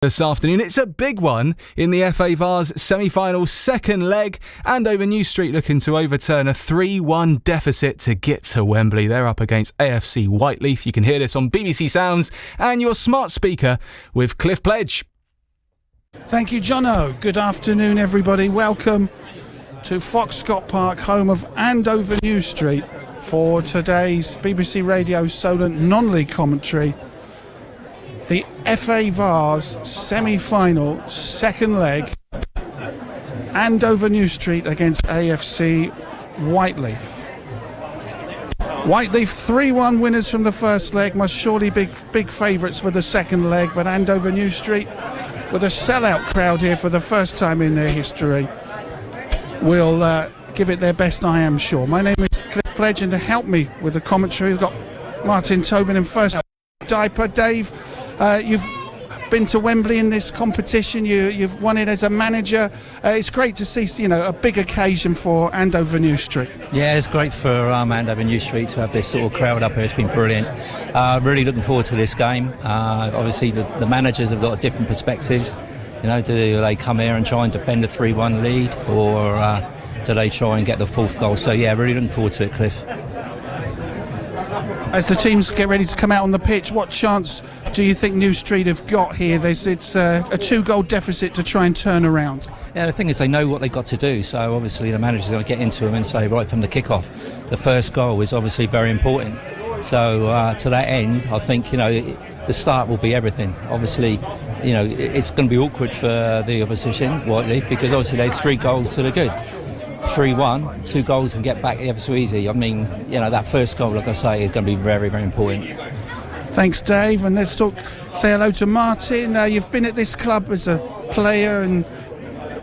This afternoon, it's a big one in the FA Vars semi-final second leg. Andover New Street looking to overturn a 3-1 deficit to get to Wembley. They're up against AFC Whyteleafe. You can hear this on BBC Sounds and your smart speaker with Cliff Pledge. Thank you, Jono. Good afternoon, everybody. Welcome to Foxcott Park, home of Andover New Street, for today's BBC Radio Solent non-league commentary. The FA Vars semi-final second leg, Andover New Street against AFC Whyteleafe. Whyteleafe 3-1 winners from the first leg, must surely big favourites for the second leg, but Andover New Street, with a sellout crowd here for the first time in their history, will give it their best, I am sure. My name is Cliff Pledge, and to help me with the commentary, we've got Martin Tobin in first diaper. Dave, you've been to Wembley in this competition. You've won it as a manager. It's great to see, a big occasion for Andover New Street. Yeah, it's great for Andover New Street to have this sort of crowd up here. It's been brilliant. Really looking forward to this game. Obviously, the managers have got different perspectives. Do they come here and try and defend a 3-1 lead, or do they try and get the fourth goal? So yeah, really looking forward to it, Cliff. As the teams get ready to come out on the pitch, what chance do you think New Street have got here? It's a 2-goal deficit to try and turn around. Yeah, the thing is, they know what they've got to do, so obviously the manager's going to get into them and say, right from the kick-off, the first goal is obviously very important. So to that end, I think, the start will be everything. Obviously, it's going to be awkward for the opposition, Whyteleafe, because obviously they've 3 goals to the good. 3-1, 2 goals and get back ever so easy. I mean, that first goal, like I say, is going to be very, very important. Thanks, Dave. And let's say hello to Martin. You've been at this club as a player and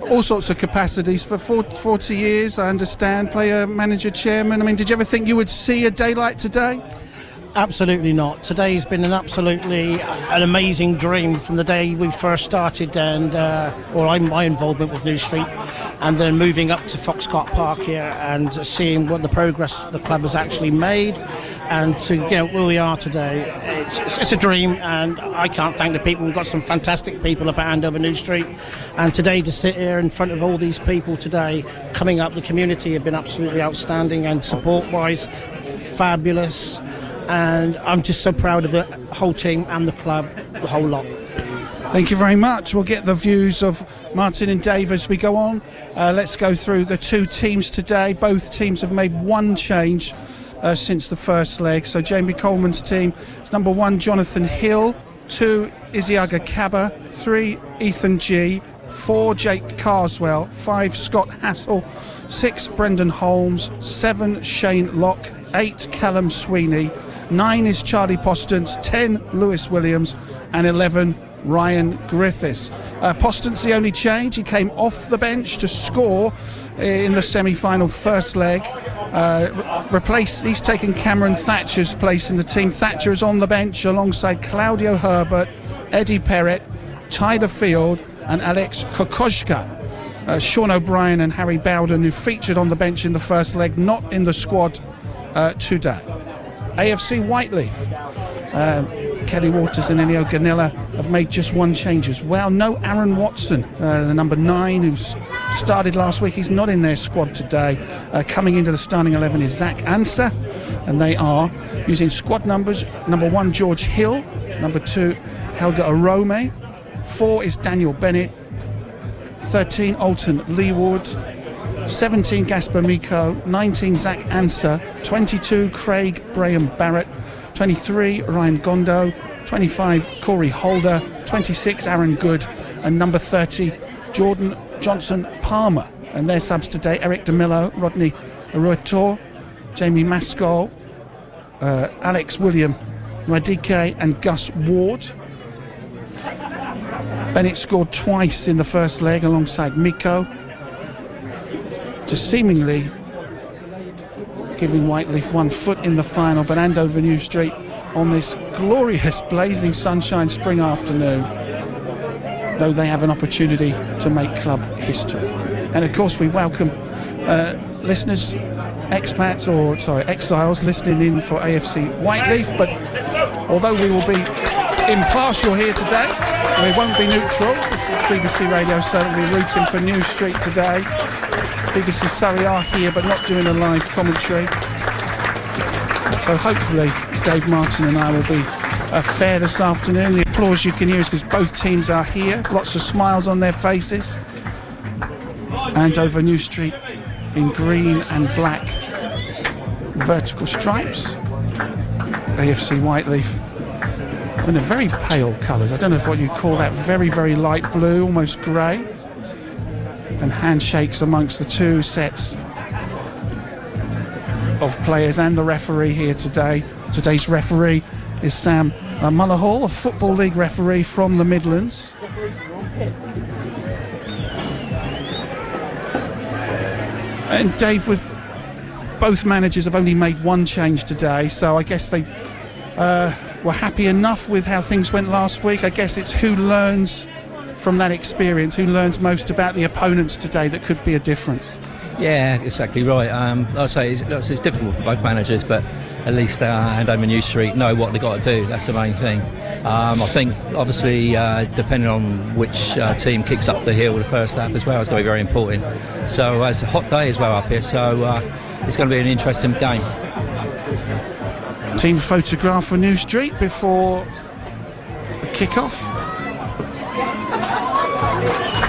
all sorts of capacities for 40 years, I understand. Player, manager, chairman. I mean, did you ever think you would see a day like today? Absolutely not. Today's been an amazing dream from the day we first started, and my involvement with New Street, and then moving up to Foxcott Park here and seeing what the progress the club has actually made, and to get where we are today. It's a dream, and I can't thank the people. We've got some fantastic people up at Andover New Street, and today to sit here in front of all these people today coming up, the community have been absolutely outstanding, and support-wise, fabulous. And I'm just so proud of the whole team and the club, the whole lot. Thank you very much. We'll get the views of Martin and Dave as we go on. Let's go through the two teams today. Both teams have made one change since the first leg. So Jamie Coleman's team is number 1, Jonathan Hill, 2, Isiaga Kaba, 3, Ethan G, 4, Jake Carswell, 5, Scott Hassel, 6, Brendan Holmes, 7, Shane Locke, 8, Callum Sweeney, 9 is Charlie Postance, 10 Lewis Williams, and 11 Ryan Griffiths. Postance the only change. He came off the bench to score in the semi-final first leg. He's taken Cameron Thatcher's place in the team. Thatcher is on the bench alongside Claudio Herbert, Eddie Perrett, Tyler Field and Alex Kokoschka. Sean O'Brien and Harry Bowden, who featured on the bench in the first leg, not in the squad today. AFC Whyteleafe, Kelly Waters and Enio Ganella have made just one change as well. No Aaron Watson, the number 9, who started last week. He's not in their squad today. Coming into the starting 11 is Zach Anser, and they are using squad numbers. Number 1, George Hill. Number 2, Helga Arome. 4 is Daniel Bennett. 13, Alton Leewood. 17, Gaspar Miko. 19, Zach Anser. 22, Craig Graham Barrett. 23, Ryan Gondo. 25, Corey Holder. 26, Aaron Good. And number 30, Jordan Johnson Palmer. And their subs today, Eric DeMillo, Rodney Ruator, Jamie Maskell, Alex William Radike and Gus Ward. Bennett scored twice in the first leg alongside Miko, to seemingly giving Whyteleafe one foot in the final. But Andover New Street on this glorious blazing sunshine spring afternoon, though they have an opportunity to make club history. And of course we welcome listeners, exiles listening in for AFC Whyteleafe. But although we will be impartial here today, We won't be neutral. This is BBC Radio Solent. We're rooting for New Street today. BBC Surrey are here but not doing a live commentary. So hopefully Dave Martin and I will be fair this afternoon. The applause you can hear is because both teams are here. Lots of smiles on their faces. Andover New Street in green and black vertical stripes. AFC Whyteleafe in a very pale colours. I don't know what you call that. Very, very light blue, almost grey. And handshakes amongst the two sets of players and the referee here today. Today's referee is Sam Mullahall, a Football League referee from the Midlands. And Dave, with both managers have only made one change today, so I guess they were happy enough with how things went last week. I guess it's who learns from that experience, who learns most about the opponents today that could be a difference. Yeah, exactly right. Like I say, it's difficult for both managers, but at least Andover New Street know what they've got to do. That's the main thing. I think, obviously, depending on which team kicks up the hill the first half as well, it's going to be very important. So it's a hot day as well up here, so it's going to be an interesting game. Team photograph for New Street before the kick-off.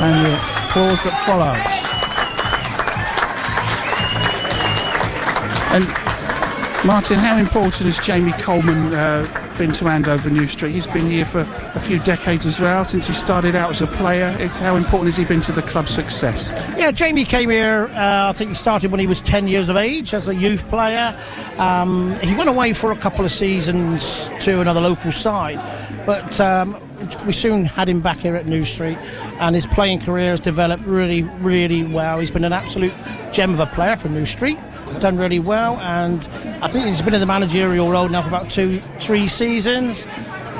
And the applause that follows. And Martin, how important has Jamie Coleman been to Andover New Street? He's been here for a few decades as well, since he started out as a player. How important has he been to the club's success? Yeah, Jamie came here, I think he started when he was 10 years of age as a youth player. He went away for a couple of seasons to another local side, but we soon had him back here at New Street, and his playing career has developed really, really well. He's been an absolute gem of a player for New Street. Done really well, and I think he's been in the managerial role now for about 2-3 seasons,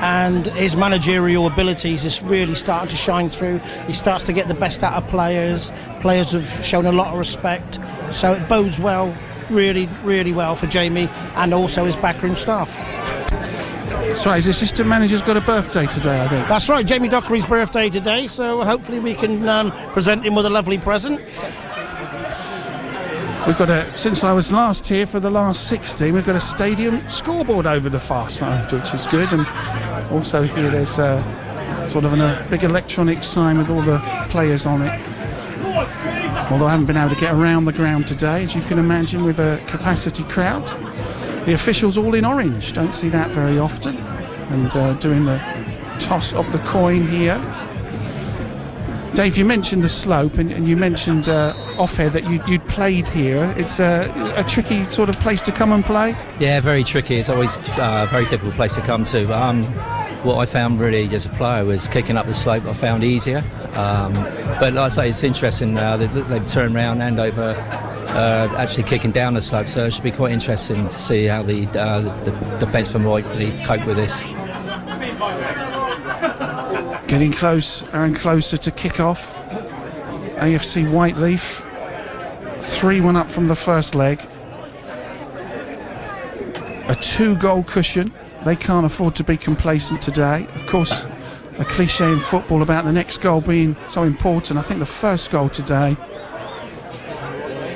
and his managerial abilities is really starting to shine through. He starts to get the best out of players. Players have shown a lot of respect, so it bodes well, really, really well for Jamie and also his backroom staff. That's right, his assistant manager's got a birthday today, I think. That's right, Jamie Dockery's birthday today, so hopefully we can present him with a lovely present. We've got since I was last here for the last 16, we've got a stadium scoreboard over the far side, which is good. And also here there's sort of a big electronic sign with all the players on it. Although I haven't been able to get around the ground today, as you can imagine, with a capacity crowd. The officials all in orange, don't see that very often. And doing the toss of the coin here. Dave, you mentioned the slope, and you mentioned off-air that you'd played here. It's a tricky sort of place to come and play? Yeah, very tricky. It's always a very difficult place to come to. What I found really as a player was kicking up the slope I found easier. But like I say, it's interesting now that they've turned around Andover actually kicking down the slope, so it should be quite interesting to see how the defence from Whyteleafe cope with this. Getting closer and closer to kick-off. AFC Whyteleafe 3-1 up from the first leg. A 2-goal cushion. They can't afford to be complacent today. Of course, a cliche in football about the next goal being so important. I think the first goal today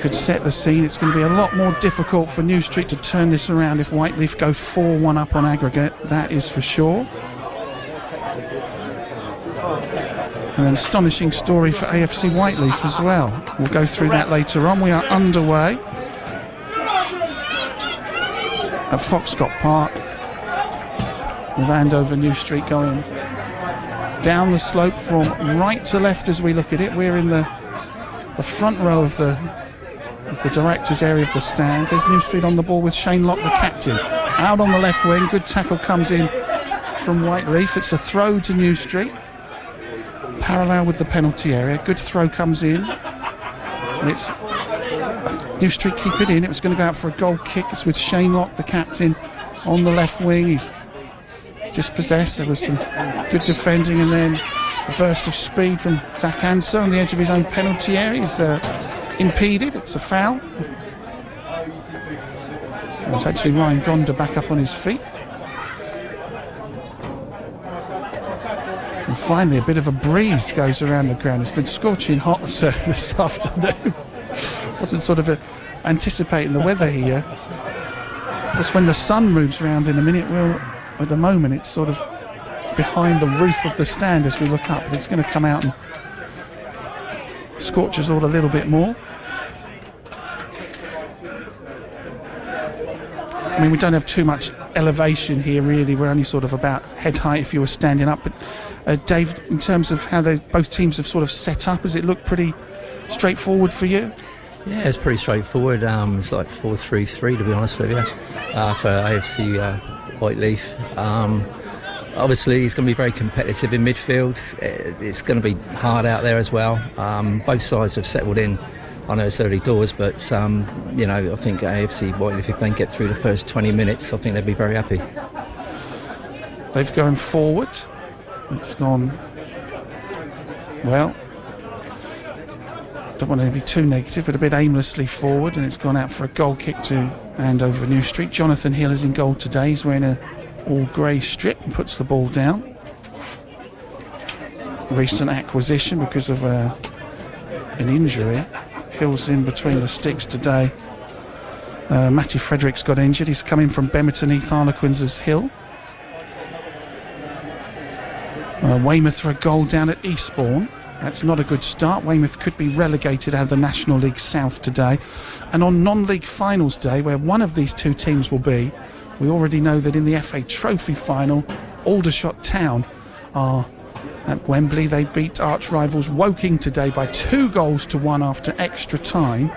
could set the scene. It's going to be a lot more difficult for New Street to turn this around if Whyteleafe go 4-1 up on aggregate. That is for sure. An astonishing story for AFC Whyteleafe as well. We'll go through that later on. We are underway at Foxcott Park with Andover New Street going down the slope from right to left as we look at it. We're in the front row of the directors' area of the stand. There's New Street on the ball with Shane Locke, the captain. Out on the left wing, good tackle comes in from Whyteleafe. It's a throw to New Street. Parallel with the penalty area. Good throw comes in. And it's New Street keep it in. It was going to go out for a goal kick. It's with Shane Locke, the captain, on the left wing. He's dispossessed. There was some good defending, and then a burst of speed from Zach Anser on the edge of his own penalty area. He's impeded. It's a foul. It's actually Ryan Gonda back up on his feet. And finally, a bit of a breeze goes around the ground. It's been scorching hot this afternoon. Wasn't sort of anticipating the weather here. Just when the sun moves around in a minute, at the moment, it's sort of behind the roof of the stand as we look up. But it's going to come out and scorch us all a little bit more. I mean, we don't have too much elevation here, really. We're only sort of about head height if you were standing up. But Dave, in terms of how both teams have sort of set up, does it look pretty straightforward for you? Yeah, it's pretty straightforward. It's like 4-3-3, to be honest with you, for AFC Whyteleafe. Obviously, it's going to be very competitive in midfield. It's going to be hard out there as well. Both sides have settled in. I know it's early doors, but I think AFC Whyteleafe, if they can get through the first 20 minutes, I think they'll be very happy. They've gone forward. It's gone, well, don't want to be too negative, but a bit aimlessly forward, and it's gone out for a goal kick to Andover New Street. Jonathan Hill is in goal today. He's wearing a all grey strip and puts the ball down. Recent acquisition because of an injury. Hill's in between the sticks today. Matty Frederick's got injured. He's coming from Bemerton Heath Harlequins as Hill. Weymouth for a goal down at Eastbourne. That's not a good start. Weymouth could be relegated out of the National League South today. And on non-league finals day, where one of these two teams will be, we already know that in the FA Trophy final, Aldershot Town are at Wembley. They beat arch rivals Woking today by 2-1 after extra time.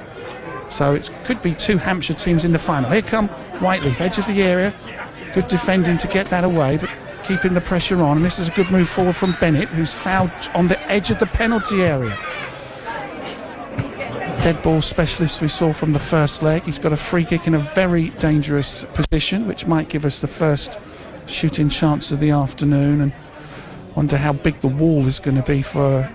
So it could be two Hampshire teams in the final. Here come Whyteleafe, edge of the area. Good defending to get that away, but keeping the pressure on. And this is a good move forward from Bennett, who's fouled on the edge of the penalty area. Dead ball specialist we saw from the first leg. He's got a free kick in a very dangerous position, which might give us the first shooting chance of the afternoon. And wonder how big the wall is going to be for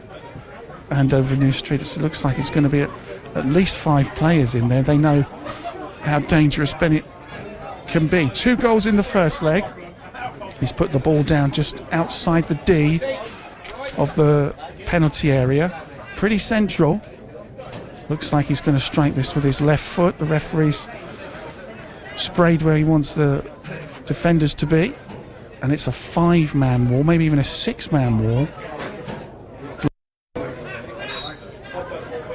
Andover New Street. It looks like it's going to be at least 5 players in there. They know how dangerous Bennett can be. 2 goals in the first leg. He's put the ball down just outside the D of the penalty area. Pretty central. Looks like he's going to strike this with his left foot. The referee's sprayed where he wants the defenders to be. And it's a 5-man wall, maybe even a 6-man wall.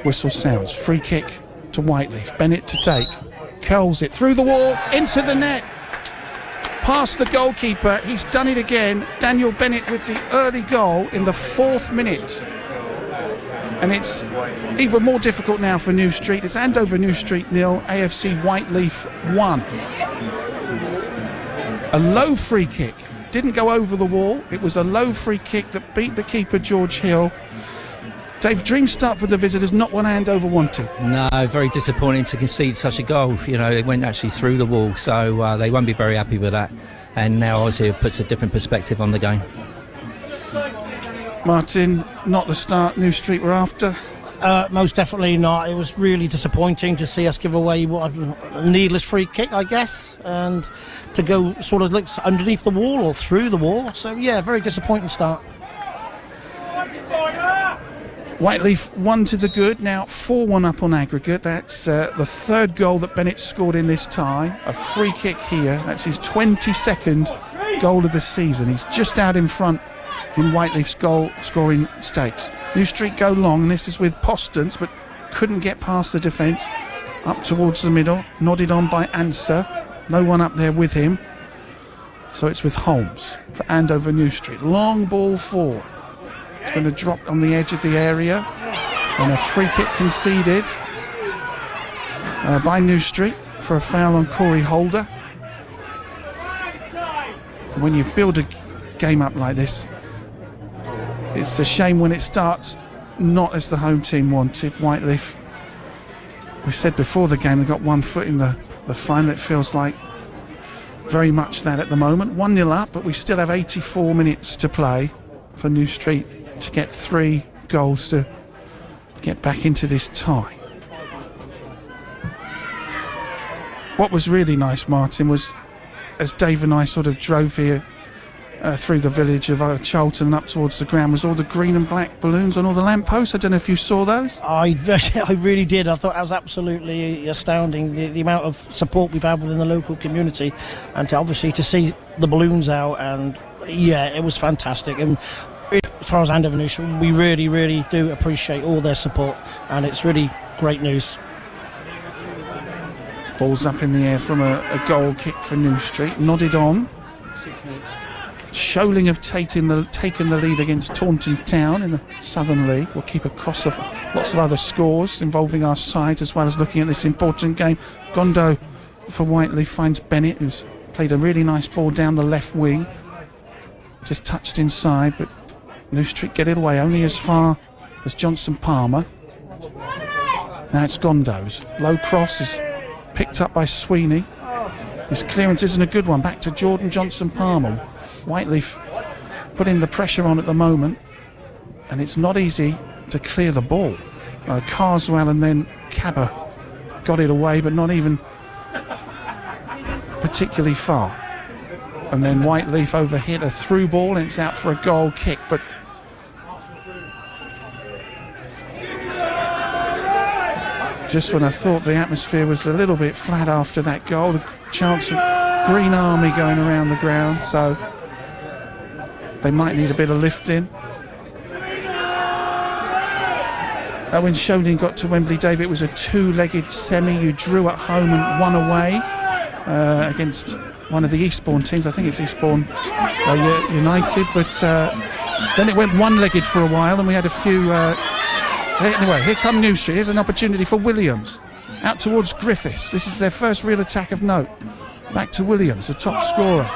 Whistle sounds. Free kick to Whyteleafe. Bennett to take. Curls it through the wall, into the net. Past the goalkeeper. He's done it again. Daniel Bennett with the early goal in the 4th minute. And it's even more difficult now for New Street. It's Andover New Street 0, AFC Whyteleafe 1. A low free kick. Didn't go over the wall. It was a low free kick that beat the keeper, George Hill. Dave, dream start for the visitors, not what Andover wanted. No, very disappointing to concede such a goal. It went actually through the wall, so they won't be very happy with that. And now obviously it puts a different perspective on the game. Martin, not the start New Street were after. Most definitely not. It was really disappointing to see us give away a needless free kick, I guess, and to go sort of like underneath the wall or through the wall. So yeah, very disappointing start. Whyteleafe 1 to the good, now 4-1 up on aggregate. That's the 3rd goal that Bennett scored in this tie. A free kick here. That's his 22nd goal of the season. He's just out in front in Whyteleafe's goal scoring stakes. New Street go long, and this is with Postance, but couldn't get past the defence. Up towards the middle, nodded on by Answer. No one up there with him. So it's with Holmes for Andover New Street. Long ball forward. It's going to drop on the edge of the area. And a free kick conceded by New Street for a foul on Corey Holder. When you build a game up like this, it's a shame when it starts not as the home team wanted. Whyteleafe, we said before the game, they got 1 foot in the final. It feels like very much that at the moment. 1-0 up, but we still have 84 minutes to play for New Street to get 3 goals to get back into this tie. What was really nice, Martin, was as Dave and I sort of drove here through the village of Charlton and up towards the ground was all the green and black balloons on all the lampposts. I don't know if you saw those. I really did. I thought that was absolutely astounding, the amount of support we've had within the local community, and obviously to see the balloons out, and yeah, it was fantastic. And as far as Andover News, we really, really do appreciate all their support, and it's really great news. Ball's up in the air from a goal kick for New Street, nodded on. Sholing have taken the lead against Taunton Town in the Southern League. We'll keep across of lots of other scores involving our sides, as well as looking at this important game. Gondo for Whyteleafe finds Bennett, who's played a really nice ball down the left wing. Just touched inside, but New Street get it away only as far as Johnson Palmer. Now it's Gondo's. Low cross is picked up by Sweeney. His clearance isn't a good one. Back to Jordan Johnson Palmer. Whyteleafe putting the pressure on at the moment, and it's not easy to clear the ball. Carswell and then Cabba got it away, but not even particularly far. And then Whyteleafe overhit a through ball, and it's out for a goal kick. But just when I thought the atmosphere was a little bit flat after that goal, the chance of Green Army going around the ground, so they might need a bit of lifting. When Sholing got to Wembley, Dave, it was a two-legged semi. You drew at home and won away against one of the Eastbourne teams. I think it's Eastbourne United, but then it went one-legged for a while, and we had a few... Anyway, here come New Street. Here's an opportunity for Williams. Out towards Griffiths. This is their first real attack of note. Back to Williams, the top scorer.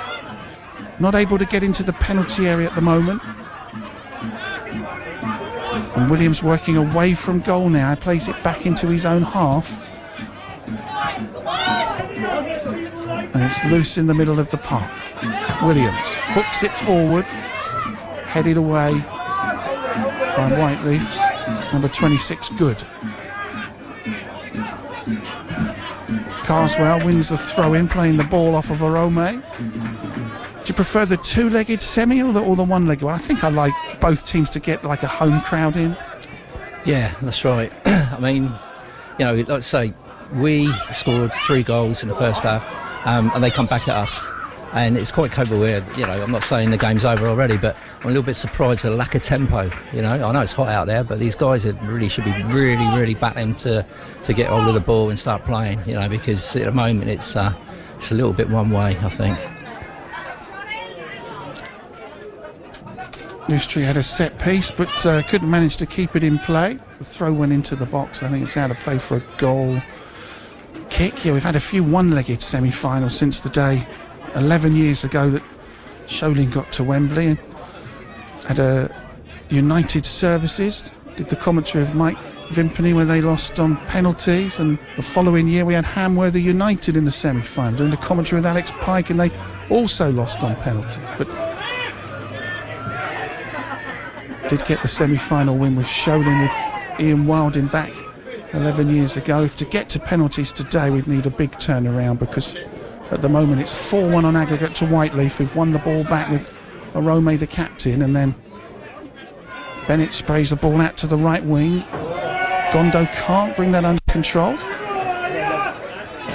Not able to get into the penalty area at the moment. And Williams working away from goal now. Plays it back into his own half. And it's loose in the middle of the park. Williams hooks it forward. Headed away by Whyteleafe's number 26, Good. Carswell wins the throw-in, playing the ball off of Arome. Do you prefer the two-legged semi or the one-legged one? I think I like both teams to get like a home crowd in. Yeah, that's right. I mean, you know, like I say, we scored 3 goals in the first half, and they come back at us. And it's quite capable where, you know, I'm not saying the game's over already, but I'm a little bit surprised at the lack of tempo. You know, I know it's hot out there, but these guys should be really battling to get hold of the ball and start playing, you know, because at the moment it's a little bit one way, I think. New Street had a set piece, but couldn't manage to keep it in play. The throw went into the box. I think it's out of play for a goal kick. Yeah, we've had a few one-legged semi-finals since the day 11 years ago that Sholing got to Wembley and had a United Services. Did the commentary of Mike Vimpany when they lost on penalties, and the following year we had Hamworthy United in the semi-final doing the commentary with Alex Pike, and they also lost on penalties, but did get the semi-final win with Sholing with Ian Wilding back 11 years ago. If to get to penalties today we'd need a big turnaround, because at the moment it's 4-1 on aggregate to Whyteleafe, who've won the ball back with Arome the captain, and then Bennett sprays the ball out to the right wing. Gondo can't bring that under control,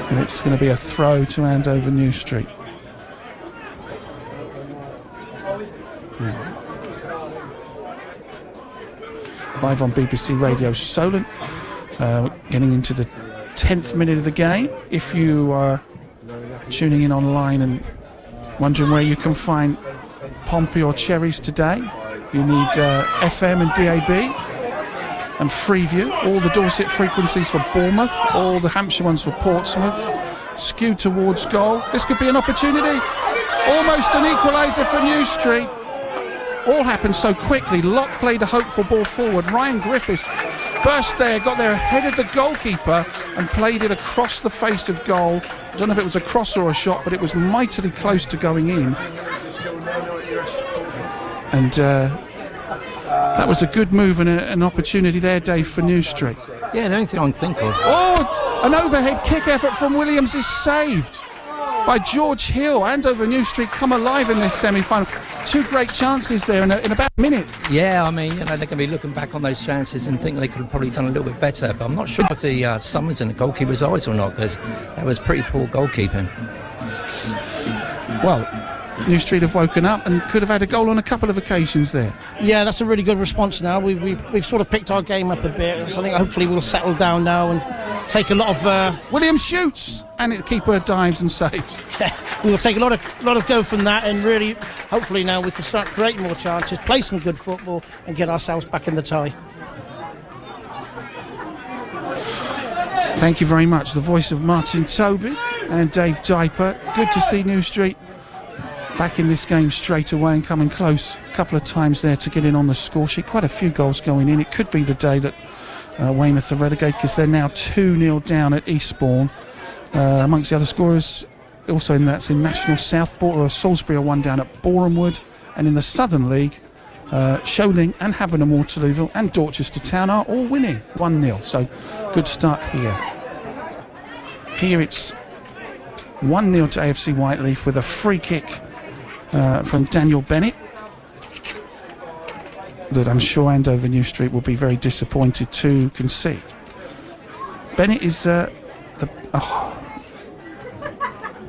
and it's going to be a throw to Andover New Street. Live on BBC Radio Solent, getting into the 10th minute of the game. If you are tuning in online and wondering where you can find Pompey or Cherries today, you need FM and DAB and Freeview, all the Dorset frequencies for Bournemouth, all the Hampshire ones for Portsmouth, skewed towards goal. This could be an opportunity, almost an equaliser for New Street. All happened so quickly. Locke played a hopeful ball forward. Ryan Griffiths burst there, got there ahead of the goalkeeper and played it across the face of goal. I don't know if it was a cross or a shot, but it was mightily close to going in. And that was a good move and an opportunity there, Dave, for New Street. Yeah, the only thing I can think of. Oh, an overhead kick effort from Williams is saved by George Hill. Andover New Street come alive in this semi-final. two great chances there in about a minute. Yeah, I mean, they're going to be looking back on those chances and think they could have probably done a little bit better. But I'm not sure if the sun was in the goalkeeper's eyes or not, because that was pretty poor goalkeeping. Well, New Street have woken up and could have had a goal on a couple of occasions there. Yeah, that's a really good response now. We've sort of picked our game up a bit, so I think hopefully we'll settle down now and take a lot of... Williams shoots, and the keeper dives and saves. We will take a lot of go from that, and really, hopefully now we can start creating more chances, play some good football, and get ourselves back in the tie. Thank you very much. The voice of Martin Toby and Dave Diper. Good to see New Street back in this game straight away and coming close a couple of times there to get in on the score sheet. Quite a few goals going in. It could be the day that Weymouth are relegated, because they're now 2-0 down at Eastbourne. Amongst the other scorers, also in National South, Salisbury are 1 down at Borehamwood, and in the Southern League, Sholing and Havant and Waterlooville and Dorchester Town are all winning 1-0. So good start here. Here it's 1-0 to AFC Whyteleafe with a free kick from Daniel Bennett that I'm sure Andover New Street will be very disappointed to concede. Bennett is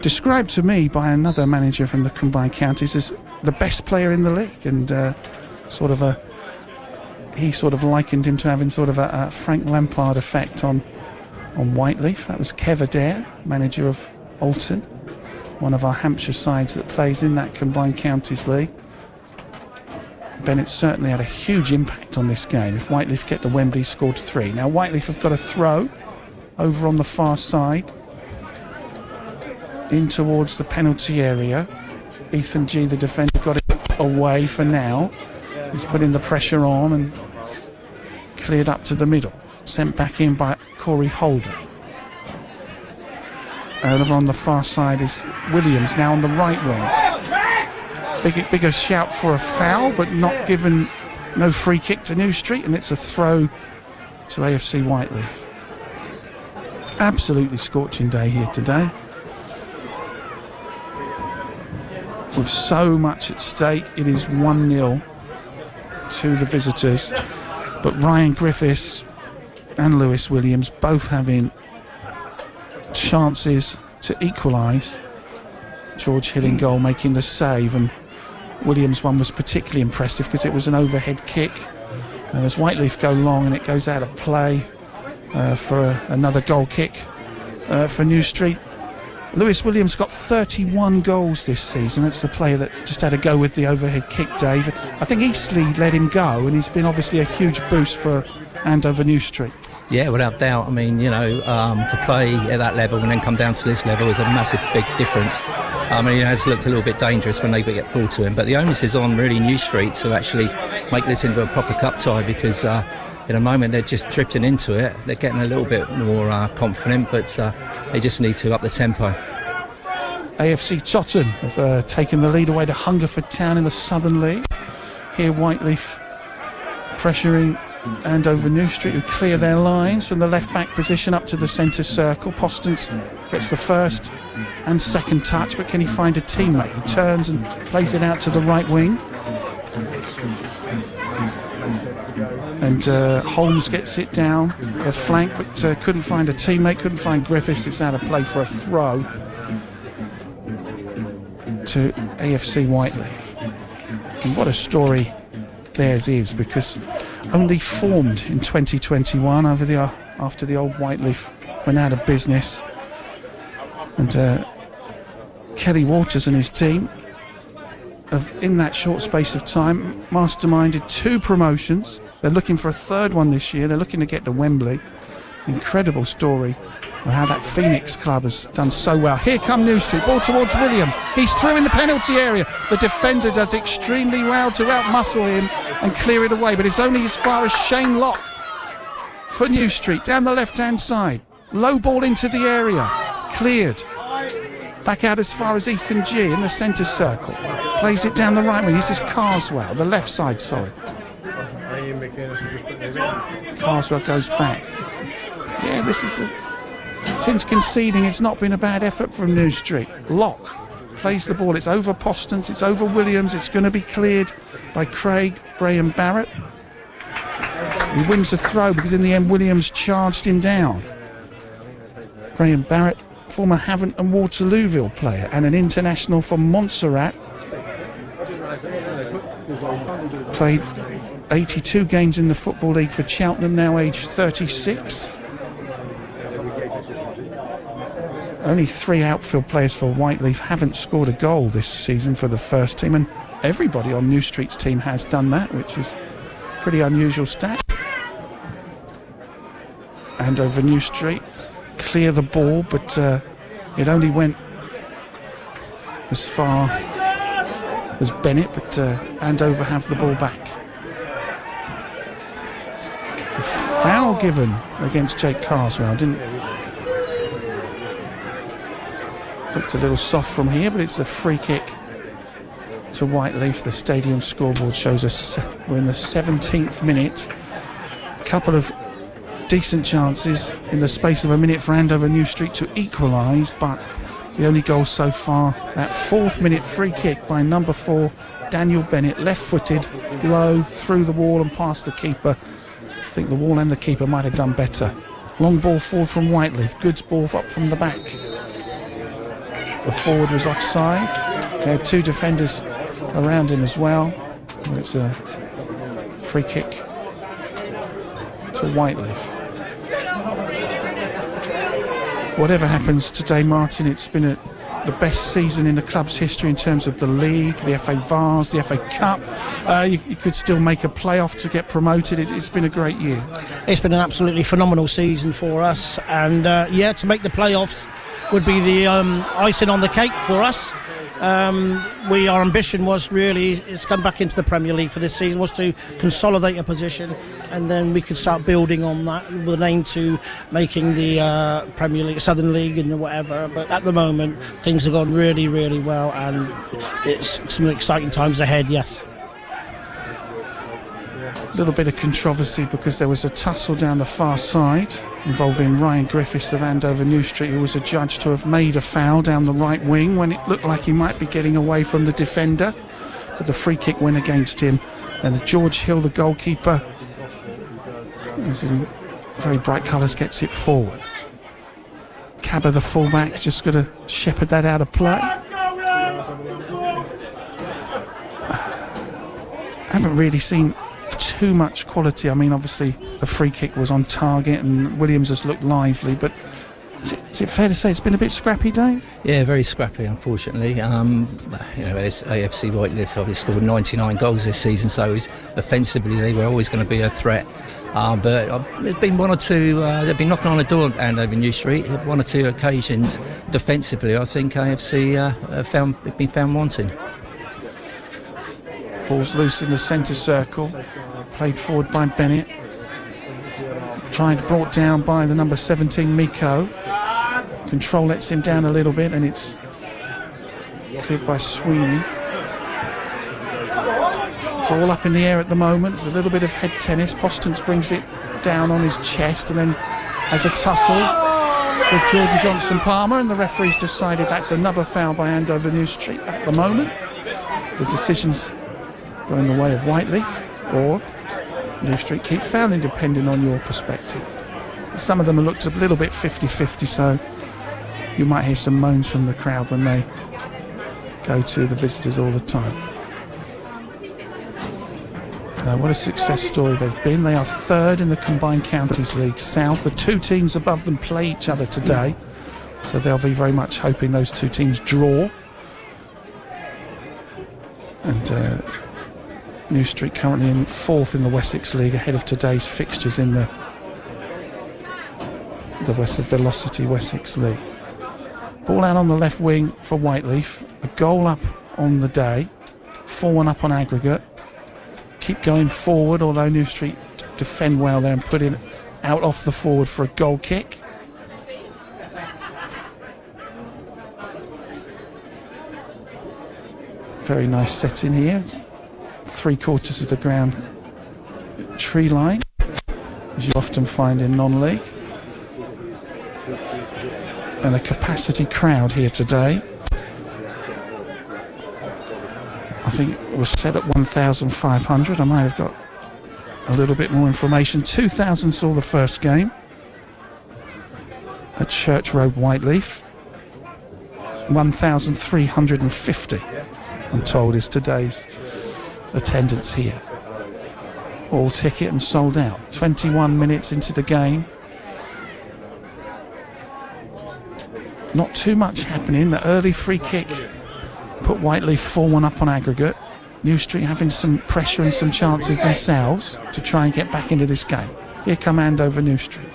described to me by another manager from the combined counties as the best player in the league, and he sort of likened him to having sort of a Frank Lampard effect on Whyteleafe. That was Kev Adair, manager of Alton, one of our Hampshire sides that plays in that combined counties league. Bennett certainly had a huge impact on this game. If Whyteleafe get to Wembley, scored 3. Now Whyteleafe have got a throw over on the far side in towards the penalty area. Ethan G, the defender, got it away for now. He's putting the pressure on and cleared up to the middle. Sent back in by Corey Holder. Over on the far side is Williams, now on the right wing. Bigger shout for a foul, but not given, no free kick to New Street, and it's a throw to AFC Whyteleafe. Absolutely scorching day here today, with so much at stake. It is 1-0 to the visitors, but Ryan Griffiths and Lewis Williams both having chances to equalise. George Hill in goal making the save, and Williams' one was particularly impressive because it was an overhead kick, and as Whyteleafe go long and it goes out of play for another goal kick for New Street. Lewis Williams got 31 goals this season. That's the player that just had a go with the overhead kick, Dave. I think Eastleigh let him go, and he's been obviously a huge boost for Andover New Street. Yeah, without doubt. I mean, to play at that level and then come down to this level is a massive, big difference. I mean, it has looked a little bit dangerous when they get ball to him, but the onus is on really New Street to actually make this into a proper cup tie, because in a moment they're just drifting into it. They're getting a little bit more confident, but they just need to up the tempo. AFC Totton have taken the lead away to Hungerford Town in the Southern League. Here Whyteleafe pressuring Andover New Street, who clear their lines from the left back position up to the centre circle. Postance gets the first and second touch, but can he find a teammate? He turns and plays it out to the right wing, and Holmes gets it down the flank, but couldn't find a teammate, couldn't find Griffiths. It's out of play for a throw to AFC Whyteleafe. And what a story theirs is, because only formed in 2021 after the old Whyteleafe went out of business, and Kelly Waters and his team have, in that short space of time, masterminded 2 promotions. They're looking for a 3rd one this year. They're looking to get to Wembley. Incredible story of how that Phoenix club has done so well. Here come New Street, ball towards Williams. He's through in the penalty area. The defender does extremely well to outmuscle him and clear it away, but it's only as far as Shane Locke for New Street down the left-hand side. Low ball into the area, cleared. Back out as far as Ethan G in the centre circle. Plays it down the right wing. This is Carswell, the left side, sorry. Carswell goes back. Yeah, this is since conceding, it's not been a bad effort from New Street. Locke plays the ball. It's over Postons, it's over Williams. It's going to be cleared by Craig Graham Barrett. He wins the throw because in the end Williams charged him down. Graham Barrett, former Havant and Waterlooville player and an international for Montserrat. Played 82 games in the Football League for Cheltenham, now aged 36. Only 3 outfield players for Whyteleafe haven't scored a goal this season for the first team, and everybody on New Street's team has done that, which is a pretty unusual stat. Andover New Street clear the ball, but it only went as far as Bennett, but Andover have the ball back. A foul given against Jake Carswell. Looked a little soft from here, but it's a free kick to Whyteleafe. The stadium scoreboard shows us we're in the 17th minute. A couple of decent chances in the space of a minute for Andover New Street to equalise, but the only goal so far, that 4th minute free kick by number 4, Daniel Bennett, left-footed, low, through the wall and past the keeper. I think the wall and the keeper might have done better. Long ball forward from Whyteleafe, Goods ball up from the back. The forward was offside. They had 2 defenders around him as well. And it's a free kick to Whyteleafe. Whatever happens today, Martin, it's been the best season in the club's history in terms of the league, the FA Vars, the FA Cup. You could still make a playoff to get promoted. It's been a great year. It's been an absolutely phenomenal season for us, and to make the playoffs would be the icing on the cake for us. Our ambition was really is to come back into the Premier League for this season, was to consolidate a position, and then we could start building on that with an aim to making the Premier League, Southern League and whatever. But at the moment things have gone really, really well, and it's some exciting times ahead, yes. A little bit of controversy because there was a tussle down the far side involving Ryan Griffiths of Andover New Street, who was adjudged to have made a foul down the right wing when it looked like he might be getting away from the defender, but the free kick went against him, and George Hill, the goalkeeper, is in very bright colours, gets it forward. Cabba, the fullback, just got to shepherd that out of play. I haven't really seen too much quality. I mean, obviously the free kick was on target and Williams has looked lively, but is it fair to say it's been a bit scrappy, Dave? Yeah, very scrappy, unfortunately. It's AFC Whyteleafe obviously scored 99 goals this season, so offensively they were always going to be a threat. But there's been one or two, they've been knocking on the door at Andover New Street, 1 or 2 occasions defensively. I think AFC have been found wanting. Ball's loose in the centre circle, played forward by Bennett, brought down by the number 17 Miko. Control lets him down a little bit, and it's cleared by Sweeney. It's all up in the air at the moment. It's a little bit of head tennis. Postons brings it down on his chest and then has a tussle with Jordan Johnson-Palmer, and the referee's decided that's another foul by Andover New Street at the moment. The decision's going the way of Whyteleafe, or New Street keep fouling, depending on your perspective. Some of them have looked a little bit 50-50, so you might hear some moans from the crowd when they go to the visitors all the time. Now, what a success story they've been. They are 3rd in the Combined Counties League South. The 2 teams above them play each other today, so they'll be very much hoping those 2 teams draw. And New Street currently in 4th in the Wessex League, ahead of today's fixtures in the Velocity Wessex League. Ball out on the left wing for Whyteleafe. A goal up on the day, 4-1 up on aggregate. Keep going forward, although New Street defend well there and put it out off the forward for a goal kick. Very nice setting here. 3/4 of the ground tree line, as you often find in non-league. And a capacity crowd here today. think it was set at 1,500. I might have got a little bit more information. 2,000 saw the first game at Church Road, Whyteleafe. 1,350, I'm told, is today's attendance here. All ticket and sold out. 21 minutes into the game. Not too much happening. The early free kick put Whyteleafe 4-1 up on aggregate. New Street having some pressure and some chances themselves to try and get back into this game. Here come Andover New Street.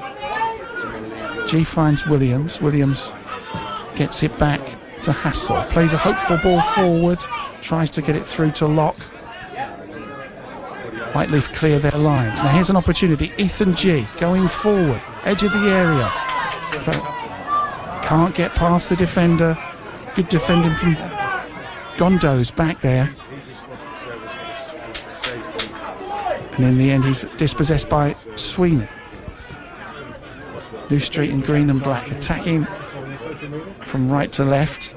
G finds Williams. Williams gets it back to Hassel. Plays a hopeful ball forward. Tries to get it through to Locke. Whyteleafe clear their lines. Now here's an opportunity. Ethan G going forward. Edge of the area. Can't get past the defender. Good defending from Gondo's back there. And in the end he's dispossessed by Sweeney. New Street in green and black attacking from right to left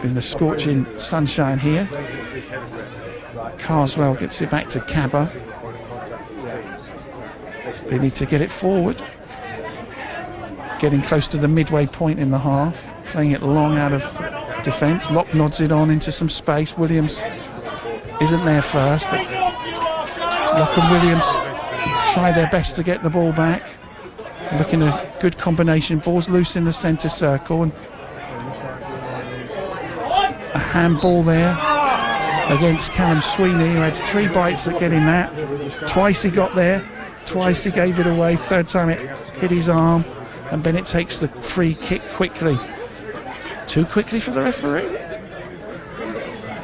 in the scorching sunshine here. Carswell gets it back to Cabba. They need to get it forward. Getting close to the midway point in the half. Playing it long out of defence. Locke nods it on into some space. Williams isn't there first, but Locke and Williams try their best to get the ball back. Looking a good combination. Ball's loose in the centre circle. And a handball there against Callum Sweeney, who had 3 bites at getting that. Twice he got there. Twice he gave it away. Third time it hit his arm. And Bennett takes the free kick quickly. Too quickly for the referee.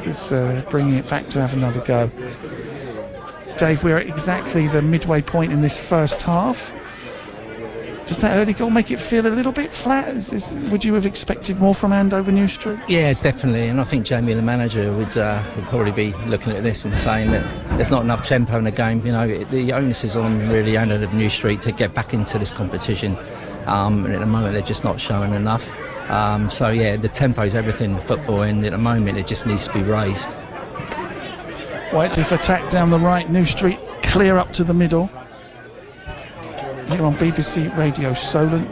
He's bringing it back to have another go. Dave, we're at exactly the midway point in this first half. Does that early goal make it feel a little bit flat? Would you have expected more from Andover New Street? Yeah, definitely. And I think Jamie, the manager, would probably be looking at this and saying that there's not enough tempo in the game. You know, the onus is on really Andover New Street to get back into this competition. And at the moment, they're just not showing enough. So, yeah, the tempo is everything in football, and at the moment, it just needs to be raised. Whyteleafe attack down the right. New Street clear up to the middle. Here on BBC Radio Solent.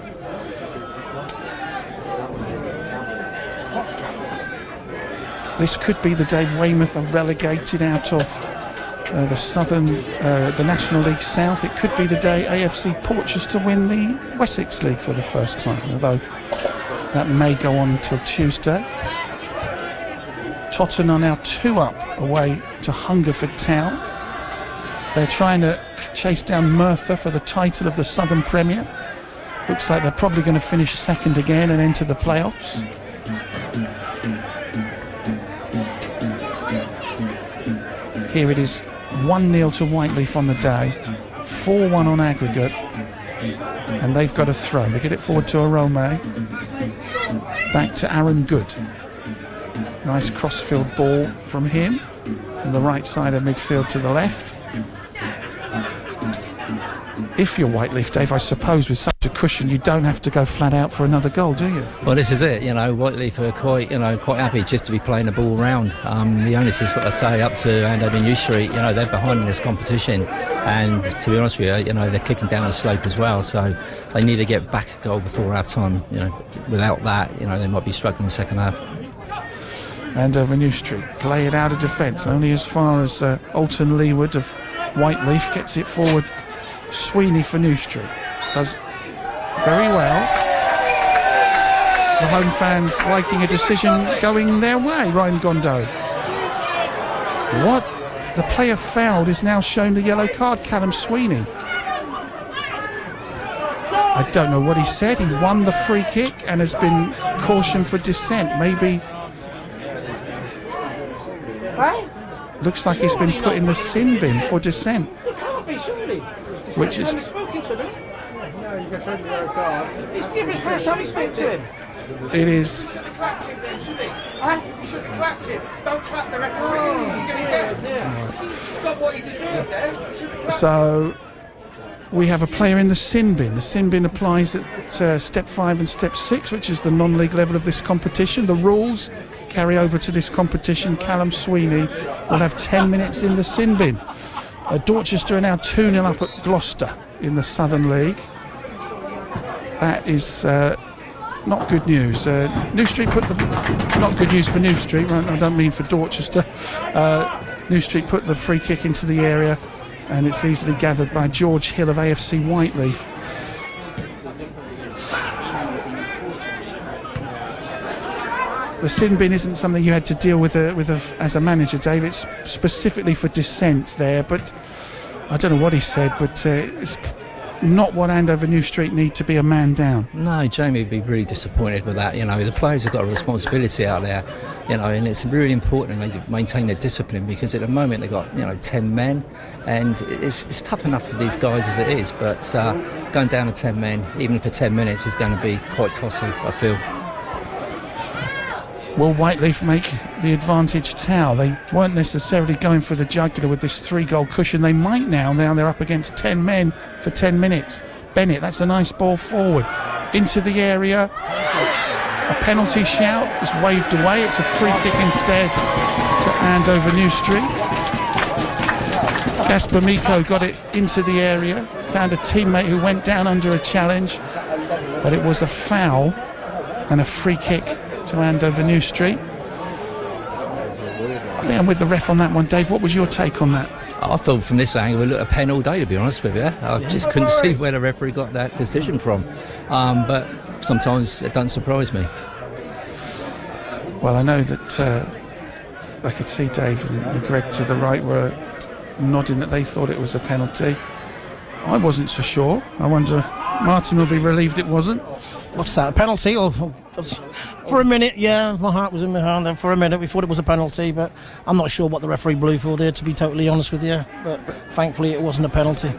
This could be the day Weymouth are relegated out of the National League South. It could be the day AFC Portchester win the Wessex League for the first time, although that may go on until Tuesday. Tottenham are now 2 up away to Hungerford Town. They're trying to chase down Merthyr for the title of the Southern Premier. Looks like they're probably going to finish second again and enter the playoffs. Here it is 1-0 to Whyteleafe on the day, 4-1 on aggregate, and they've got a throw. They get it forward to Arome, back to Aaron Good. Nice crossfield ball from him, from the right side of midfield to the left. If you're Whyteleafe, Dave, I suppose with such a cushion, you don't have to go flat out for another goal, do you? Well, this is it. You know, Whyteleafe are quite happy just to be playing the ball around. The onus is, like I say, up to Andover New Street. You know, they're behind in this competition, and to be honest with you, they're kicking down the slope as well. So they need to get back a goal before half time. You know, without that, they might be struggling in the second half. Andover New Street play it out of defence, only as far as Alton Leeward of Whyteleafe gets it forward. Sweeney for New Street does very well. The home fans liking a decision going their way. Ryan Gondo. What? The player fouled is now shown the yellow card. Callum Sweeney. I don't know what he said. He won the free kick and has been cautioned for dissent. Maybe. Looks like he's been put in the sin bin for dissent. Which is. It's the first time he spoke to him. It is. You should have clapped him then, shouldn't he? You should have clapped him. Don't clap the referee. It's not what he deserved there. You should have clapped So we have a player in the sin bin. The sin bin applies at step 5 and step 6, which is the non-league level of this competition. The rules carry over to this competition. Callum Sweeney will have 10 minutes in the sin bin. Dorchester are now 2-0 up at Gloucester in the Southern League. That is not good news. New Street not good news for New Street, right? I don't mean for Dorchester. New Street put the free kick into the area, and it's easily gathered by George Hill of AFC Whyteleafe. The sin bin isn't something you had to deal with as a manager, Dave. It's specifically for dissent there, but I don't know what he said, but it's not what Andover New Street need to be a man down. No, Jamie would be really disappointed with that. You know, the players have got a responsibility out there, you know, and it's really important they maintain their discipline, because at the moment they've got, 10 men, and it's tough enough for these guys as it is, but going down to 10 men, even for 10 minutes, is going to be quite costly, I feel. Will Whyteleafe make the advantage towel? They weren't necessarily going for the jugular with this 3-goal cushion. They might now they're up against 10 men for 10 minutes. Bennett, that's a nice ball forward into the area. A penalty shout is waved away. It's a free kick instead to Andover New Street. Gaspar Miko got it into the area, found a teammate who went down under a challenge, but it was a foul and a free kick to Andover New Street. I think I'm with the ref on that one. Dave, what was your take on that? I thought from this angle, it looked a pen all day, to be honest with you. I just couldn't see where the referee got that decision from. But sometimes it doesn't surprise me. Well, I know that I could see Dave and Greg to the right were nodding that they thought it was a penalty. I wasn't so sure. I wonder, Martin will be relieved it wasn't. What's that, a penalty? Or for a minute, yeah, my heart was in my hand, and for a minute we thought it was a penalty, but I'm not sure what the referee blew for there, to be totally honest with you, but thankfully it wasn't a penalty.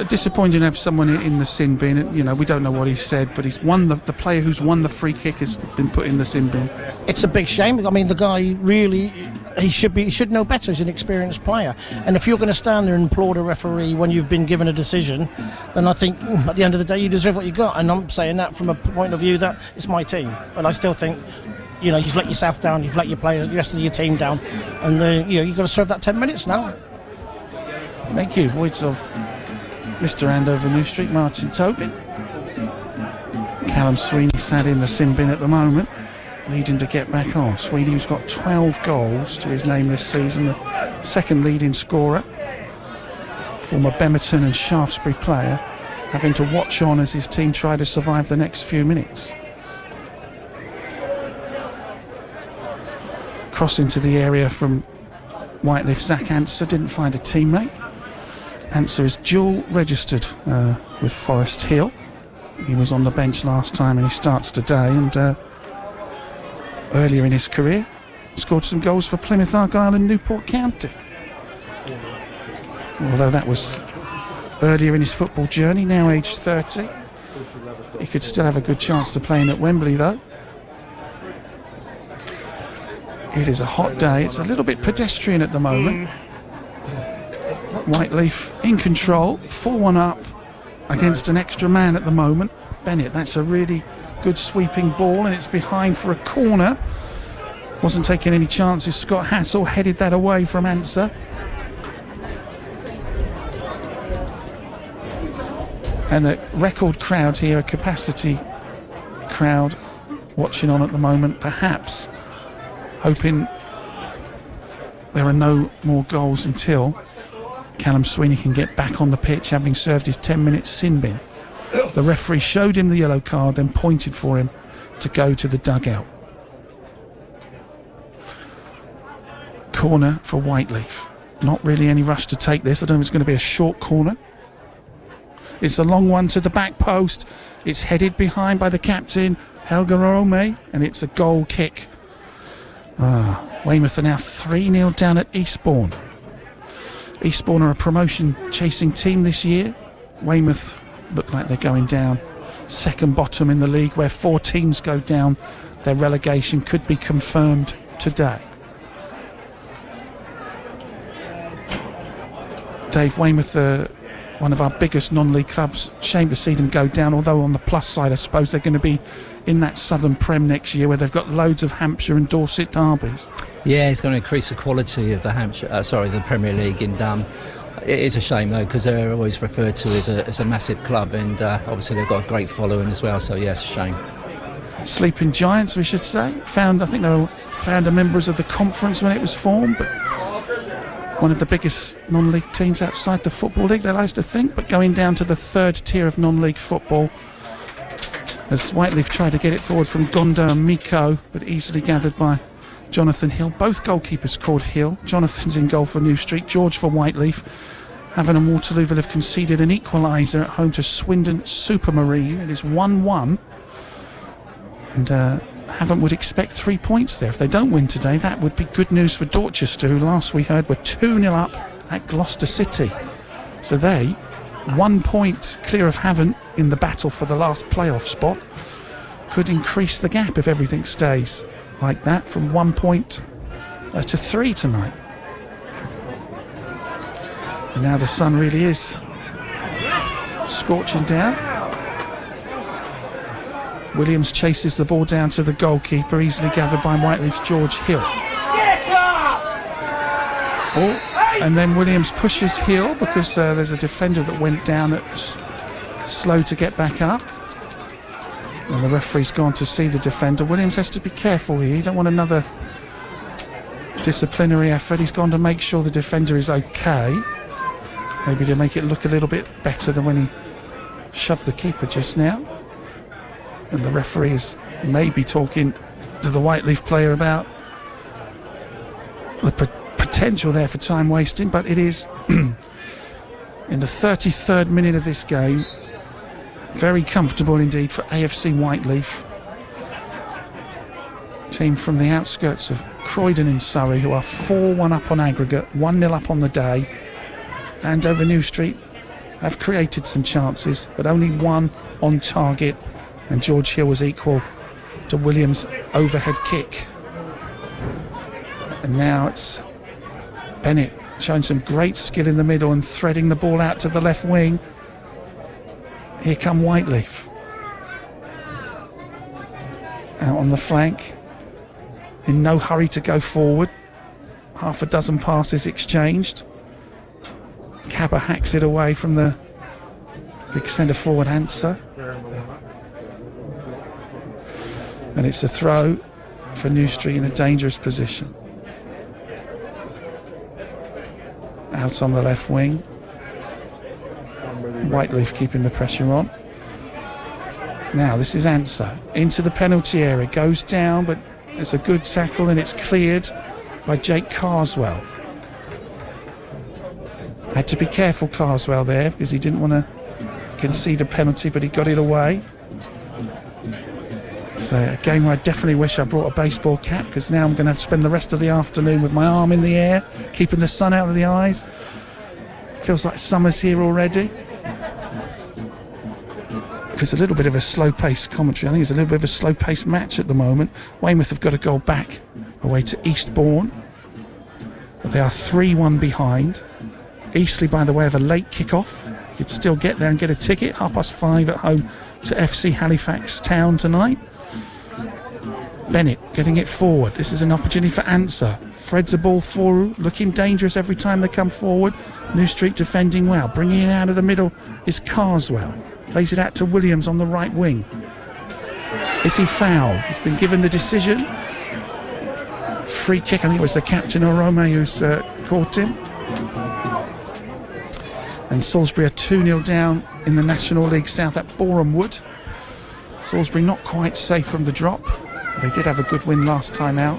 Disappointing to have someone in the sin bin. We don't know what he said, but he's won the player who's won the free kick has been put in the sin bin. It's a big shame. I mean, the guy really, he should know better. He's an experienced player, and if you're going to stand there and applaud a referee when you've been given a decision, then I think at the end of the day you deserve what you got. And I'm saying that from a point of view that it's my team, but I still think you've let yourself down, you've let your players, the rest of your team down, and you've got to serve that 10 minutes now. Thank you. Voice of Mr. Andover New Street, Martin Tobin. Callum Sweeney sat in the sin bin at the moment, needing to get back on. Sweeney, who's got 12 goals to his name this season, the second leading scorer. Former Bemerton and Shaftesbury player, having to watch on as his team try to survive the next few minutes. Cross into the area from Whyteleafe, Zach Answer didn't find a teammate. Answer is dual registered with Forest Hill. He was on the bench last time and he starts today, and earlier in his career scored some goals for Plymouth Argyle and Newport County. Although that was earlier in his football journey, now aged 30. He could still have a good chance to playing at Wembley though. It is a hot day. It's a little bit pedestrian at the moment. Whyteleafe in control, 4-1 up against an extra man at the moment. Bennett, that's a really good sweeping ball, and it's behind for a corner. Wasn't taking any chances. Scott Hassel headed that away from Answer. And the record crowd here, a capacity crowd watching on at the moment, perhaps hoping there are no more goals until Callum Sweeney can get back on the pitch, having served his 10-minute sin bin. The referee showed him the yellow card, then pointed for him to go to the dugout. Corner for Whyteleafe. Not really any rush to take this. I don't know if it's going to be a short corner. It's a long one to the back post. It's headed behind by the captain, Helga Rome, and it's a goal kick. Weymouth are now 3-0 down at Eastbourne. Eastbourne are a promotion-chasing team this year. Weymouth look like they're going down. Second bottom in the league, where 4 teams go down. Their relegation could be confirmed today. Dave, Weymouth are one of our biggest non-league clubs. Shame to see them go down, although on the plus side I suppose they're going to be in that Southern Prem next year where they've got loads of Hampshire and Dorset derbies. Yeah, it's going to increase the quality of the Premier League. And it is a shame though, because they're always referred to as a massive club, and obviously they've got a great following as well. So yeah, it's a shame. Sleeping Giants, we should say. I think they were founder members of the conference when it was formed, but one of the biggest non-league teams outside the Football League, they like to think, but going down to the third tier of non-league football as Whyteleafe tried to get it forward from Gonda and Miko, but easily gathered by Jonathan Hill. Both goalkeepers called Hill. Jonathan's in goal for New Street, George for Whyteleafe. Havant and Waterloo have conceded an equaliser at home to Swindon Supermarine. It is 1-1. And Havant would expect 3 points there. If they don't win today, that would be good news for Dorchester, who last we heard were 2-0 up at Gloucester City. So they, 1 point clear of Havant in the battle for the last playoff spot, could increase the gap if everything stays like that from 1 point to 3 tonight. And now the sun really is scorching down. Williams chases the ball down to the goalkeeper, easily gathered by Whyteleafe's George Hill. Get up! Oh, and then Williams pushes Hill because there's a defender that went down that's slow to get back up. And the referee's gone to see the defender. Williams has to be careful here. You don't want another disciplinary effort. He's gone to make sure the defender is okay. Maybe to make it look a little bit better than when he shoved the keeper just now. And the referee is maybe talking to the Whyteleafe player about the potential there for time wasting, but it is in the 33rd minute of this game. Very comfortable indeed for AFC Whyteleafe, team from the outskirts of Croydon in Surrey, who are 4-1 up on aggregate, 1-0 up on the day. Andover New Street have created some chances, but only one on target. And George Hill was equal to Williams' overhead kick. And now it's Bennett showing some great skill in the middle and threading the ball out to the left wing. Here come Whyteleafe. Out on the flank. In no hurry to go forward. Half a dozen passes exchanged. Cabba hacks it away from the big centre forward answer. And it's a throw for New Street in a dangerous position. Out on the left wing. Whyteleafe keeping the pressure on. Now this is Answer into the penalty area. Goes down, but it's a good tackle and it's cleared by Jake Carswell. Had to be careful, Carswell, there, because he didn't want to concede a penalty, but he got it away. So a game where I definitely wish I brought a baseball cap, because now I'm going to have to spend the rest of the afternoon with my arm in the air, keeping the sun out of the eyes. Feels like summer's here already. It's a little bit of a slow-paced commentary. I think it's a little bit of a slow-paced match at the moment. Weymouth have got a goal back away to Eastbourne. But they are 3-1 behind. Eastleigh, by the way, of a late kick-off. You could still get there and get a ticket. 5:30 at home to FC Halifax Town tonight. Bennett getting it forward. This is an opportunity for Answer. Threads a ball forward, looking dangerous every time they come forward. New Street defending well. Bringing it out of the middle is Carswell. Plays it out to Williams on the right wing. Is he fouled? He's been given the decision. Free kick. I think it was the captain Orome who's caught him. And Salisbury are 2-0 down in the National League South at Boreham Wood. Salisbury not quite safe from the drop. They did have a good win last time out.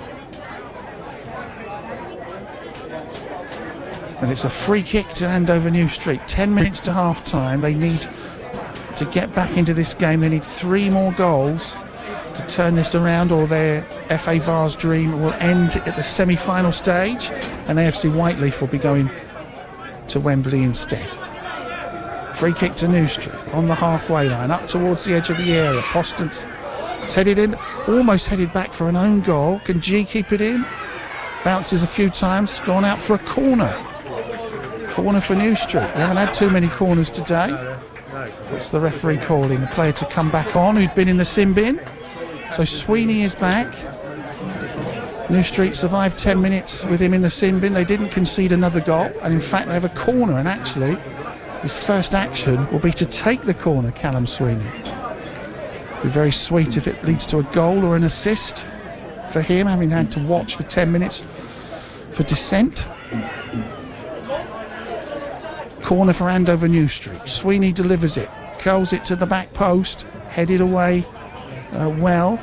And it's a free kick to Andover New Street. 10 minutes to half time. They need to get back into this game. They need 3 more goals to turn this around, or their FA Vars dream will end at the semi-final stage, and AFC Whyteleafe will be going to Wembley instead. Free kick to New Street on the halfway line, up towards the edge of the area. Postons, it's headed in, almost headed back for an own goal. Can G keep it in? Bounces a few times, gone out for a corner. Corner for New Street. We haven't had too many corners today. What's the referee calling? The player to come back on who'd been in the sin bin. So Sweeney is back. New Street survived 10 minutes with him in the sin bin. They didn't concede another goal, and in fact they have a corner, and actually his first action will be to take the corner, Callum Sweeney. Be very sweet if it leads to a goal or an assist for him, having had to watch for 10 minutes for dissent. Corner for Andover New Street. Sweeney delivers it, curls it to the back post, headed away well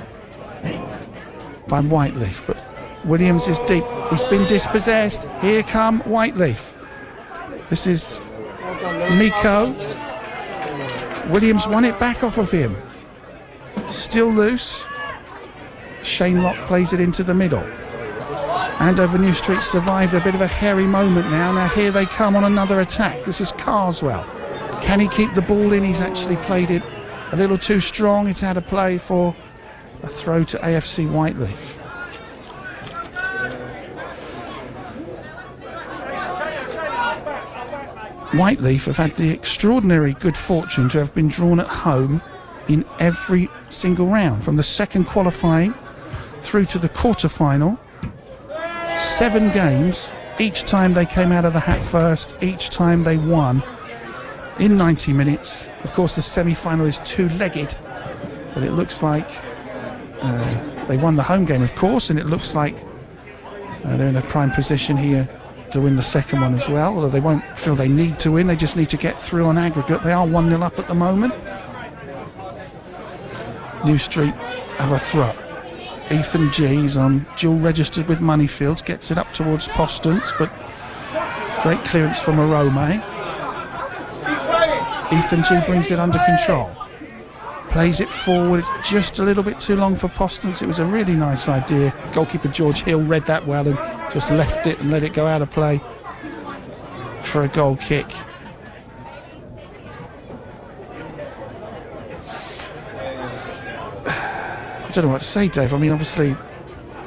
by Whyteleafe, but Williams is deep. He's been dispossessed. Here come Whyteleafe. This is Miko. Williams won it back off of him. Still loose. Shane Locke plays it into the middle. Andover New Street survived a bit of a hairy moment now. Now here they come on another attack. This is Carswell. Can he keep the ball in? He's actually played it a little too strong. It's out of play for a throw to AFC Whyteleafe. Whyteleafe have had the extraordinary good fortune to have been drawn at home in every single round, from the second qualifying through to the quarter-final. 7 games, each time they came out of the hat first, each time they won in 90 minutes. Of course, the semi-final is two-legged, but it looks like they won the home game, of course, and it looks like they're in a prime position here to win the second one as well, although they won't feel they need to win. They just need to get through on aggregate. They are 1-0 up at the moment. New Street have a throw. Ethan G's on dual registered with Moneyfields, gets it up towards Postons, but great clearance from Arome. Ethan G brings it under control, plays it forward. It's just a little bit too long for Postons. It was a really nice idea. Goalkeeper George Hill read that well and just left it and let it go out of play for a goal kick. I don't know what to say, Dave. I mean, obviously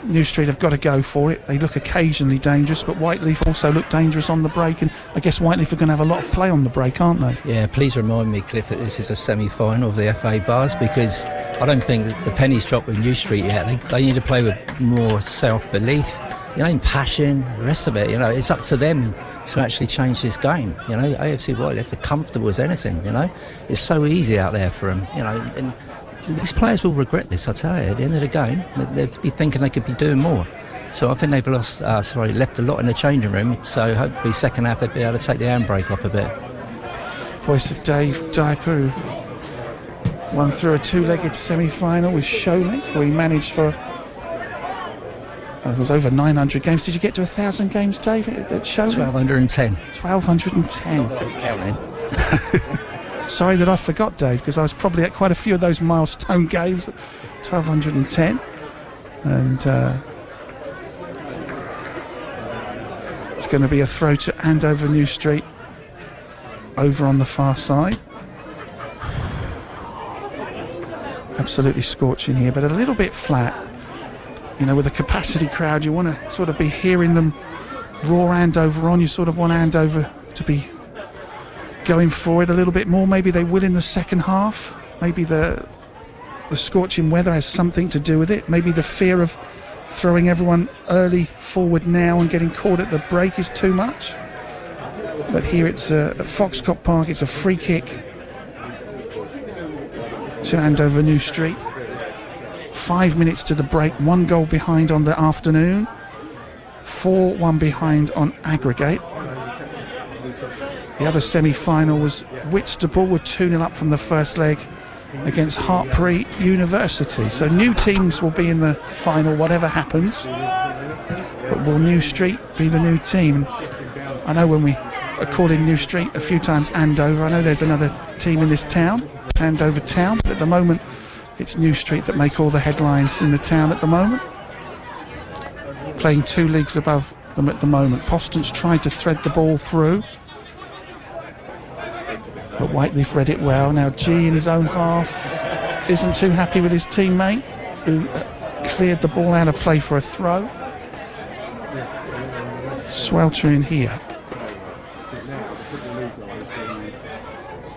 New Street have got to go for it. They look occasionally dangerous, but Whyteleafe also look dangerous on the break, and I guess Whyteleafe are going to have a lot of play on the break, aren't they? Yeah, please remind me, Cliff, that this is a semi-final of the FA Bars, because I don't think the penny's dropped with New Street yet. They need to play with more self-belief, in passion, the rest of it. It's up to them to actually change this game. AFC Whyteleafe are comfortable as anything. It's so easy out there for them. And these players will regret this, I tell you. At the end of the game, they'll be thinking they could be doing more. So I think they've left a lot in the changing room. So hopefully second half they'll be able to take the handbrake off a bit. Voice of Dave Daipu won through a two-legged semi-final with Solent, where he managed for it was over 900 games. Did you get to 1,000 games, Dave, at Solent? 1,210. 1,210. Sorry that I forgot, Dave, because I was probably at quite a few of those milestone games. 1,210. And it's going to be a throw to Andover New Street over on the far side. Absolutely scorching here, but a little bit flat. With a capacity crowd, you want to sort of be hearing them roar Andover on. You sort of want Andover to be going for it a little bit more. Maybe they will in the second half. Maybe the scorching weather has something to do with it. Maybe the fear of throwing everyone early forward now and getting caught at the break is too much. But here it's at Foxcott Park. It's a free kick to Andover New Street. 5 minutes to the break, 1 goal behind on the afternoon, 4-1 behind on aggregate. The other semi-final was Whitstable were 2-0 up from the first leg against Hartpury University. So new teams will be in the final whatever happens, but will New Street be the new team? I know when we are calling New Street a few times Andover, I know there's another team in this town, Andover Town, but at the moment it's New Street that make all the headlines in the town at the moment. Playing 2 leagues above them at the moment. Postons tried to thread the ball through, but Whyteleafe read it well. Now G in his own half isn't too happy with his teammate, who cleared the ball out of play for a throw. Sweltering here.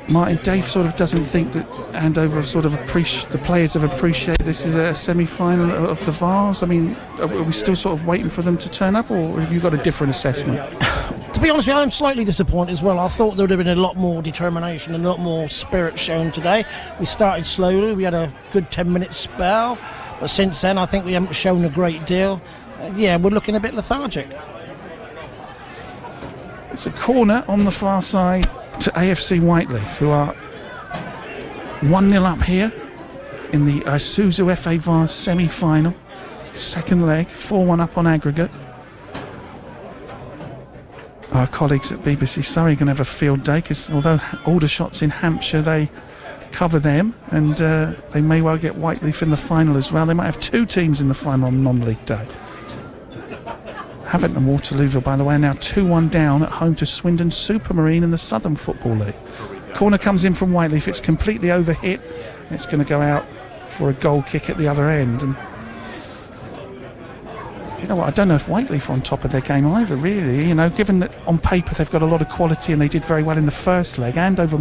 Martin, Dave sort of doesn't think that Andover have sort of the players have appreciated this is a semi-final of the Vars. I mean, are we still sort of waiting for them to turn up, or have you got a different assessment? To be honest with you, I'm slightly disappointed as well. I thought there would have been a lot more determination and a lot more spirit shown today. We started slowly, we had a good 10-minute spell, but since then I think we haven't shown a great deal. We're looking a bit lethargic. It's a corner on the far side to AFC Whyteleafe, who are 1-0 up here in the Isuzu FA Vars semi-final, second leg, 4-1 up on aggregate. Our colleagues at BBC Surrey are going to have a field day, because although Aldershot's in Hampshire, they cover them, and they may well get Whyteleafe in the final as well. They might have two teams in the final on non-league day. Havant and Whyteleafe, by the way, are now 2-1 down at home to Swindon Supermarine in the Southern Football League. Corner comes in from Whyteleafe. It's completely overhit. It's going to go out for a goal kick at the other end. And you know what? I don't know if Whyteleafe are on top of their game either, really. You know, given that on paper they've got a lot of quality and they did very well in the first leg, Andover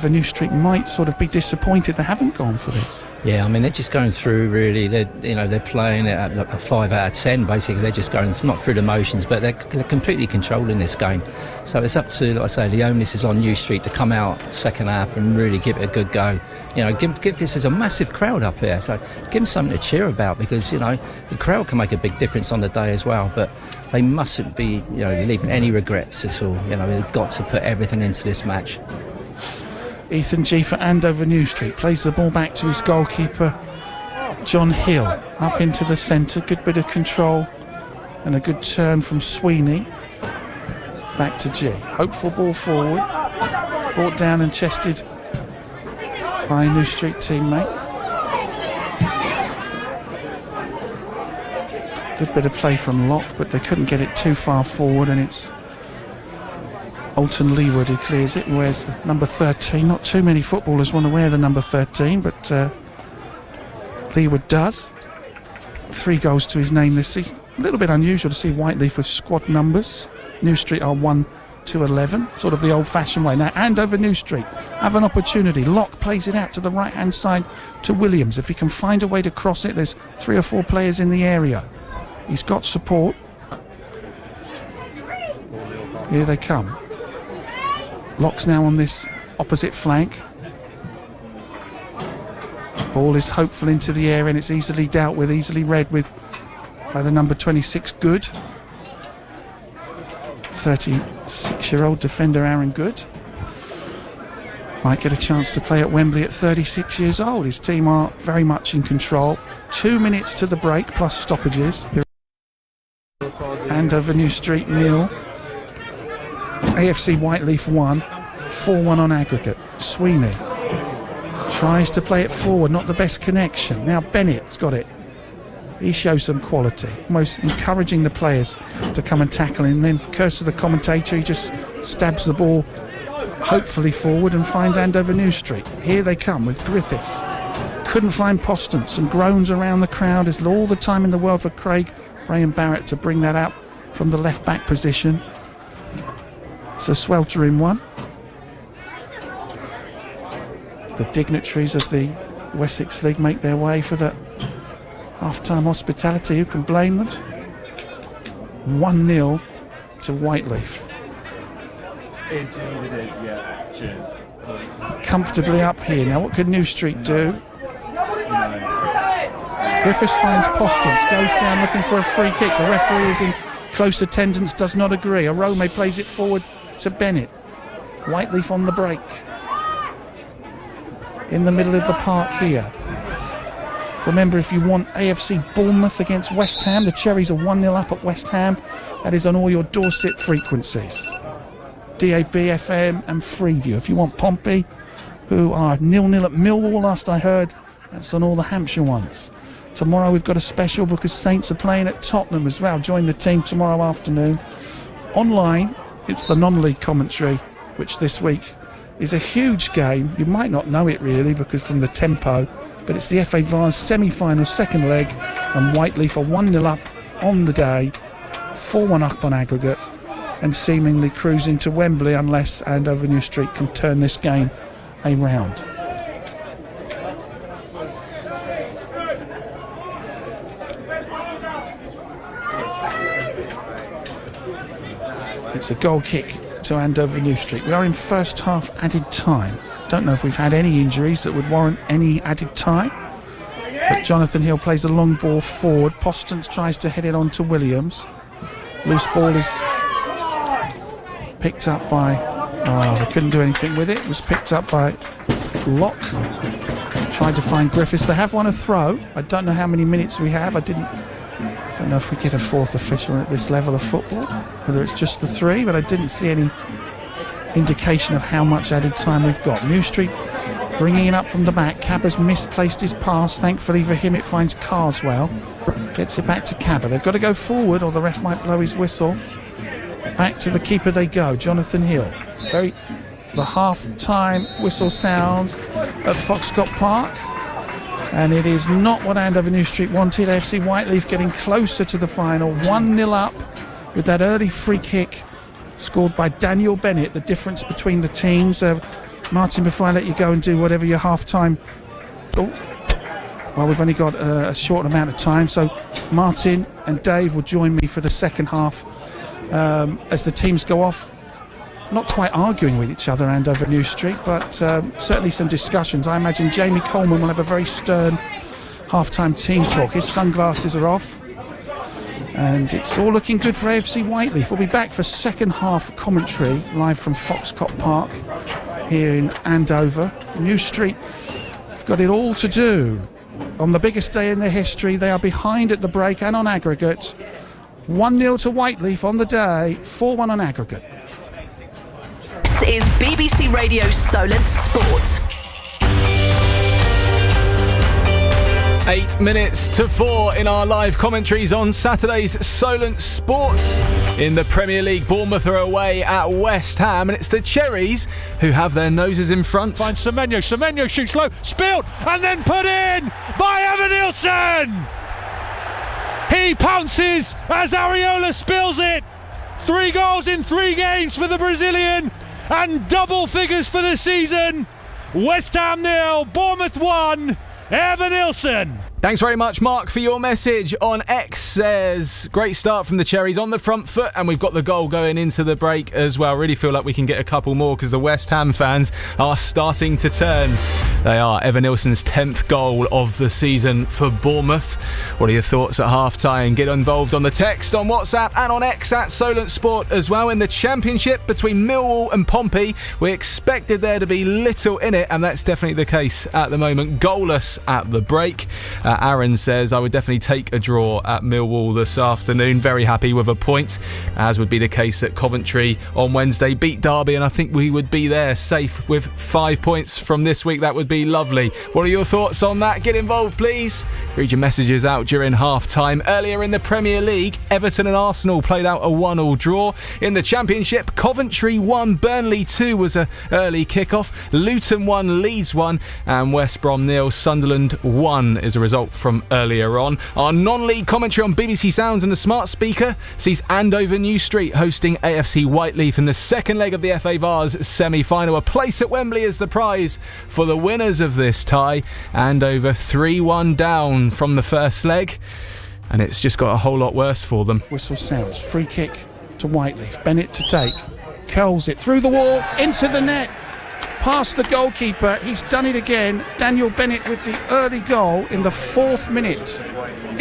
New Street might sort of be disappointed they haven't gone for this. Yeah, I mean, they're just going through, really. They're playing it at like a 5 out of 10, basically. They're just going, not through the motions, but they're completely controlling this game. So it's up to, like I say, the onus is on New Street to come out second half and really give it a good go. You know, give this as a massive crowd up here. So give them something to cheer about, because, you know, the crowd can make a big difference on the day as well. But they mustn't be, you know, leaving any regrets at all. You know, they've got to put everything into this match. Ethan G for Andover New Street plays the ball back to his goalkeeper John Hill, up into the centre. Good bit of control and a good turn from Sweeney. Back to G. Hopeful ball forward, brought down and chested by a New Street teammate. Good bit of play from Locke, but they couldn't get it too far forward, and it's Alton Leewood who clears it and wears the number 13. Not too many footballers want to wear the number 13, but Leewood does. 3 goals to his name this season. A little bit unusual to see Whyteleafe with squad numbers. New Street are 1 to 11, sort of the old-fashioned way. Now Andover New Street have an opportunity. Locke plays it out to the right-hand side to Williams. If he can find a way to cross it, there's 3 or 4 players in the area. He's got support. Here they come. Locke's now on this opposite flank. Ball is hopeful into the air, and it's easily dealt with, easily read with by the number 26 Good. 36-year-old defender Aaron Good might get a chance to play at Wembley at 36 years old. His team are very much in control. 2 minutes to the break plus stoppages. Andover New Street 0. AFC Whyteleafe 1, 4-1 on aggregate. Sweeney tries to play it forward, not the best connection. Now Bennett's got it. He shows some quality, almost encouraging the players to come and tackle him. Then, curse of the commentator, he just stabs the ball hopefully forward and finds Andover New Street. Here they come with Griffiths. Couldn't find Poston. Some groans around the crowd. There's all the time in the world for Craig Graham Barrett to bring that out from the left back position. It's a sweltering one. The dignitaries of the Wessex League make their way for the half-time hospitality. Who can blame them? 1-0 to Whyteleafe. Indeed it is, yeah. Cheers. Comfortably up here. Now what could New Street do? Griffiths finds Postums, goes down looking for a free kick. The referee is in close attendance, does not agree. Arome plays it forward to Bennett. Whyteleafe on the break. In the middle of the park here. Remember, if you want AFC Bournemouth against West Ham, the Cherries are 1-0 up at West Ham. That is on all your Dorset frequencies. DAB, FM and Freeview. If you want Pompey, who are 0-0 at Millwall last I heard, that's on all the Hampshire ones. Tomorrow we've got a special because Saints are playing at Tottenham as well. Join the team tomorrow afternoon. Online, it's the non-league commentary, which this week is a huge game. You might not know it really because from the tempo, but it's the FA Vars semi-final second leg, and Whyteleafe are 1-0 up on the day, 4-1 up on aggregate. and seemingly cruise into Wembley unless Andover New Street can turn this game around. It's a goal kick to Andover New Street. We are in first half added time. Don't know if we've had any injuries that would warrant any added time. But Jonathan Hill plays a long ball forward. Postons tries to head it on to Williams. Loose ball is picked up by... they couldn't do anything with it. It was picked up by Locke. Tried to find Griffiths. They have won a throw. I don't know how many minutes we have. I don't know if we get a fourth official at this level of football, whether it's just the 3, but I didn't see any indication of how much added time we've got. New Street bringing it up from the back. Cabba's misplaced his pass. Thankfully for him, it finds Carswell. Gets it back to Cabba. They've got to go forward or the ref might blow his whistle. Back to the keeper they go, Jonathan Hill. The half-time whistle sounds at Foxcott Park. And it is not what Andover New Street wanted. AFC Whyteleafe getting closer to the final. 1-0 up with that early free kick scored by Daniel Bennett. The difference between the teams. Martin, before I let you go and do whatever your half-time... Well, we've only got a short amount of time. So Martin and Dave will join me for the second half as the teams go off. Not quite arguing with each other, Andover New Street, but certainly some discussions. I imagine Jamie Coleman will have a very stern half-time team talk. His sunglasses are off, and it's all looking good for AFC Whyteleafe. We'll be back for second half commentary live from Foxcott Park here in Andover. New Street have got it all to do. On the biggest day in their history, they are behind at the break and on aggregate. 1-0 to Whyteleafe on the day, 4-1 on aggregate. This is BBC Radio Solent Sport. 8 minutes to 4 in our live commentaries on Saturday's Solent Sports. In the Premier League, Bournemouth are away at West Ham, and it's the Cherries who have their noses in front. Finds Semenyo. Semenyo shoots low, spilled, and then put in by Evan Nilsson. He pounces as Areola spills it. 3 goals in 3 games for the Brazilian, and double figures for the season. West Ham 0, Bournemouth 1. Evan Nilsson. Thanks very much, Mark, for your message on X. Says, great start from the Cherries on the front foot, and we've got the goal going into the break as well. Really feel like we can get a couple more because the West Ham fans are starting to turn. They are. Evan Nilsson's 10th goal of the season for Bournemouth. What are your thoughts at half-time? Get involved on the text, on WhatsApp and on X at Solent Sport as well. In the Championship between Millwall and Pompey, we expected there to be little in it, and that's definitely the case at the moment. Goalless at the break. Aaron says, I would definitely take a draw at Millwall this afternoon. Very happy with a point, as would be the case at Coventry on Wednesday. Beat Derby, and I think we would be there safe with 5 points from this week. That would be lovely. What are your thoughts on that? Get involved, please. Read your messages out during half-time. Earlier in the Premier League, Everton and Arsenal played out a 1-1 draw. In the Championship, Coventry 1, Burnley 2 was an early kick-off. Luton 1, Leeds 1, and West Brom 0, Sunderland 1 is a result from earlier on. Our non-league commentary on BBC Sounds and the smart speaker sees Andover New Street hosting AFC Whyteleafe in the second leg of the FA Vars semi-final. A place at Wembley is the prize for the winners of this tie. Andover 3-1 down from the first leg, and it's just got a whole lot worse for them. Whistle sounds. Free kick to Whyteleafe. Bennett to take. Curls it through the wall, into the net. Past the goalkeeper, he's done it again. Daniel Bennett with the early goal in the 4th minute.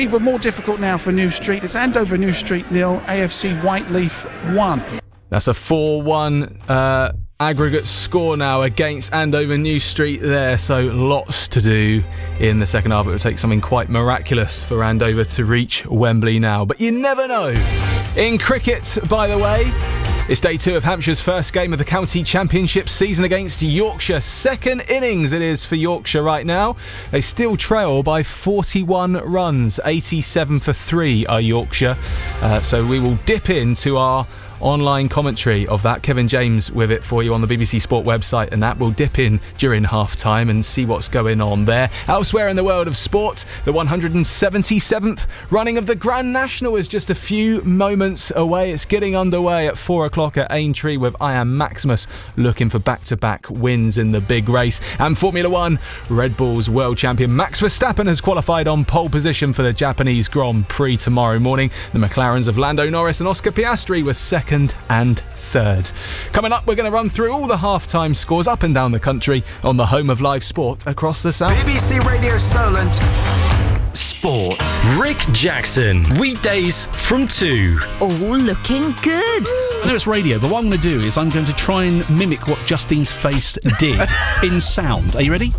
Even more difficult now for New Street. It's Andover New Street 0, AFC Whyteleafe 1. That's a 4-1 aggregate score now against Andover New Street there, so lots to do in the second half. It would take something quite miraculous for Andover to reach Wembley now, but you never know. In cricket, by the way, it's day 2 of Hampshire's first game of the County Championship season against Yorkshire. Second innings it is for Yorkshire right now. They still trail by 41 runs. 87 for 3 are Yorkshire. So we will dip into our online commentary of that. Kevin James with it for you on the BBC Sport website and that. We'll dip in during half-time and see what's going on there. Elsewhere in the world of sport, the 177th running of the Grand National is just a few moments away. It's getting underway at 4 o'clock at Aintree with I Am Maximus looking for back-to-back wins in the big race. And Formula One, Red Bull's world champion Max Verstappen has qualified on pole position for the Japanese Grand Prix tomorrow morning. The McLarens of Lando Norris and Oscar Piastri were second and third. Coming up, we're going to run through all the half-time scores up and down the country on the home of live sport across the south. BBC Radio Solent Sport. Rick Jackson, weekdays from 2. All looking good. I know it's radio, but what I'm going to do is I'm going to try and mimic what Justine's face did in sound. Are you ready?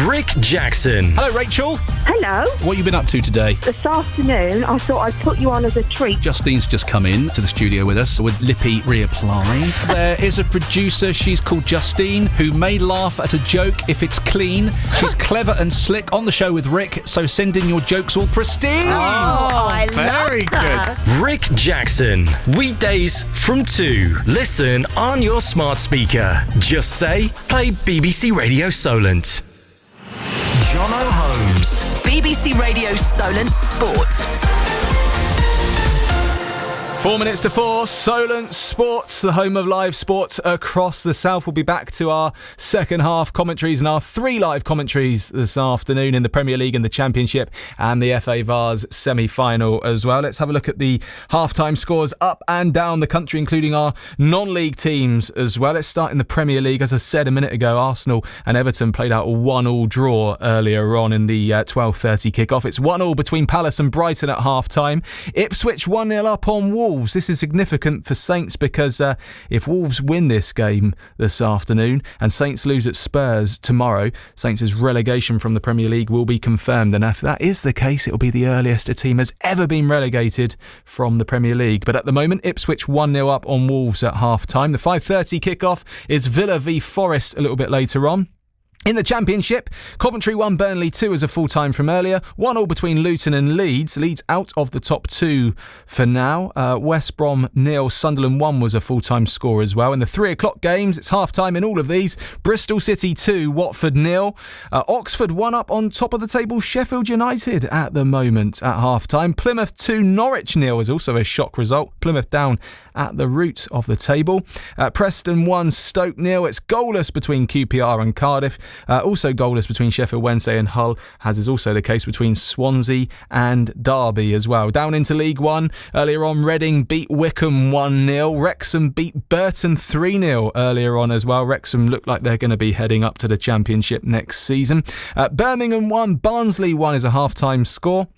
Rick Jackson. Hello, Rachel. Hello. What have you been up to today? This afternoon, I thought I'd put you on as a treat. Justine's just come in to the studio with us with Lippy reapplied. There is a producer, she's called Justine, who may laugh at a joke if it's clean. She's clever and slick on the show with Rick, so send in your jokes all pristine. I very love that. good. Rick Jackson, weekdays from 2. Listen on your smart speaker. Just say, play BBC Radio Solent. Jono Holmes. BBC Radio Solent Sport. 4 minutes to 4, Solent Sports, the home of live sports across the south. We'll be back to our second half commentaries and our 3 live commentaries this afternoon in the Premier League and the Championship and the FA Vars semi-final as well. Let's have a look at the half-time scores up and down the country, including our non-league teams as well. Let's start in the Premier League. As I said a minute ago, Arsenal and Everton played out a 1-1 draw earlier on in the 12:30 kick-off. It's 1-1 between Palace and Brighton at half-time. Ipswich 1-0 up on Wolves. This is significant for Saints because if Wolves win this game this afternoon and Saints lose at Spurs tomorrow, Saints' relegation from the Premier League will be confirmed. And if that is the case, it will be the earliest a team has ever been relegated from the Premier League. But at the moment, Ipswich 1-0 up on Wolves at half-time. The 5:30 kick-off is Villa v Forest a little bit later on. In the Championship, Coventry 1, Burnley 2 as a full-time from earlier. 1-1 between Luton and Leeds. Leeds out of the top 2 for now. West Brom 0, Sunderland 1 was a full-time score as well. In the 3 o'clock games, it's half-time in all of these. Bristol City 2, Watford 0. Oxford 1 up on top of the table. Sheffield United at the moment at half-time. Plymouth 2, Norwich 0 is also a shock result. Plymouth down at the root of the table. Preston 1, Stoke 0. It's goalless between QPR and Cardiff. Also goalless between Sheffield Wednesday and Hull, as is also the case between Swansea and Derby as well. Down into League One, earlier on Reading beat Wycombe 1-0. Wrexham beat Burton 3-0 earlier on as well. Wrexham look like they're going to be heading up to the Championship next season. Birmingham 1, Barnsley 1 is a half-time score.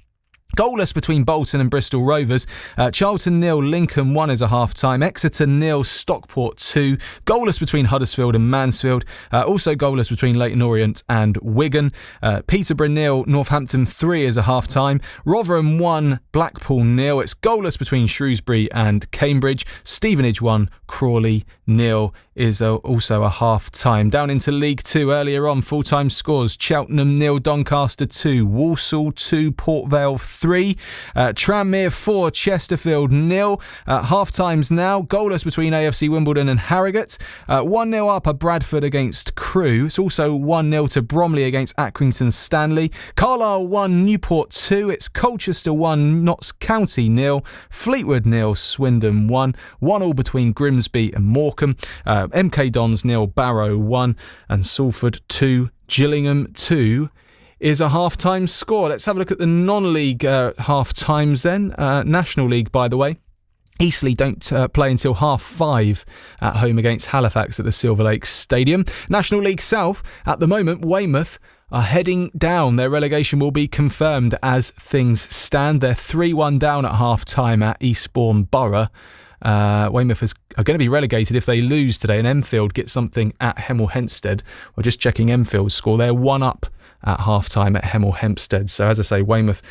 Goalless between Bolton and Bristol Rovers. Charlton 0, Lincoln 1 is a half-time. Exeter 0, Stockport 2. Goalless between Huddersfield and Mansfield. Also goalless between Leyton Orient and Wigan. Peterborough 0, Northampton 3 is a half-time. Rotherham 1, Blackpool 0. It's goalless between Shrewsbury and Cambridge. Stevenage 1, Crawley 0 is also a half-time. Down into League 2 earlier on, full-time scores. Cheltenham 0, Doncaster 2. Walsall 2, Port Vale 3. Tranmere 4, Chesterfield 0. Half-times now. Goalless between AFC Wimbledon and Harrogate. 1-0 up at Bradford against Crewe. It's also 1-0 to Bromley against Accrington Stanley. Carlisle 1, Newport 2. It's Colchester 1, Notts County 0. Fleetwood 0, Swindon 1. 1-1 between Grimsby and Morecambe. MK Dons 0, Barrow 1. And Salford 2, Gillingham 2 is a half-time score. Let's have a look at the non-league half-times then. National League, by the way. Eastleigh don't play until 5:30 at home against Halifax at the Silver Lakes Stadium. National League South, at the moment, Weymouth are heading down. Their relegation will be confirmed as things stand. They're 3-1 down at half-time at Eastbourne Borough. Weymouth are going to be relegated if they lose today, and Enfield get something at Hemel Hempstead. We're just checking Enfield's score. They're 1 up at half-time at Hemel Hempstead. So, as I say, Weymouth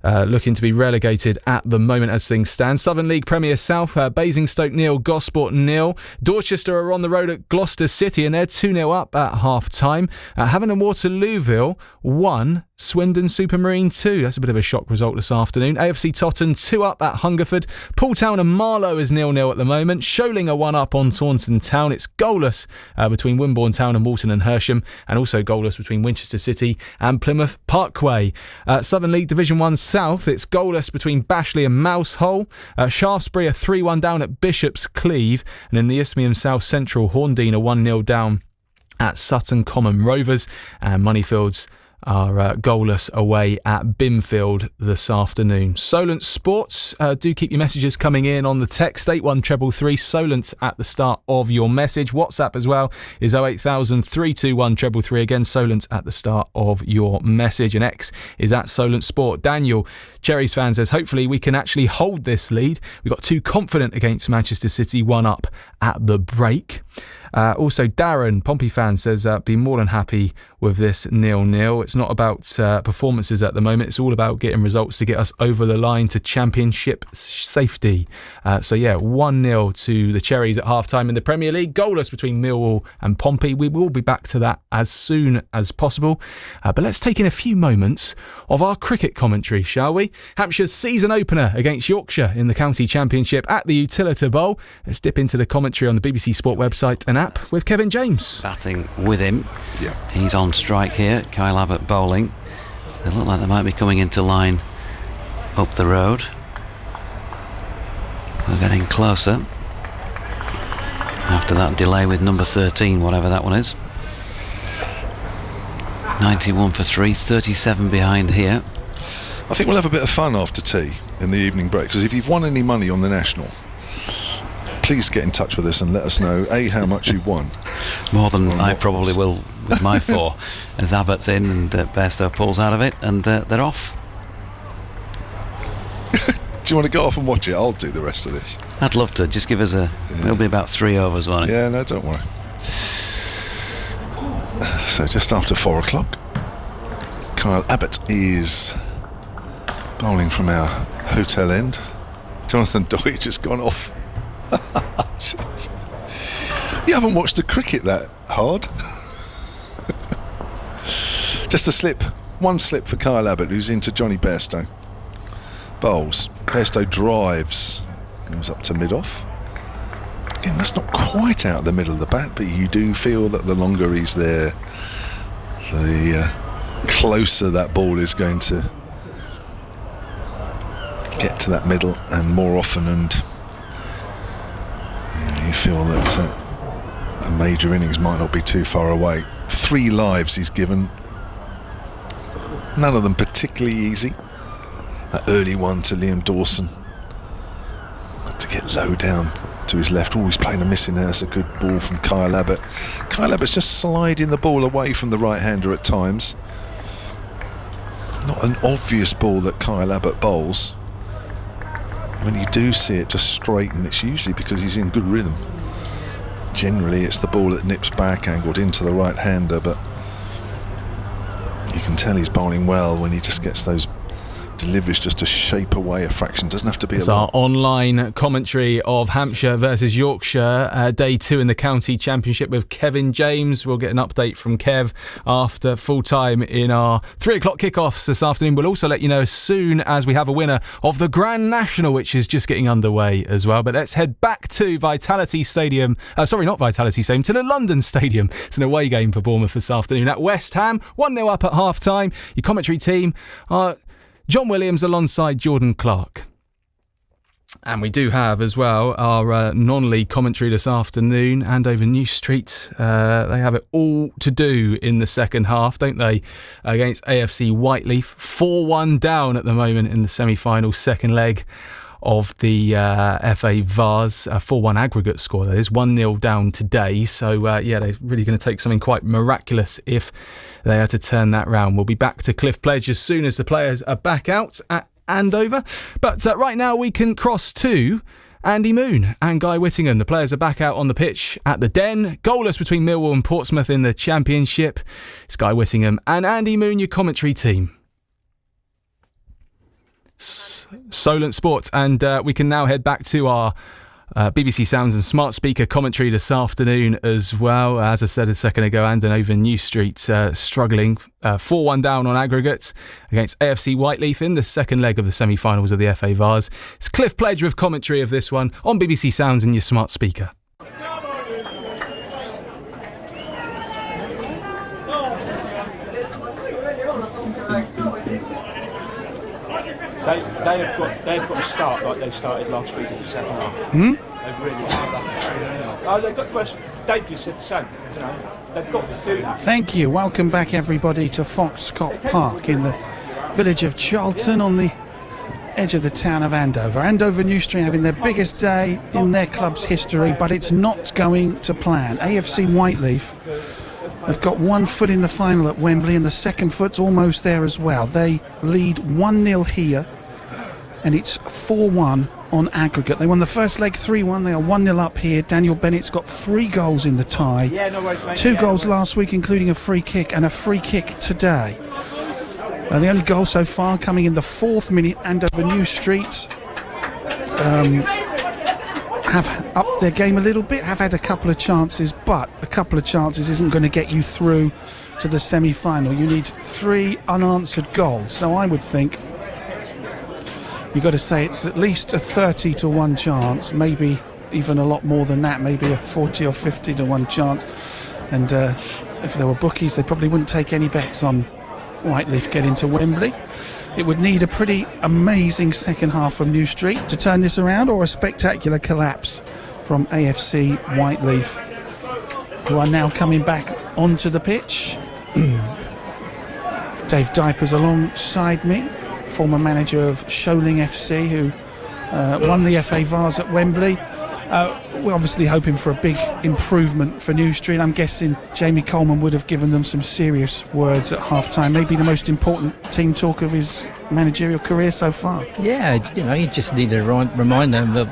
looking to be relegated at the moment as things stand. Southern League Premier South, Basingstoke 0, Gosport 0. Dorchester are on the road at Gloucester City and they're 2-0 up at half-time. Havant and Waterlooville 1, Swindon Supermarine 2. That's a bit of a shock result this afternoon. AFC Totton 2 up at Hungerford. Pooltown and Marlow is 0-0 at the moment. Sholing are 1 up on Taunton Town. It's goalless between Wimborne Town and Walton and Hersham, and also goalless between Winchester City and Plymouth Parkway. Southern League Division 1 South, it's goalless between Bashley and Mousehole. Shaftesbury are 3-1 down at Bishop's Cleeve, and in the Isthmian South Central, Horndean are 1-0 down at Sutton Common Rovers, and Moneyfields are goalless away at Binfield this afternoon. Solent Sports, do keep your messages coming in on the text 81333 Solent at the start of your message. WhatsApp as well is 08000 321 333. Again, Solent at the start of your message. And X is at Solent Sport. Daniel, Cherries fan, says hopefully we can actually hold this lead. We got too confident against Manchester City, 1 up at the break. Also, Darren, Pompey fan, says be more than happy with this 0-0. It's not about performances at the moment. It's all about getting results to get us over the line to championship safety. 1-0 to the Cherries at half-time in the Premier League. Goalless between Millwall and Pompey. We will be back to that as soon as possible. But let's take in a few moments of our cricket commentary, shall we? Hampshire's season opener against Yorkshire in the County Championship at the Utilita Bowl. Let's dip into the commentary on the BBC Sport website and app with Kevin James. Batting with him. He's on strike here. Kyle Abbott bowling. They look like they might be coming into line up the road. We're getting closer after that delay with number 13, whatever that one is. 91 for 3, 37 behind here. I think we'll have a bit of fun after tea in the evening break, because if you've won any money on the National, please get in touch with us and let us know how much you've won. More than I probably will with my 4, as Abbott's in and Bairstow pulls out of it and they're off. Do you want to go off and watch it? I'll do the rest of this. I'd love to. Just give us it'll be about 3 overs, won't it? Yeah, no, don't worry. So just after 4 o'clock, Kyle Abbott is bowling from our hotel end. Jonathan Deutsch has gone off. You haven't watched the cricket that hard. Just a slip. One slip for Kyle Abbott, who's into Johnny Bairstow. Bowls. Bairstow drives. Goes up to mid-off. Again, that's not quite out the middle of the bat, but you do feel that the longer he's there, the closer that ball is going to get to that middle, and more often, and you feel that a major innings might not be too far away. 3 lives he's given, none of them particularly easy. That early one to Liam Dawson, had to get low down to his left. Always playing a missing there. That's a good ball from Kyle Abbott. Kyle Abbott's just sliding the ball away from the right-hander at times. Not an obvious ball that Kyle Abbott bowls. When you do see it just straighten, it's usually because he's in good rhythm. Generally it's the ball that nips back angled into the right-hander, but you can tell he's bowling well when he just gets those deliveries just to shape away a fraction. Doesn't have to be. It's our online commentary of Hampshire versus Yorkshire, day 2 in the county championship with Kevin James. We'll get an update from Kev after full time in our 3 o'clock kickoffs this afternoon. We'll also let you know as soon as we have a winner of the Grand National, which is just getting underway as well. But let's head back to Vitality Stadium. Not Vitality Stadium, to the London Stadium. It's an away game for Bournemouth this afternoon at West Ham. 1-0 up at half time. Your commentary team are John Williams alongside Jordan Clark. And we do have as well our non-league commentary this afternoon. Andover New Street, they have it all to do in the second half, don't they? Against AFC Whyteleafe. 4-1 down at the moment in the semi-final second leg of the FA Vars. 4-1 aggregate score, that is. 1-0 down today. So, they're really going to take something quite miraculous if they are to turn that round. We'll be back to Cliff Pledge as soon as the players are back out at Andover. But right now we can cross to Andy Moon and Guy Whittingham. The players are back out on the pitch at the Den. Goalless between Millwall and Portsmouth in the Championship. It's Guy Whittingham and Andy Moon, your commentary team. Solent Sport, and we can now head back to our BBC Sounds and Smart Speaker commentary this afternoon as well. As I said a second ago, Andover New Street struggling 4-1 down on aggregate against AFC Whyteleafe in the second leg of the semi-finals of the FA Vase. It's Cliff Pledge with commentary of this one on BBC Sounds and your smart speaker. They've got to start like they started last week in the second half. They've really they've got to. Dave just said the same. You know, they've got to do that. Thank you. Welcome back, everybody, to Foxcott Park in the village of Charlton on the edge of the town of Andover. Andover New Street having their biggest day in their club's history, but it's not going to plan. AFC Whyteleafe have got one foot in the final at Wembley, and the second foot's almost there as well. They lead 1-0 here, and it's 4-1 on aggregate. They won the first leg 3-1. They are 1-0 up here. Daniel Bennett's got 3 goals in the tie. 2 goals last week, including a free kick, and a free kick today. The only goal so far coming in the 4th minute. Andover New Street have upped their game a little bit, have had a couple of chances, but a couple of chances isn't going to get you through to the semi-final. You need 3 unanswered goals. So I would think you've got to say it's at least a 30-1 chance, maybe even a lot more than that, maybe a 40 or 50-1 chance. And if there were bookies, they probably wouldn't take any bets on Whyteleafe getting to Wembley. It would need a pretty amazing second half from New Street to turn this around, or a spectacular collapse from AFC Whyteleafe, who are now coming back onto the pitch. Dave Diper's alongside me, former manager of Solent FC, who won the FA Vase at Wembley. We're obviously hoping for a big improvement for New Street. I'm guessing Jamie Coleman would have given them some serious words at half-time. Maybe the most important team talk of his managerial career so far. Yeah, you just need to remind them of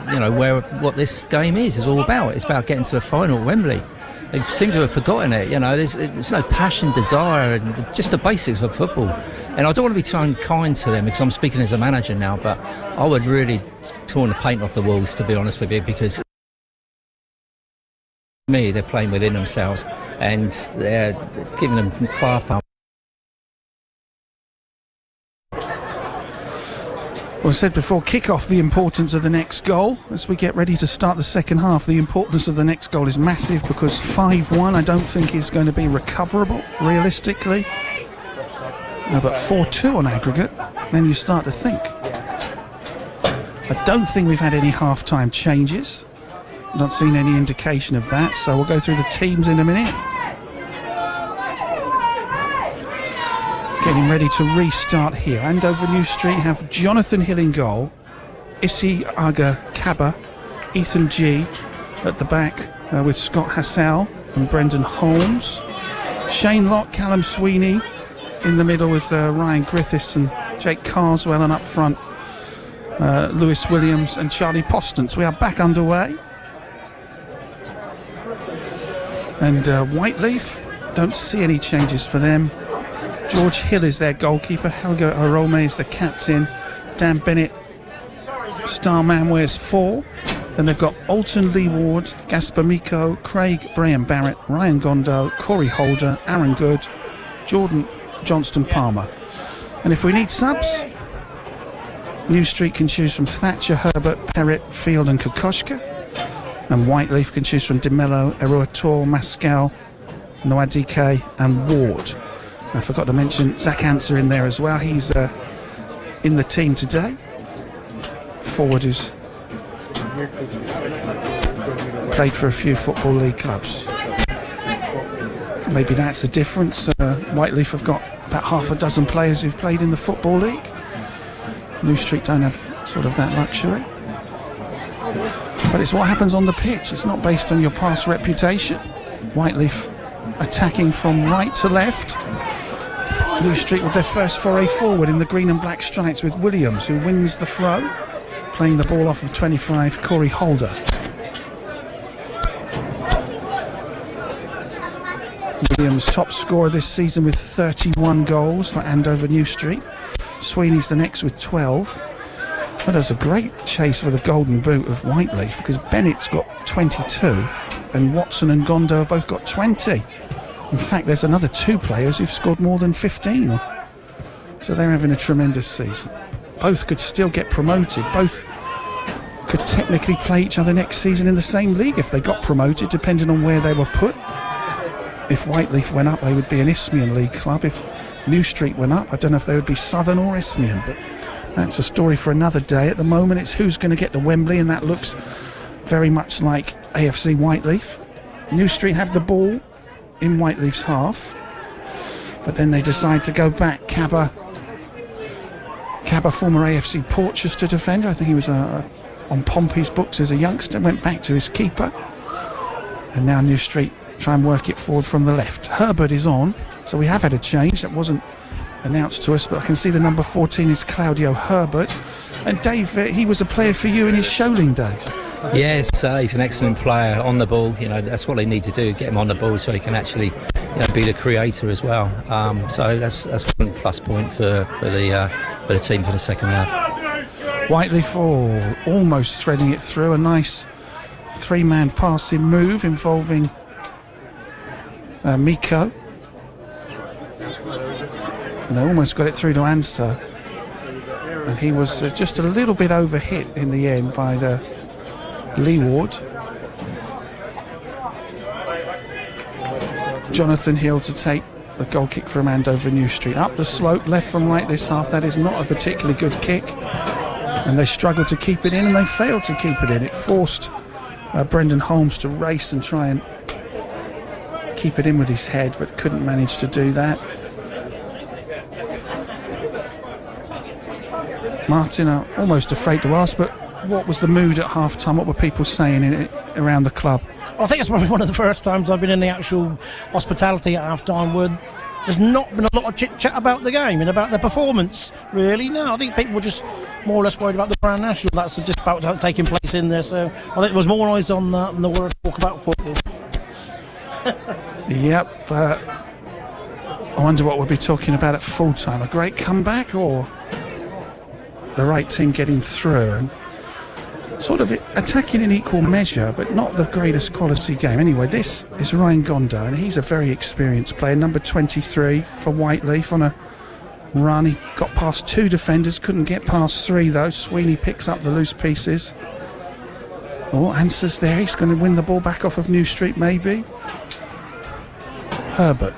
what this game is all about. It's about getting to the final at Wembley. They seem to have forgotten it. There's no passion, desire, and just the basics of football. And I don't want to be too unkind to them because I'm speaking as a manager now, but I would really torn the paint off the walls, to be honest with you, because they're playing within themselves and they're giving them far. Well, I said before, kick off the importance of the next goal. As we get ready to start the second half, the importance of the next goal is massive, because 5-1 I don't think is going to be recoverable realistically. No, but 4-2 on aggregate, then you start to think. I don't think we've had any half-time changes. Not seen any indication of that, so we'll go through the teams in a minute. Getting ready to restart here. Andover New Street have Jonathan Hill in goal, Issy Aga Kaba, Ethan G at the back with Scott Hassel and Brendan Holmes. Shane Lott, Callum Sweeney in the middle with Ryan Griffiths and Jake Carswell, and up front Lewis Williams and Charlie Postance. We are back underway. And Whyteleafe, don't see any changes for them. George Hill is their goalkeeper. Helga Arome is the captain. Dan Bennett, star man, wears 4. Then they've got Alton Lee Ward, Gaspar Miko, Craig Graham Barrett, Ryan Gondo, Corey Holder, Aaron Good, Jordan Johnston Palmer. And if we need subs, New Street can choose from Thatcher, Herbert, Perrett, Field and Kokoschka. And Whyteleafe can choose from DeMello, Eruator, Mascal, Noadike and Ward. I forgot to mention Zach Answer in there as well. He's in the team today. Forward who's played for a few Football League clubs. Maybe that's the difference. Whyteleafe have got about half a dozen players who've played in the Football League. New Street don't have sort of that luxury. But it's what happens on the pitch. It's not based on your past reputation. Whyteleafe attacking from right to left. New Street with their first foray forward in the green and black stripes, with Williams, who wins the throw, playing the ball off of 25, Corey Holder. Williams, top scorer this season with 31 goals for Andover New Street. Sweeney's the next with 12. So there's a great chase for the golden boot of Whyteleafe, because Bennett's got 22 and Watson and Gondo have both got 20. In fact, there's another 2 players who've scored more than 15. So they're having a tremendous season. Both could still get promoted. Both could technically play each other next season in the same league if they got promoted, depending on where they were put. If Whyteleafe went up, they would be an Isthmian League club. If New Street went up, I don't know if they would be Southern or Isthmian, but that's a story for another day. At the moment, it's who's going to get to Wembley, and that looks very much like AFC Whyteleafe. New Street have the ball in Whyteleafe's half, but then they decide to go back. Cabba, former AFC Portchester defender, I think he was on Pompey's books as a youngster, went back to his keeper, and now New Street try and work it forward from the left. Herbert is on, so we have had a change that wasn't announced to us, but I can see the number 14 is Claudio Herbert. And Dave, he was a player for you in his Sholing days. Yes, he's an excellent player on the ball. That's what they need to do, get him on the ball so he can actually be the creator as well. So that's one plus point for the team for the second half. Whyteleafe almost threading it through. A nice 3-man passing move involving Miko. And they almost got it through to Answer. And he was just a little bit overhit in the end by the Leeward. Jonathan Hill to take the goal kick from Andover New Street. Up the slope, left from right this half. That is not a particularly good kick. And they struggled to keep it in, and they failed to keep it in. It forced Brendan Holmes to race and try and keep it in with his head, but couldn't manage to do that. Martin are almost afraid to ask, but what was the mood at half-time? What were people saying around the club? Well, I think it's probably one of the first times I've been in the actual hospitality at half-time where there's not been a lot of chit-chat about the game and about the performance, really. No, I think people were just more or less worried about the Grand National. That's just about taking place in there. So I think there was more noise on that than there were talk about football. Yep. I wonder what we'll be talking about at full-time. A great comeback or the right team getting through and sort of attacking in equal measure, but not the greatest quality game. Anyway, this is Ryan Gondo, and he's a very experienced player, number 23 for Whyteleafe on a run. He got past 2 defenders, couldn't get past 3 though. Sweeney picks up the loose pieces. Answers there. He's going to win the ball back off of New Street maybe. Herbert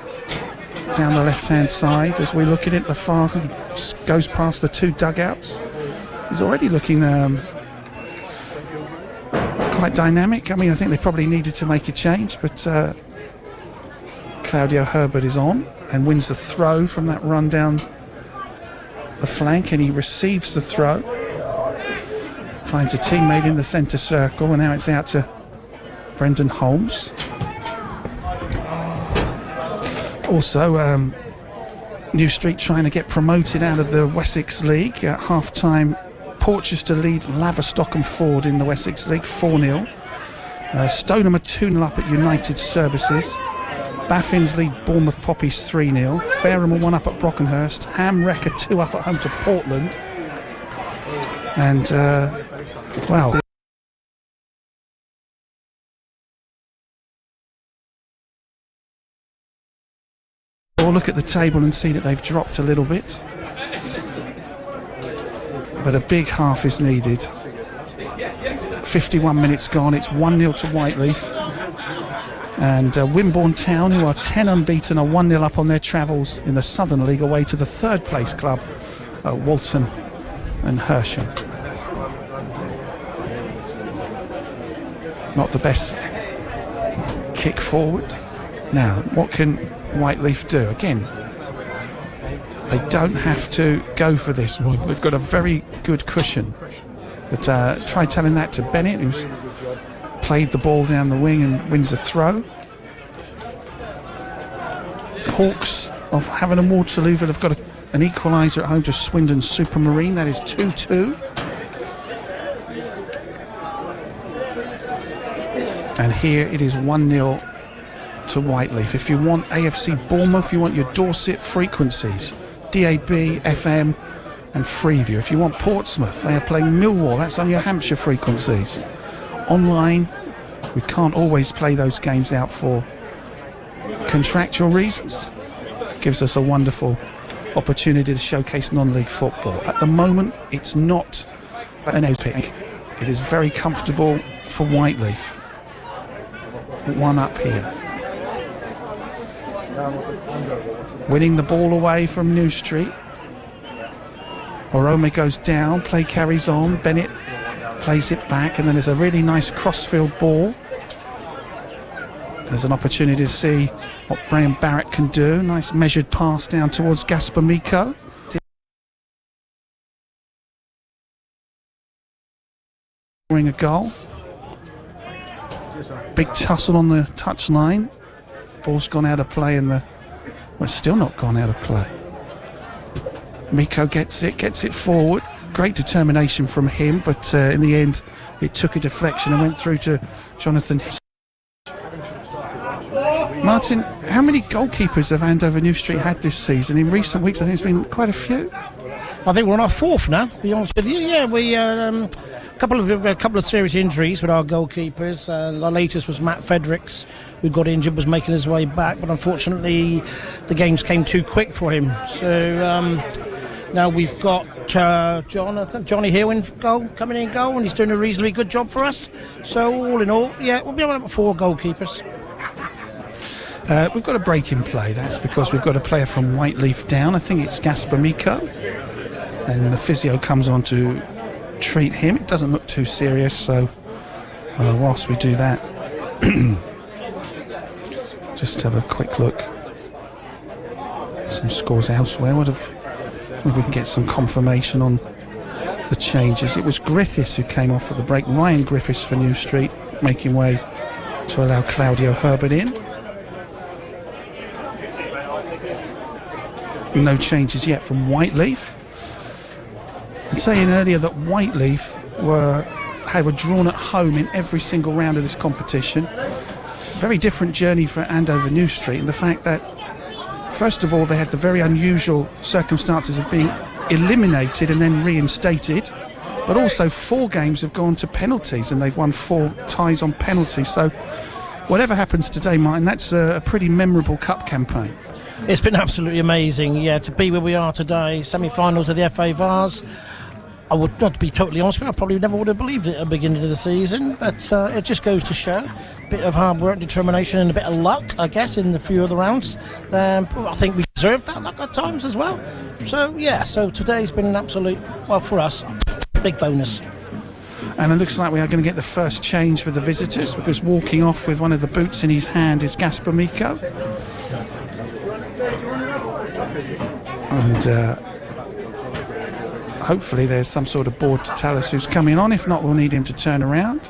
down the left-hand side as we look at it. The far goes past the 2 dugouts. He's already looking quite dynamic. I mean, I think they probably needed to make a change, but Claudio Herbert is on and wins the throw from that run down the flank, and he receives the throw, finds a teammate in the centre circle, and now it's out to Brendan Holmes. Also, New Street trying to get promoted out of the Wessex League. At half-time, Portchester lead Laverstock and Ford in the Wessex League 4-0. Stoneham are 2-0 up at United Services. Baffins lead Bournemouth Poppies 3-0. Fareham are 1 up at Brockenhurst. Ham Wreck are 2 up at home to Portland. And, well... or look at the table and see that they've dropped a little bit. But a big half is needed. 51 minutes gone. It's 1-0 to Whyteleafe. And Wimborne Town, who are 10 unbeaten, are 1-0 up on their travels in the Southern League away to the 3rd place club, Walton and Hersham. Not the best kick forward. Now, what can Whyteleafe do? Again, they don't have to go for this one. They've got a very good cushion. But try telling that to Bennett, who's played the ball down the wing and wins a throw. Hawks of Havant and Waterloo have got an equaliser at home to Swindon Supermarine. That is 2-2. And here it is 1-0 to Whyteleafe. If you want AFC Bournemouth, you want your Dorset frequencies, DAB, FM, and Freeview. If you want Portsmouth, they are playing Millwall. That's on your Hampshire frequencies. Online, we can't always play those games out for contractual reasons. Gives us a wonderful opportunity to showcase non-league football. At the moment, it's not an outpick. It is very comfortable for Whyteleafe. One up here. Winning the ball away from New Street. Orome goes down, play carries on, Bennett plays it back, and then there's a really nice crossfield ball. There's an opportunity to see what Brian Barrett can do. Nice measured pass down towards Gaspar Miko. Scoring a goal. Big tussle on the touchline. Ball's gone out of play still not gone out of play. Miko gets it forward. Great determination from him, but in the end it took a deflection and went through to Jonathan. Martin, how many goalkeepers have Andover New Street had this season? In recent weeks I think it's been quite a few. I think we're on our fourth now, to be honest with you. Yeah, we a couple of serious injuries with our goalkeepers. Our latest was Matt Fredericks, who got injured, was making his way back, but unfortunately the games came too quick for him. So now we've got Johnny Hill coming in goal, and he's doing a reasonably good job for us. So all in all, yeah, we'll be on 4 goalkeepers. We've got a break in play. That's because we've got a player from Whyteleafe down. I think it's Gaspar Miko, and the physio comes on to treat him. It doesn't look too serious, so whilst we do that, just have a quick look. Some scores elsewhere. Maybe we can get some confirmation on the changes. It was Griffiths who came off at the break. Ryan Griffiths for New Street, making way to allow Claudio Herbert in. No changes yet from Whyteleafe. And saying earlier that Whyteleafe were drawn at home in every single round of this competition. Very different journey for Andover New Street, and the fact that first of all they had the very unusual circumstances of being eliminated and then reinstated, but also 4 games have gone to penalties and they've won 4 ties on penalties. So whatever happens today, Martin, that's a pretty memorable cup campaign. It's been absolutely amazing, yeah, to be where we are today, semi-finals of the FA Vars. I would not be totally honest with you, I probably never would have believed it at the beginning of the season, but it just goes to show a bit of hard work, determination, and a bit of luck, I guess, in the few of the rounds. I think we deserved that luck at times as well. So yeah, so today's been an absolute, well, for us, big bonus. And it looks like we are going to get the first change for the visitors, because walking off with one of the boots in his hand is Gaspar Miko. And hopefully there's some sort of board to tell us who's coming on. If not, we'll need him to turn around.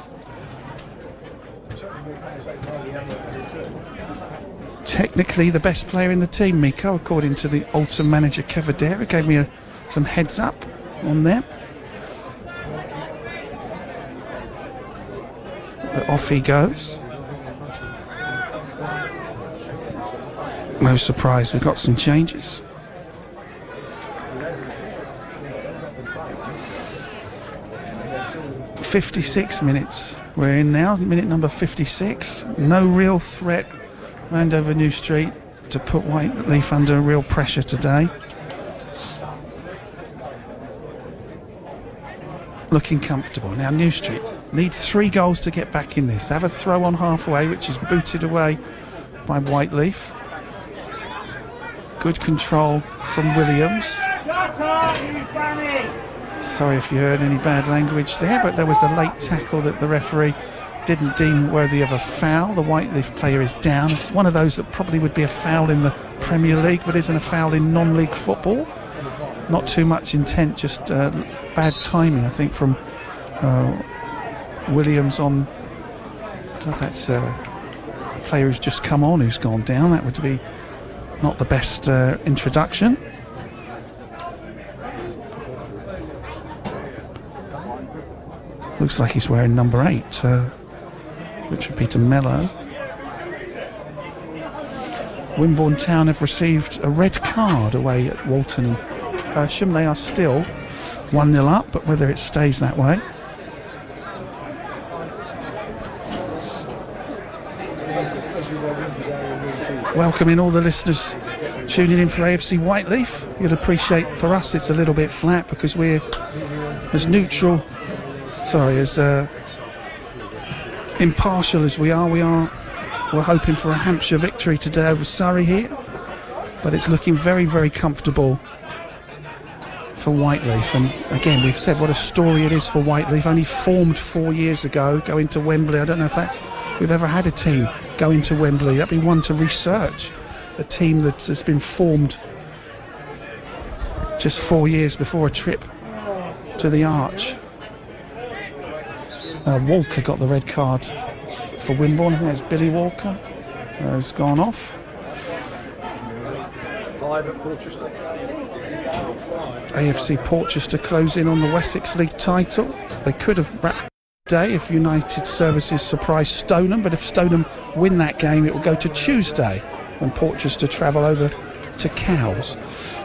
Technically the best player in the team, Miko, according to the Alton manager Cavadera. Gave me some heads up on them. But off he goes. No surprise, we've got some changes. .56 minutes we're in now, minute number 56. No real threat, Andover New Street, to put Whyteleafe under real pressure today. Looking comfortable. Now New Street need 3 goals to get back in this. Have a throw on halfway, which is booted away by Whyteleafe. Good control from Williams. Sorry if you heard any bad language there, but there was a late tackle that the referee didn't deem worthy of a foul. The Whyteleafe player is down. It's one of those that probably would be a foul in the Premier League, but isn't a foul in non-league football. Not too much intent, just bad timing, I think, from Williams on. I don't know if that's a player who's just come on who's gone down. That would be not the best introduction. Looks like he's wearing number 8, which would be to Mello. Wimborne Town have received a red card away at Walton and Hersham. They are still 1-0 up, but whether it stays that way. Welcoming all the listeners tuning in for AFC Whyteleafe. You'll appreciate, for us it's a little bit flat because we're as neutral, as impartial as we are. We're hoping for a Hampshire victory today over Surrey here, but it's looking very, very comfortable for Whyteleafe. And again, we've said what a story it is for Whyteleafe, only formed 4 years ago, going to Wembley. I don't know if we've ever had a team go into Wembley. That'd be one to research, a team that has been formed just 4 years before a trip to the Arch. Walker got the red card for Wimborne. I think it's Billy Walker has gone off. AFC Portchester close in on the Wessex League title. They could have wrapped the day if United Services surprised Stoneham, but if Stoneham win that game, it will go to Tuesday when Portchester travel over to Cowes.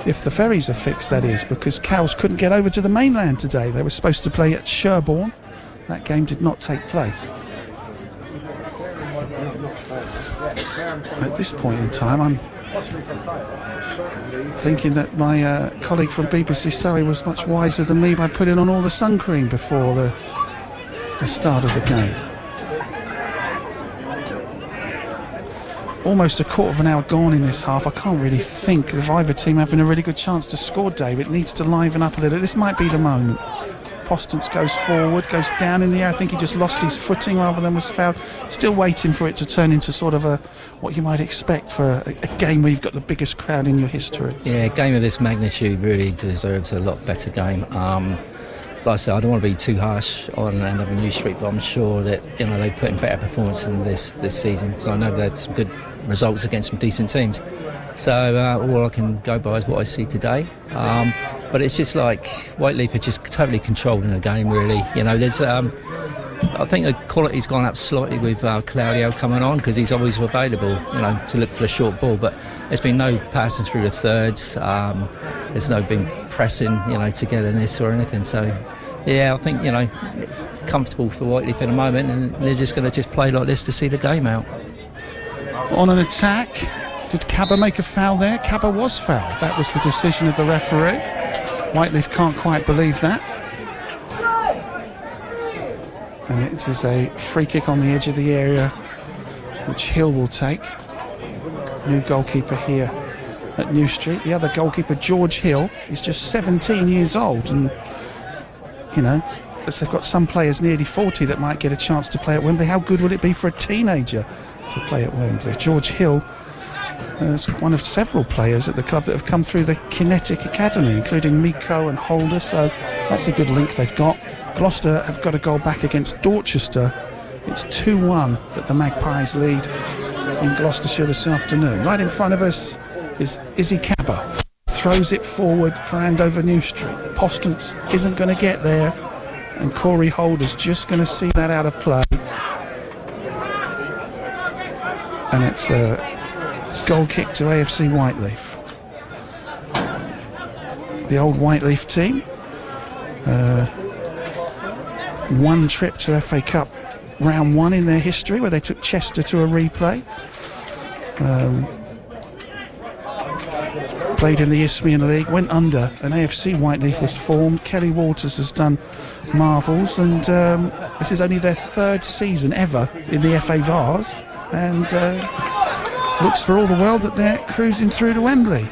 If the ferries are fixed, that is, because Cowes couldn't get over to the mainland today. They were supposed to play at Sherborne. That game did not take place. At this point in time, I'm thinking that my colleague from BBC Surrey was much wiser than me by putting on all the sun cream before the start of the game. Almost a quarter of an hour gone in this half. I can't really think of either team having a really good chance to score, Dave. It needs to liven up a little. This might be the moment. Postance goes forward, goes down in the air. I think he just lost his footing rather than was fouled. Still waiting for it to turn into sort of what you might expect for a game where you've got the biggest crowd in your history. Yeah, a game of this magnitude really deserves a lot better game. Like I said, I don't want to be too harsh on Andover New Street, but I'm sure that they put in better performance than this season, because I know they had some good results against some decent teams. So all I can go by is what I see today. But it's just like Whyteleafe are just totally controlling the game, really. There's I think the quality's gone up slightly with Claudio coming on, because he's always available, to look for the short ball. But there's been no passing through the thirds. There's no been pressing, togetherness or anything. So, yeah, I think it's comfortable for Whyteleafe in a moment, and they're just going to play like this to see the game out. On an attack, did Cabba make a foul there? Cabba was fouled. That was the decision of the referee. Whyteleafe can't quite believe that. And it is a free kick on the edge of the area, which Hill will take. New goalkeeper here at New Street. The other goalkeeper, George Hill, is just 17 years old. And, as they've got some players nearly 40 that might get a chance to play at Wembley, how good would it be for a teenager to play at Wembley? George Hill is one of several players at the club that have come through the Kinetic Academy, including Miko and Holder, so that's a good link they've got. Gloucester have got a goal back against Dorchester. It's 2-1 that the Magpies lead in Gloucestershire this afternoon. Right in front of us is Izzy Cabba. Throws it forward for Andover New Street. Postance isn't going to get there, and Corey Holder's just going to see that out of play. And it's a goal kick to AFC Whyteleafe. The old Whyteleafe team. One trip to FA Cup round one in their history, where they took Chester to a replay. Played in the Isthmian League, went under, and AFC Whyteleafe was formed. Kelly Waters has done marvels, and this is only their third season ever in the FA Vars, and looks for all the world that they're cruising through to Wembley.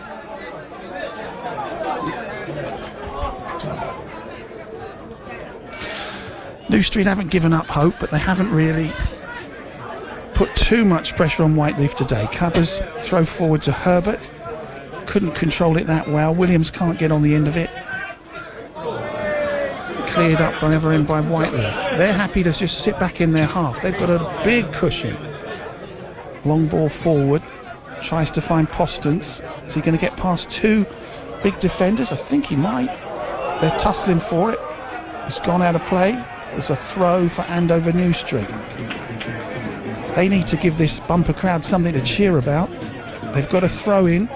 New Street haven't given up hope, but they haven't really put too much pressure on Whyteleafe today. Cubbers throw forward to Herbert. Couldn't control it that well. Williams can't get on the end of it. Cleared up by the end by Whyteleafe. They're happy to just sit back in their half. They've got a big cushion. Long ball forward. Tries to find Postance. Is he going to get past two big defenders? I think he might. They're tussling for it. It's gone out of play. There's a throw for Andover New Street. They need to give this bumper crowd something to cheer about. They've got a throw in.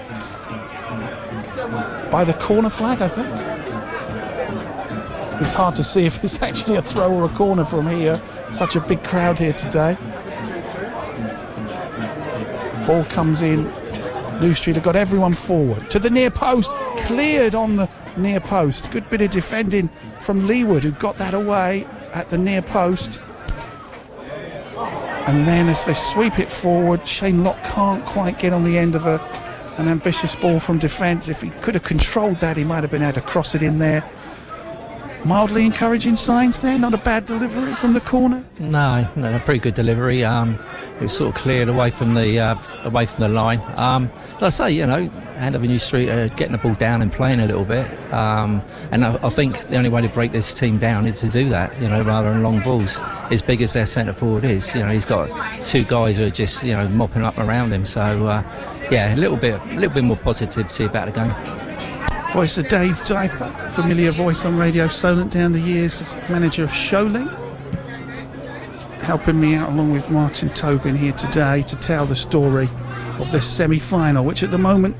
by the corner flag, I think. It's hard to see if it's actually a throw or a corner from here. Such a big crowd here today. Ball comes in. New Street have got everyone forward. To the near post. Cleared on the near post. Good bit of defending from Leeward, who got that away at the near post. And then as they sweep it forward, Shane Locke can't quite get on the end of an ambitious ball from defence. If he could have controlled that, he might have been able to cross it in there. Mildly encouraging signs there, not a bad delivery from the corner. No, a pretty good delivery. It was sort of cleared away from the line. Like I say, Andover New Street are getting the ball down and playing a little bit. And I think the only way to break this team down is to do that, rather than long balls. As big as their centre forward is, he's got two guys who are just, mopping up around him. So, a little bit more positivity about the game. Voice of Dave Diper, familiar voice on Radio Solent down the years as manager of Sholing. Helping me out along with Martin Tobin here today to tell the story of this semi-final, which at the moment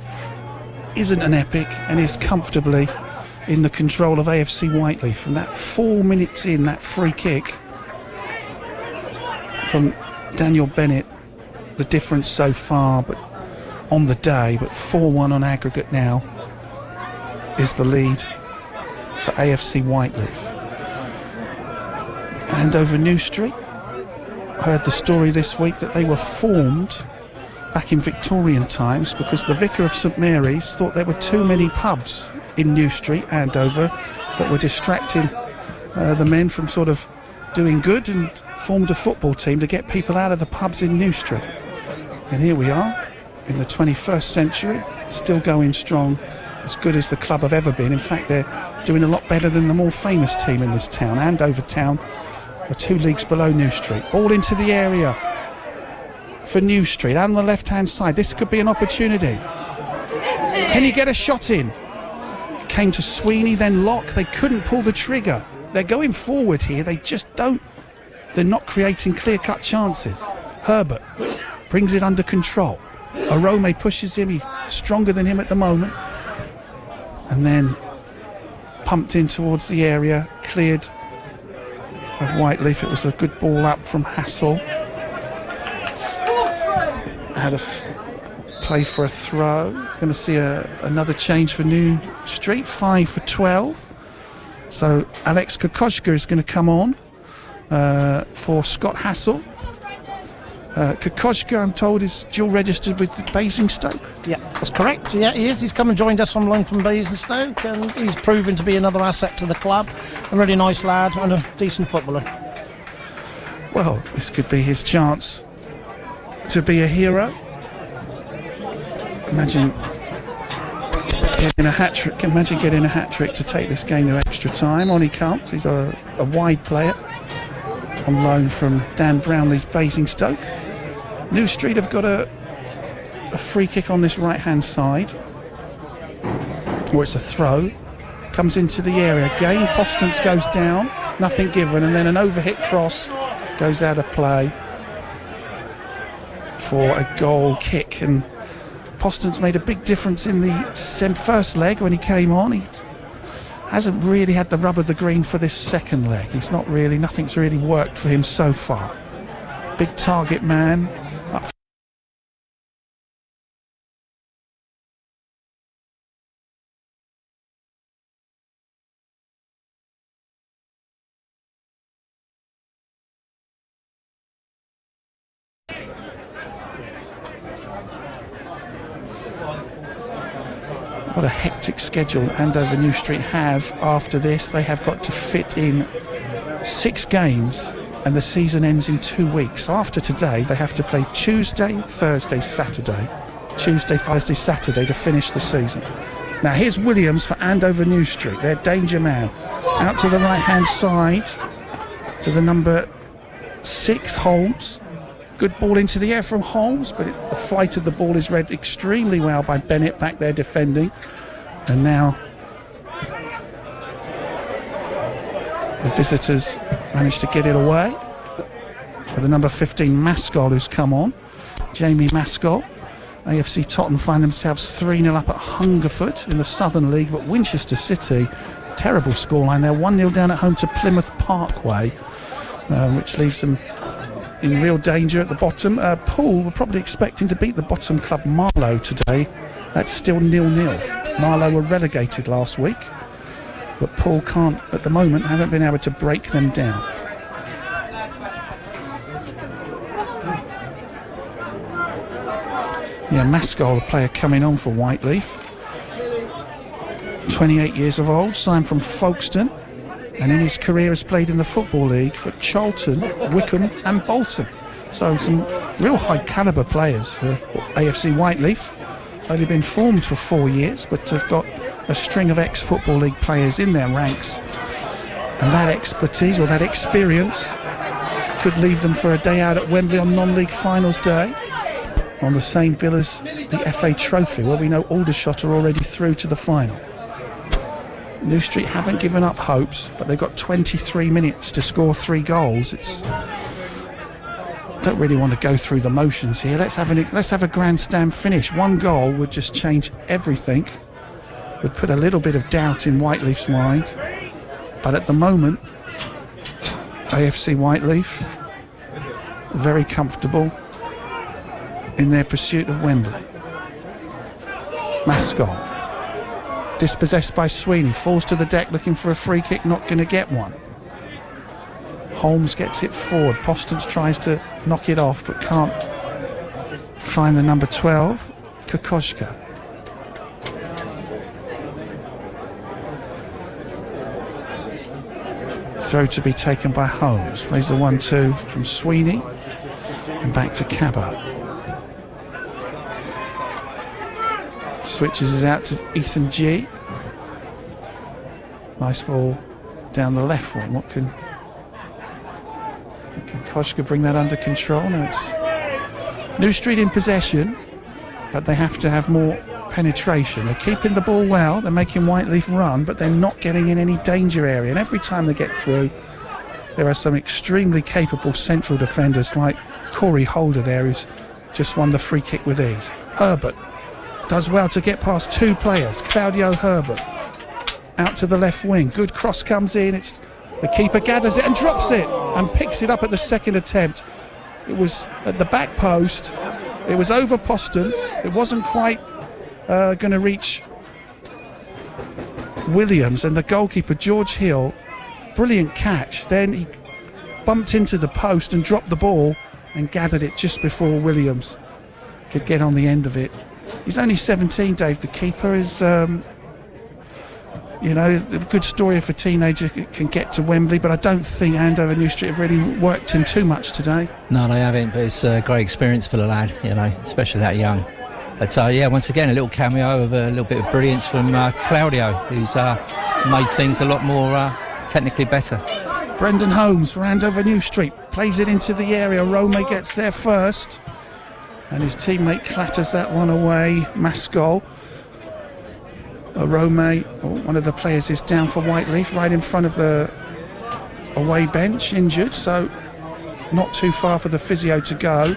isn't an epic and is comfortably in the control of AFC Whyteleafe. From that 4 minutes in, that free kick from Daniel Bennett, the difference so far but on the day, but 4-1 on aggregate now, is the lead for AFC Whyteleafe. Andover New Street, heard the story this week that they were formed back in Victorian times because the Vicar of St Mary's thought there were too many pubs in New Street, Andover, that were distracting the men from sort of doing good, and formed a football team to get people out of the pubs in New Street. And here we are in the 21st century, still going strong, as good as the club have ever been. In fact, they're doing a lot better than the more famous team in this town. Andover Town are 2 leagues below New Street. Ball into the area for New Street on the left-hand side. This could be an opportunity. Can he get a shot in? Came to Sweeney, then Locke. They couldn't pull the trigger. They're going forward here. They just don't. They're not creating clear-cut chances. Herbert brings it under control. Arome pushes him. He's stronger than him at the moment. And then pumped in towards the area, cleared by Whyteleafe. It was a good ball up from Hassel. Had a play for a throw. Going to see another change for New Street, 5 for 12. So Alex Kokoschka is going to come on for Scott Hassel. Kokoschka, I'm told, is dual registered with Basingstoke. Yeah, that's correct. Yeah, he is. He's come and joined us on loan from Basingstoke, and he's proven to be another asset to the club. A really nice lad and a decent footballer. Well, this could be his chance to be a hero. Imagine getting a hat-trick. Imagine getting a hat-trick to take this game to extra time. On he comes. He's a wide player on loan from Dan Brownlee's Basingstoke. New Street have got a free kick on this right-hand side, or it's a throw. Comes into the area again. Postance goes down, nothing given, and then an overhit cross goes out of play for a goal kick. And Postance made a big difference in the first leg when he came on. He hasn't really had the rub of the green for this second leg. Nothing's really worked for him so far. Big target man. What a hectic schedule Andover New Street have after this. They have got to fit in 6 games and the season ends in 2 weeks. So after today, they have to play Tuesday, Thursday, Saturday. Tuesday, Thursday, Saturday to finish the season. Now here's Williams for Andover New Street, their danger man. Out to the right-hand side to the number 6, Holmes. Good ball into the air from Holmes, but the flight of the ball is read extremely well by Bennett back there defending. And now the visitors managed to get it away. For the number 15, Maskell, who's come on. Jamie Maskell. AFC Tottenham find themselves 3-0 up at Hungerford in the Southern League, but Winchester City, terrible scoreline there, 1-0 down at home to Plymouth Parkway, which leaves them in real danger at the bottom. Poole were probably expecting to beat the bottom club Marlow today. That's still 0-0. Marlow were relegated last week, but Poole can't, at the moment, haven't been able to break them down. Yeah, Maskell, the player coming on for Whyteleafe. 28 years of old, signed from Folkestone, and in his career has played in the Football League for Charlton, Wycombe and Bolton. So some real high calibre players for AFC Whyteleafe. Only been formed for 4 years, but have got a string of ex-Football League players in their ranks. And that expertise or that experience could leave them for a day out at Wembley on non-league finals day, on the same bill as the FA Trophy, where we know Aldershot are already through to the final. New Street haven't given up hopes, but they've got 23 minutes to score 3 goals. Don't really want to go through the motions here. Let's have a grandstand finish. 1 goal would just change everything. Would put a little bit of doubt in Whyteleafe's mind. But at the moment, AFC Whyteleafe very comfortable in their pursuit of Wembley. Maskell, dispossessed by Sweeney, falls to the deck looking for a free kick, not going to get one. Holmes gets it forward. Postons tries to knock it off, but can't find the number 12, Kokoschka. Throw to be taken by Holmes. Plays the 1-2 from Sweeney and back to Cabba. Switches it out to Ethan G. Nice ball down the left one. What can Kokoschka bring that under control? No, it's New Street in possession, but they have to have more penetration. They're keeping the ball well, they're making Whyteleafe run, but they're not getting in any danger area. And every time they get through, there are some extremely capable central defenders like Corey Holder there, who's just won the free kick with ease. Herbert does well to get past 2 players. Claudio Herbert out to the left wing. Good cross comes in. It's the keeper gathers it and drops it and picks it up at the second attempt. It was at the back post. It was over Postons. It wasn't quite going to reach Williams, and the goalkeeper George Hill, brilliant catch. Then he bumped into the post and dropped the ball and gathered it just before Williams could get on the end of it. He's only 17, Dave. The keeper is, a good story if a teenager can get to Wembley, but I don't think Andover New Street have really worked him too much today. No, they haven't, but it's a great experience for the lad, especially that young. But once again, a little cameo of a little bit of brilliance from Claudio, who's made things a lot more technically better. Brendan Holmes for Andover New Street plays it into the area. Rome gets there first, and his teammate clatters that one away. Maskell. Rome, one of the players, is down for Whyteleafe, right in front of the away bench, injured, so not too far for the physio to go.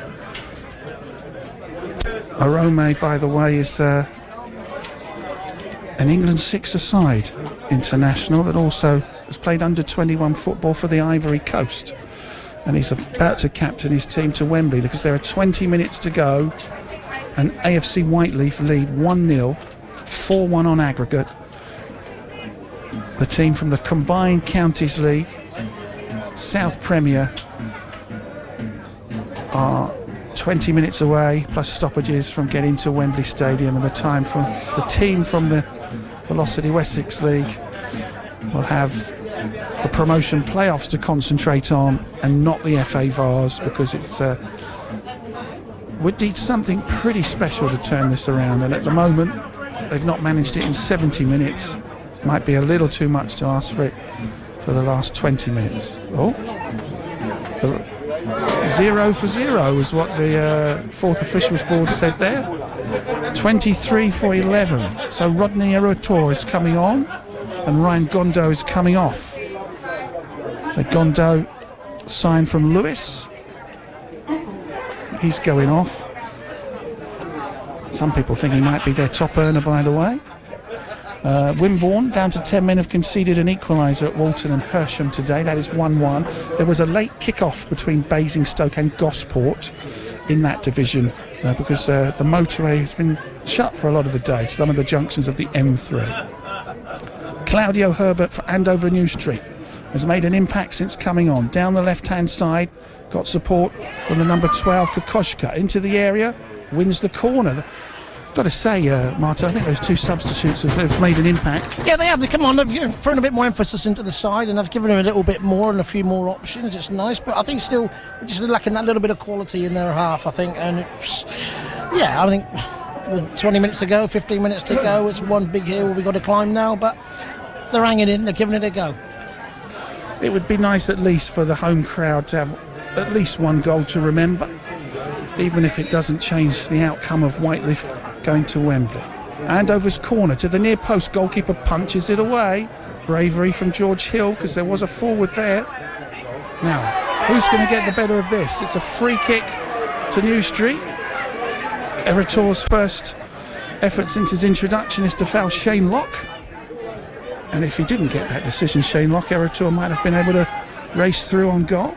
Arome, by the way, is an England 6-a-side international that also has played under-21 football for the Ivory Coast, and he's about to captain his team to Wembley because there are 20 minutes to go and AFC Whyteleafe lead 1-0, 4-1 on aggregate. The team from the Combined Counties League, South Premier, are 20 minutes away, plus stoppages, from getting to Wembley Stadium, and the team from the Velocity Wessex League will have the promotion playoffs to concentrate on and not the FA Vars, because would need something pretty special to turn this around, and at the moment they've not managed it in 70 minutes. Might be a little too much to ask for it for the last 20 minutes. 0 for 0 is what the fourth officials board said there. 23 for 11. So Rodney Erotor is coming on and Ryan Gondo is coming off. So Gondo, signed from Lewis, he's going off. Some people think he might be their top earner, by the way. Wimborne, down to 10 men, have conceded an equaliser at Walton and Hersham today. That is 1-1. There was a late kick-off between Basingstoke and Gosport in that division because the motorway has been shut for a lot of the day, some of the junctions of the M3. Claudio Herbert for Andover New Street has made an impact since coming on. Down the left-hand side, got support from the number 12, Kokoschka, into the area, wins the corner. Got to say, Martin, I think those two substitutes have made an impact. Yeah, they have. They come on, they've thrown a bit more emphasis into the side, and they've given him a little bit more and a few more options. It's nice, but I think still we're just lacking that little bit of quality in their half, I think. And it's, I think 20 minutes to go, 15 minutes to go. It's one big hill we've got to climb now, but they're hanging in, they're giving it a go. It would be nice at least for the home crowd to have at least one goal to remember, even if it doesn't change the outcome of Whyteleafe going to Wembley. Andover's corner to the near post, goalkeeper punches it away. Bravery from George Hill, because there was a forward there. Now, who's going to get the better of this? It's a free kick to New Street. Erator's first effort since his introduction is to foul Shane Locke. And if he didn't get that decision, Shane Locke, Erator might have been able to race through on goal,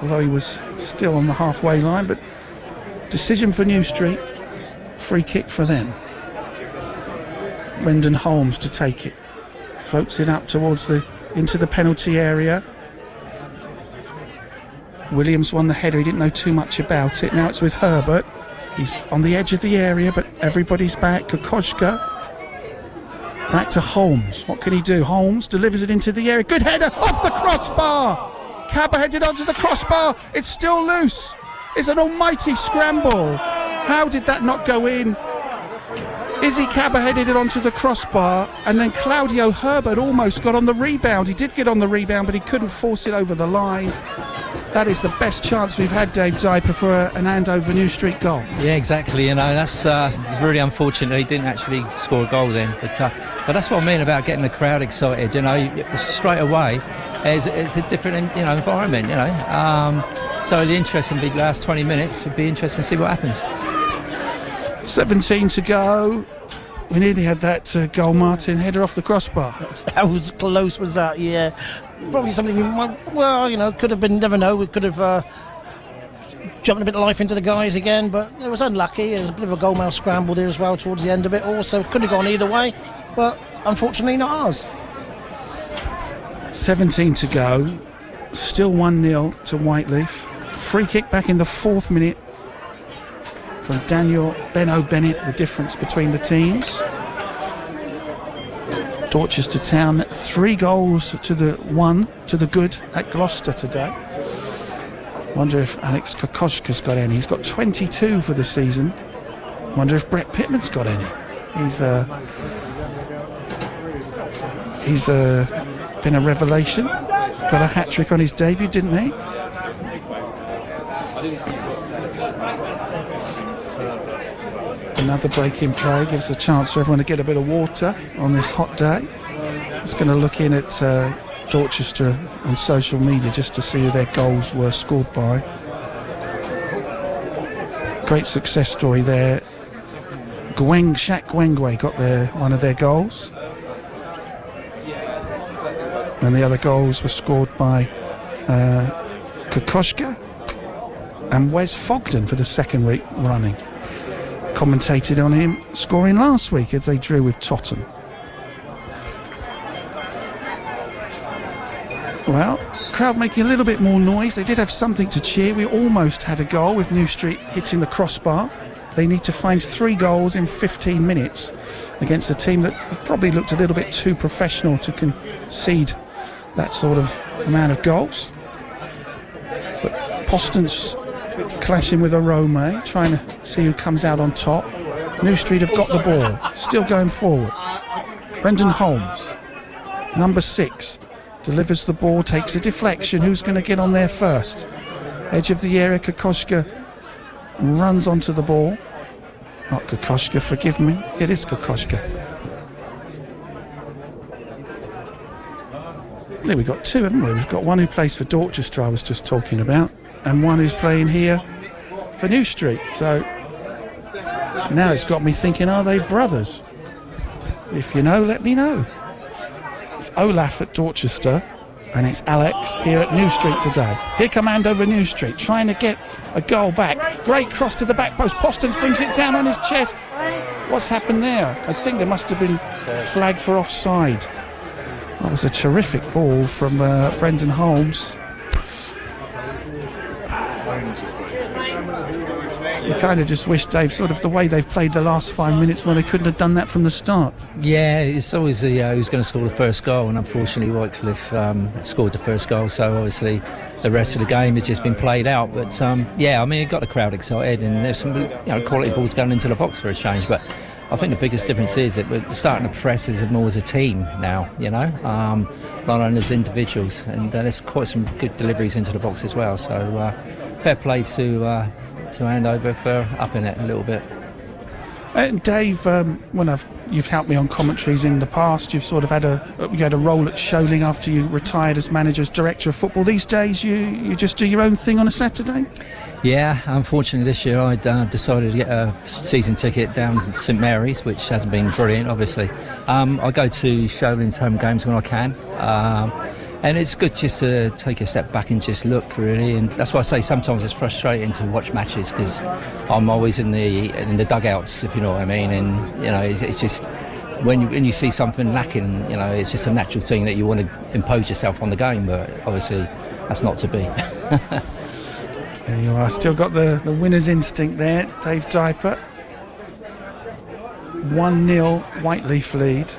although he was still on the halfway line. But decision for New Street, free kick for them. Brendan Holmes to take it, floats it up towards into the penalty area. Williams won the header, he didn't know too much about it. Now it's with Herbert, he's on the edge of the area, but everybody's back. Kokoschka back to Holmes. What can he do? Holmes delivers it into the area, good header off the crossbar. Cabba headed onto the crossbar, it's still loose. It's an almighty scramble. How did that not go in? Izzy Cabba headed it onto the crossbar, and then Claudio Herbert almost got on the rebound. He did get on the rebound, but he couldn't force it over the line. That is the best chance we've had, Dave Diper, for an Andover New Street goal. Yeah, exactly. That's really unfortunate. He didn't actually score a goal then. But that's what I mean about getting the crowd excited. Straight away, it's a different environment. So the interesting big last 20 minutes would be interesting to see what happens. 17 to go. We nearly had that goal, Martin. Header off the crossbar. How close was that? Yeah. Probably something we might, could have been, never know. We could have jumped a bit of life into the guys again, but it was unlucky. There was a bit of a goalmouth scramble there as well towards the end of it. Also, could have gone either way, but unfortunately not ours. 17 to go. Still 1-0 to Whyteleafe. Free kick back in the 4th minute from Daniel Benno Bennett, the difference between the teams. Dorchester Town 3 goals to the 1 to the good at Gloucester today. Wonder if Alex Kokoschka's got any. He's got 22 for the season. Wonder if Brett Pittman's got any. He's been a revelation. Got a hat-trick on his debut, didn't he? Another break in play gives a chance for everyone to get a bit of water on this hot day. Just going to look in at Dorchester on social media just to see who their goals were scored by. Great success story there. Shaq Gwengwe got one of their goals. And the other goals were scored by Kokoschka and Wes Fogden for the second week running. Commentated on him scoring last week as they drew with Totton. Well, crowd making a little bit more noise. They did have something to cheer. We almost had a goal with New Street hitting the crossbar. They need to find 3 goals in 15 minutes against a team that probably looked a little bit too professional to concede that sort of amount of goals. But Postons clashing with Arome, trying to see who comes out on top. New Street have got the ball, still going forward. Brendan Holmes, number 6, delivers the ball, takes a deflection. Who's going to get on there first? Edge of the area, Kokoschka runs onto the ball. Not Kokoschka, forgive me. It is Kokoschka. I think we've got 2, haven't we? We've got one who plays for Dorchester, I was just talking about, and one who's playing here for New Street. So Now it's got me thinking, are they brothers? If you know, let me know. It's Olaf at Dorchester, and it's Alex here at New Street today. Here come Andover New Street, trying to get a goal back. Great cross to the back post. Postons brings it down on his chest. What's happened there? I think there must have been flagged for offside. That was a terrific ball from Brendan Holmes. You kind of just wish, Dave, sort of the way they've played the last 5 minutes, well, they couldn't have done that from the start. Yeah, it's always who's going to score the first goal, and unfortunately Whyteleafe scored the first goal, so obviously the rest of the game has just been played out. But yeah, I mean, it got the crowd excited, and there's some quality balls going into the box for a change. But I think the biggest difference is that we're starting to press as more as a team now, not only as individuals, and there's quite some good deliveries into the box as well. So fair play to Andover for upping it a little bit. Dave, when you've helped me on commentaries in the past, you've sort of had a role at Sholing after you retired as manager, as director of football. These days, you just do your own thing on a Saturday? Yeah, unfortunately this year I decided to get a season ticket down to St Mary's, which hasn't been brilliant, obviously. I go to Sholing's home games when I can. And it's good just to take a step back and just look, really, and that's why I say sometimes it's frustrating to watch matches, because I'm always in the dugouts, if you know what I mean, and it's just when you see something lacking, it's just a natural thing that you want to impose yourself on the game, but obviously that's not to be. There you are, still got the winner's instinct there, Dave Diper. 1-0 Whyteleafe lead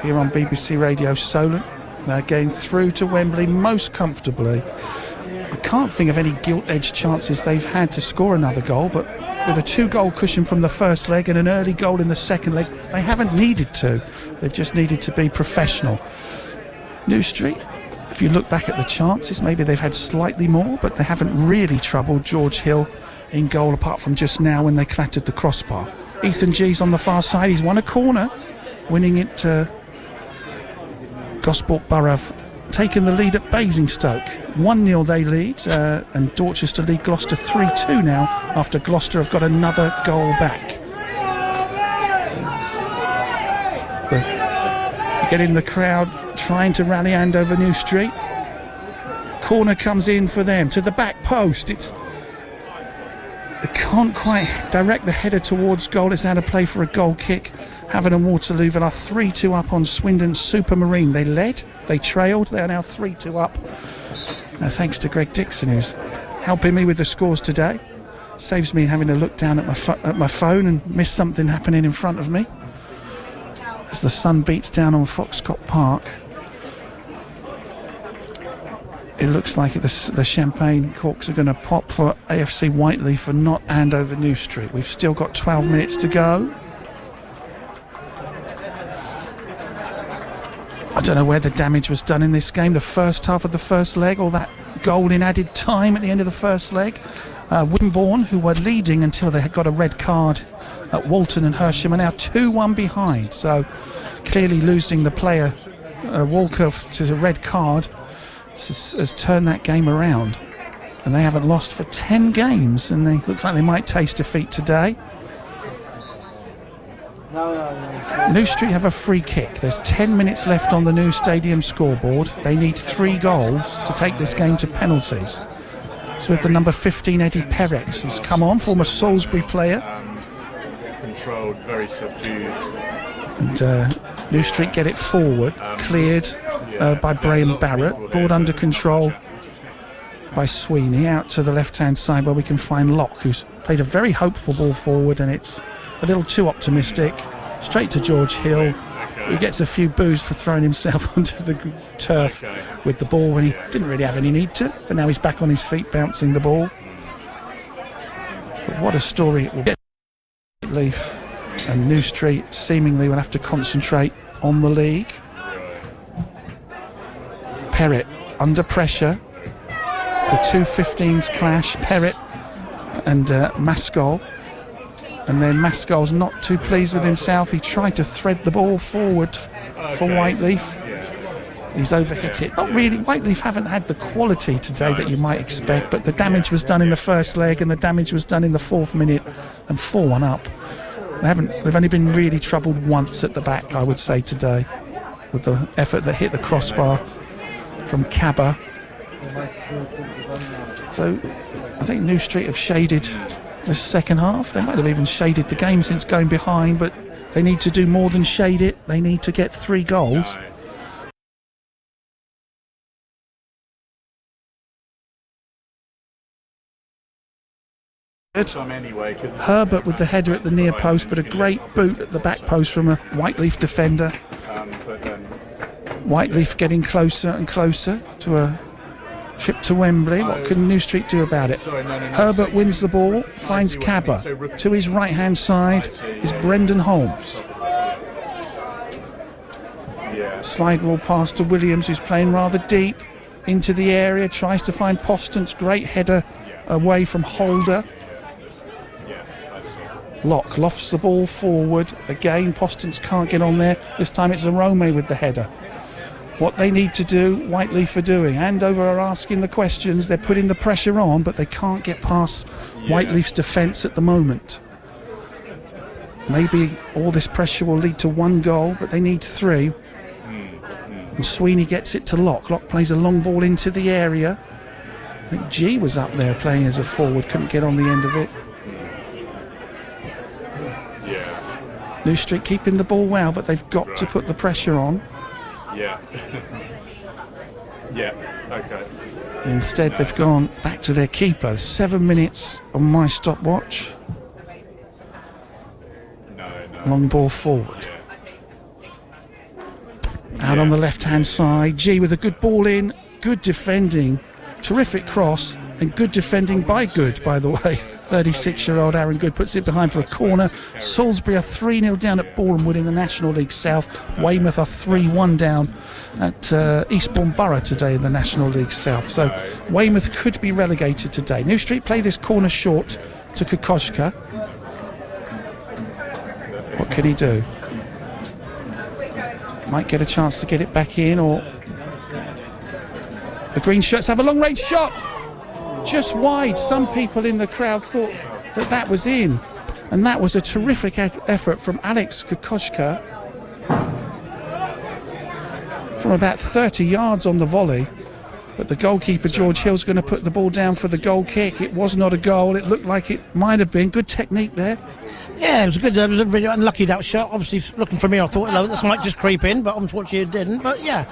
here on BBC Radio Solent. They're getting through to Wembley most comfortably. I can't think of any gilt-edged chances they've had to score another goal, but with a 2-goal cushion from the first leg and an early goal in the second leg, they haven't needed to. They've just needed to be professional. New Street, if you look back at the chances, maybe they've had slightly more, but they haven't really troubled George Hill in goal, apart from just now when they clattered the crossbar. Ethan G's on the far side. He's won a corner, winning it Gosport Borough taking the lead at Basingstoke. 1-0 they lead, and Dorchester lead Gloucester 3-2 now, after Gloucester have got another goal back. Get in the crowd trying to rally Andover New Street. Corner comes in for them to the back post. They can't quite direct the header towards goal. It's out of play for a goal kick. Having and Whyteleafe are 3-2 up on Swindon Supermarine. They led, they trailed, they are now 3-2 up. Thanks to Greg Dixon, who's helping me with the scores today. Saves me having to look down at my phone and miss something happening in front of me. As the sun beats down on Foxcott Park, it looks like the champagne corks are going to pop for AFC Whyteleafe and not Andover New Street. We've still got 12 minutes to go. I don't know where the damage was done in this game, the first half of the first leg, or that goal in added time at the end of the first leg. Wimborne, who were leading until they had got a red card at Walton and Hersham, are now 2-1 behind. So clearly losing the player Walker to the red card has turned that game around. And they haven't lost for 10 games, and they look like they might taste defeat today. New Street have a free kick. There's 10 minutes left on the new stadium scoreboard. They need 3 goals to take this game to penalties. It's with the number 15 Eddie Perrett, who's come on, former Salisbury player. Controlled, very subdued. And New Street get it forward, cleared by Graham Barrett, brought under control by Sweeney, out to the left-hand side where we can find Locke, who's played a very hopeful ball forward, and it's a little too optimistic. Straight to George Hill, who gets a few boos for throwing himself onto the turf with the ball when he didn't really have any need to, but now he's back on his feet bouncing the ball. But what a story it will be. Leaf and New Street seemingly will have to concentrate on the league. Perrett under pressure. The two 15s clash, Perrett and Maskell. And then Maskell's not too pleased with himself. He tried to thread the ball forward for Whyteleafe. He's overhit it. Not really. Whyteleafe haven't had the quality today that you might expect, but the damage was done in the first leg and the damage was done in the 4th minute, and 4-1 up. They've only been really troubled once at the back, I would say, today, with the effort that hit the crossbar from Cabba. So I think New Street have shaded the second half. They might have even shaded the game since going behind, but they need to do more than shade it. They need to get 3 goals. Herbert with the header at the near post, but a great boot at the back post from a Whyteleafe defender. Whyteleafe getting closer and closer to a trip to Wembley. What can New Street do about it? Herbert wins the ball, finds Cabba. To his right-hand side is Brendan Holmes. Slide ball pass to Williams, who's playing rather deep into the area, tries to find Postance. Great header away from Holder. Locke lofts the ball forward. Again, Postance can't get on there. This time it's Arome with the header. What they need to do, Whyteleafe are doing. Andover are asking the questions. They're putting the pressure on, but they can't get past Whyteleafe's defence at the moment. Maybe all this pressure will lead to 1 goal, but they need 3. And Sweeney gets it to Locke. Locke plays a long ball into the area. I think G was up there playing as a forward, couldn't get on the end of it. New Street keeping the ball well, but they've got to put the pressure on. Yeah. Yeah, okay. Instead, they've gone back to their keeper. 7 minutes on my stopwatch. Long ball forward. Out on the left-hand side. G with a good ball in. Good defending. Terrific cross. And good defending by Good, by the way. 36-year-old Aaron Good puts it behind for a corner. Salisbury are 3-0 down at Borehamwood in the National League South. Weymouth are 3-1 down at Eastbourne Borough today in the National League South. So Weymouth could be relegated today. New Street play this corner short to Kokoschka. What can he do? Might get a chance to get it back in, or the green shirts have a long-range shot. Just wide. Some people in the crowd thought that was in, and that was a terrific effort from Alex Kokoschka from about 30 yards on the volley. But the goalkeeper George Hill's going to put the ball down for the goal kick. It was not a goal. It looked like it might have been. Good technique there. Yeah, it was good. It was really unlucky, that shot. Obviously, looking for me, I thought, this might just creep in, but unfortunately it didn't. But yeah,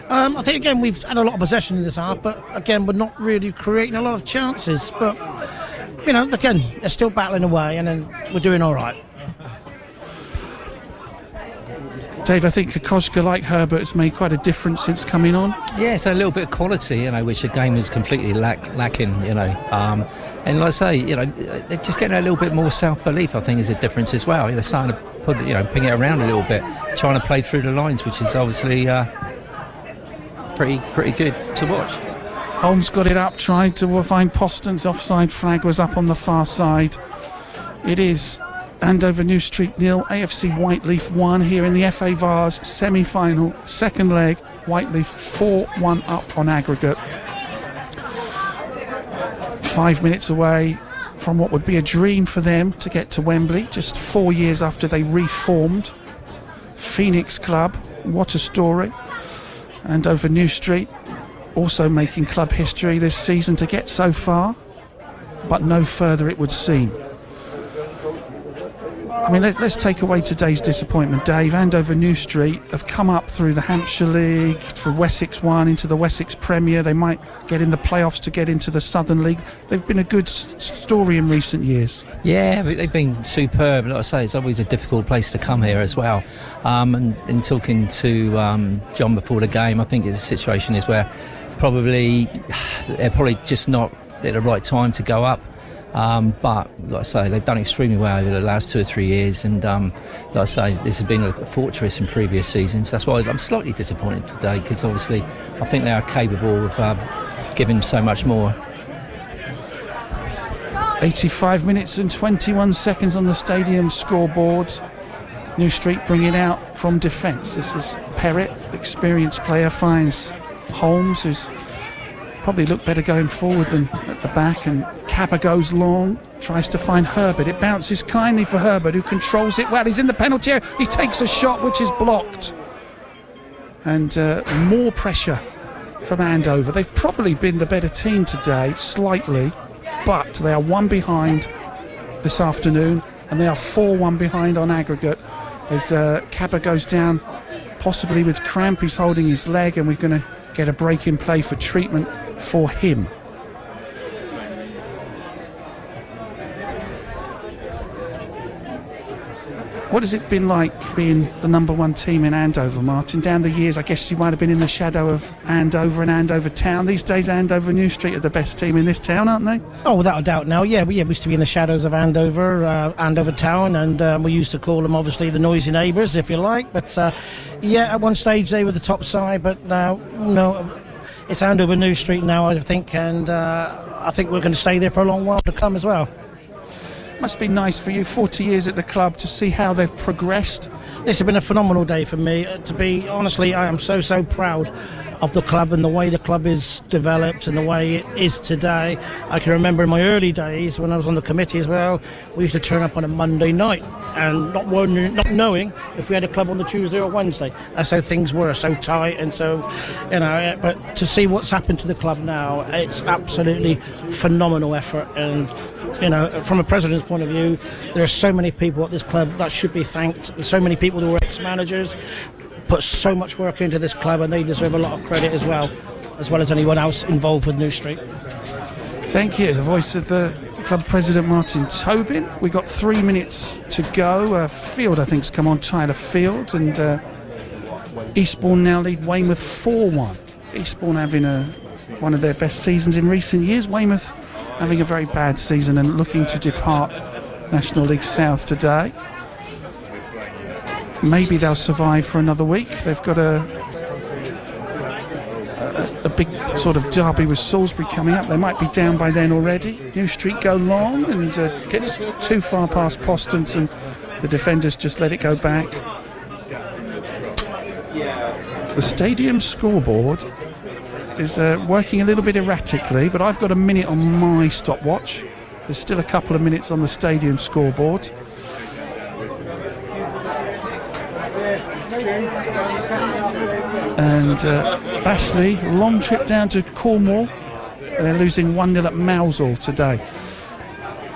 I think again we've had a lot of possession in this half, but again we're not really creating a lot of chances. But again, they're still battling away, and then we're doing all right. Dave, I think Kokoschka, like Herbert, has made quite a difference since coming on. Yeah, so a little bit of quality, which the game was completely lacking, and like I say, they're just getting a little bit more self-belief, I think, is a difference as well. They're starting to put, ping it around a little bit, trying to play through the lines, which is obviously pretty good to watch. Holmes got it up, tried to find Postance. Offside flag was up on the far side. It is Andover New Street 0, AFC Whyteleafe 1 here in the FA Vars semi-final, second leg. Whyteleafe 4-1 up on aggregate. 5 minutes away from what would be a dream for them to get to Wembley, just 4 years after they reformed. Phoenix Club, what a story. Andover New Street also making club history this season to get so far, but no further it would seem. I mean, let's take away today's disappointment, Dave. Andover New Street have come up through the Hampshire League, for Wessex 1 into the Wessex Premier. They might get in the playoffs to get into the Southern League. They've been a good story in recent years. Yeah, they've been superb. Like I say, it's always a difficult place to come here as well. And in talking to John before the game, I think the situation is where they're probably just not at the right time to go up. But like I say, they've done extremely well over the last 2 or 3 years, and like I say, this has been a fortress in previous seasons. That's why I'm slightly disappointed today, because obviously I think they are capable of giving so much more. 85 minutes and 21 seconds on the stadium scoreboard. New Street bringing out from defence. This is Perrett, experienced player, finds Holmes, who's probably looked better going forward than at the back, and Kappa goes long, tries to find Herbert. It bounces kindly for Herbert, who controls it well. He's in the penalty area. He takes a shot which is blocked. And more pressure from Andover. They've probably been the better team today, slightly, but they are one behind this afternoon, and they are 4-1 behind on aggregate as Kappa goes down, possibly with cramp. He's holding his leg, and we're going to get a break in play for treatment for him. What has it been like being the number one team in Andover, Martin? Down the years, I guess you might have been in the shadow of Andover and Andover Town. These days, Andover New Street are the best team in this town, aren't they? Oh, without a doubt now. Yeah, we used to be in the shadows of Andover, Andover Town, and we used to call them, obviously, the noisy neighbours, if you like. But, yeah, at one stage they were the top side, but now, no, it's Andover New Street now, I think, and I think we're going to stay there for a long while to come as well. Must be nice for you, 40 years at the club, to see how they've progressed. This has been a phenomenal day for me. To be honestly, I am so proud of the club and the way the club is developed and the way it is today. I can remember in my early days when I was on the committee as well, we used to turn up on a Monday night and not knowing if we had a club on the Tuesday or Wednesday. That's how things were, so tight and so, you know. But to see what's happened to the club now, it's absolutely phenomenal effort. And, you know, from a president's point of view, there are so many people at this club that should be thanked. There's so many people who are ex-managers, put so much work into this club, and they deserve a lot of credit as well as anyone else involved with New Street. Thank you. The voice of the club president, Martin Tobin. We've got 3 minutes to go. Field, I think, has come on, Tyler Field, and Eastbourne now lead Weymouth 4-1. Eastbourne having one of their best seasons in recent years. Weymouth having a very bad season and looking to depart National League South today. Maybe they'll survive for another week. They've got a big sort of derby with Salisbury coming up. They might be down by then already. New Street go long and gets too far past Postons, and the defenders just let it go back. The stadium scoreboard is working a little bit erratically, but I've got a minute on my stopwatch. There's still a couple of minutes on the stadium scoreboard. And Bashley, long trip down to Cornwall. They're losing 1-0 at Mousehole today.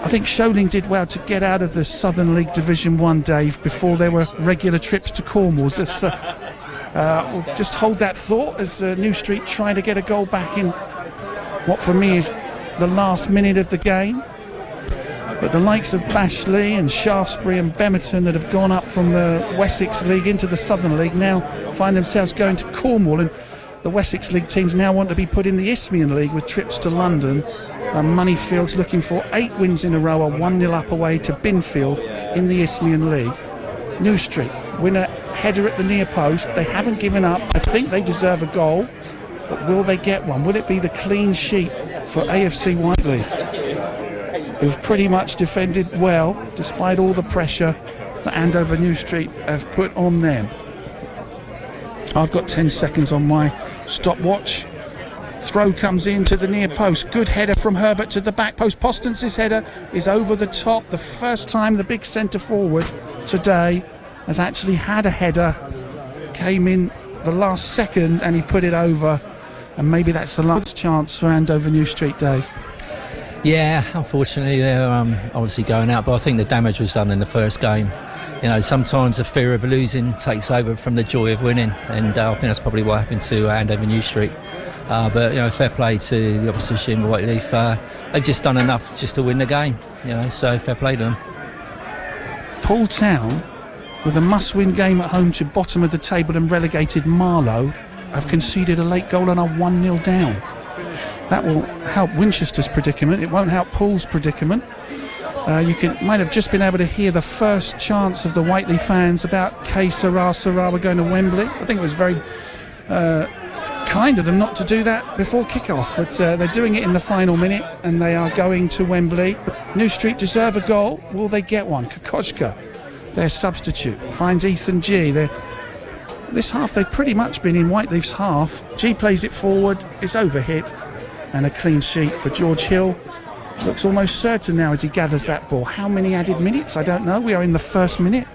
I think Sholing did well to get out of the Southern League Division 1, Dave, before there were regular trips to Cornwall. We'll just hold that thought as New Street try to get a goal back in what for me is the last minute of the game. But the likes of Bashley and Shaftesbury and Bemerton that have gone up from the Wessex League into the Southern League now find themselves going to Cornwall, and the Wessex League teams now want to be put in the Isthmian League with trips to London. Moneyfield's looking for 8 wins in a row, a 1-0 up away to Binfield in the Isthmian League. New Street win a header at the near post. They haven't given up. I think they deserve a goal, but will they get one? Will it be the clean sheet for AFC Whyteleafe, who've pretty much defended well despite all the pressure that Andover New Street have put on them? I've got 10 seconds on my stopwatch. Throw comes into the near post. Good header from Herbert to the back post. Postons' header is over the top. The first time the big centre forward today has actually had a header. Came in the last second and he put it over. And maybe that's the last chance for Andover New Street, Dave. Yeah, unfortunately they're obviously going out, but I think the damage was done in the first game. You know, sometimes the fear of losing takes over from the joy of winning, and I think that's probably what happened to Andover New Street. But, you know, fair play to the opposition, Whyteleafe. They've just done enough just to win the game, you know, so fair play to them. Paul Town, with a must-win game at home to bottom of the table and relegated Marlow, have conceded a late goal and are 1-0 down. That will help Winchester's predicament. It won't help Pool's predicament. You might have just been able to hear the first chants of the Whyteleafe fans about K Sarah, we're going to Wembley. I think it was very kind of them not to do that before kick-off, but they're doing it in the final minute and they are going to Wembley. New Street deserve a goal. Will they get one? Kokoschka, their substitute, finds Ethan G. This half they've pretty much been in Whyteleafe's half. G plays it forward, it's overhit, and a clean sheet for George Hill. Looks almost certain now as he gathers that ball. How many added minutes? I don't know. We are in the first minute.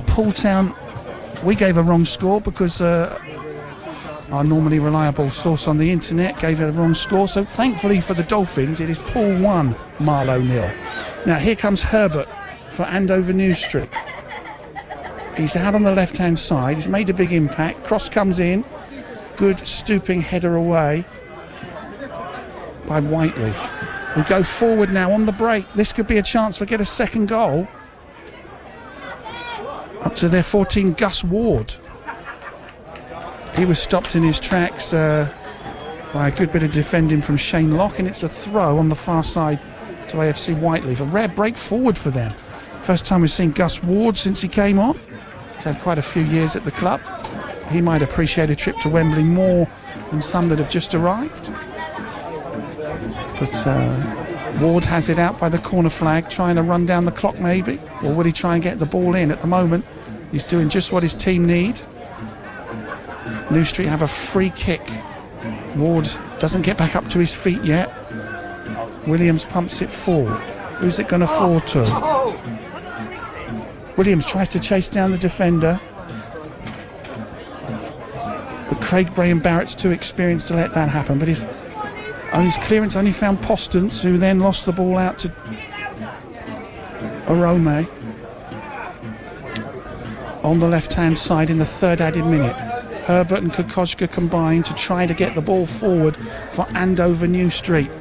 Pooltown, we gave a wrong score because our normally reliable source on the internet gave it a wrong score. So thankfully for the Dolphins, it is Pool 1, Marlow 0. Now here comes Herbert for Andover New Street. He's out on the left-hand side. He's made a big impact. Cross comes in. Good stooping header away by Whyteleafe. We'll go forward now on the break. This could be a chance for get a second goal. Up to their 14, Gus Ward. He was stopped in his tracks by a good bit of defending from Shane Locke, and it's a throw on the far side to AFC Whyteleafe. A rare break forward for them. First time we've seen Gus Ward since he came on. He's had quite a few years at the club. He might appreciate a trip to Wembley more than some that have just arrived. But Ward has it out by the corner flag, trying to run down the clock maybe. Or would he try and get the ball in? At the moment, he's doing just what his team need. New Street have a free kick. Ward doesn't get back up to his feet yet. Williams pumps it forward. Who's it going to fall to? Williams tries to chase down the defender. But Craig Bray and Barrett's too experienced to let that happen. But his clearance only found Postance, who then lost the ball out to Arome on the left-hand side in the third added minute. Herbert and Kokoschka combined to try to get the ball forward for Andover New Street.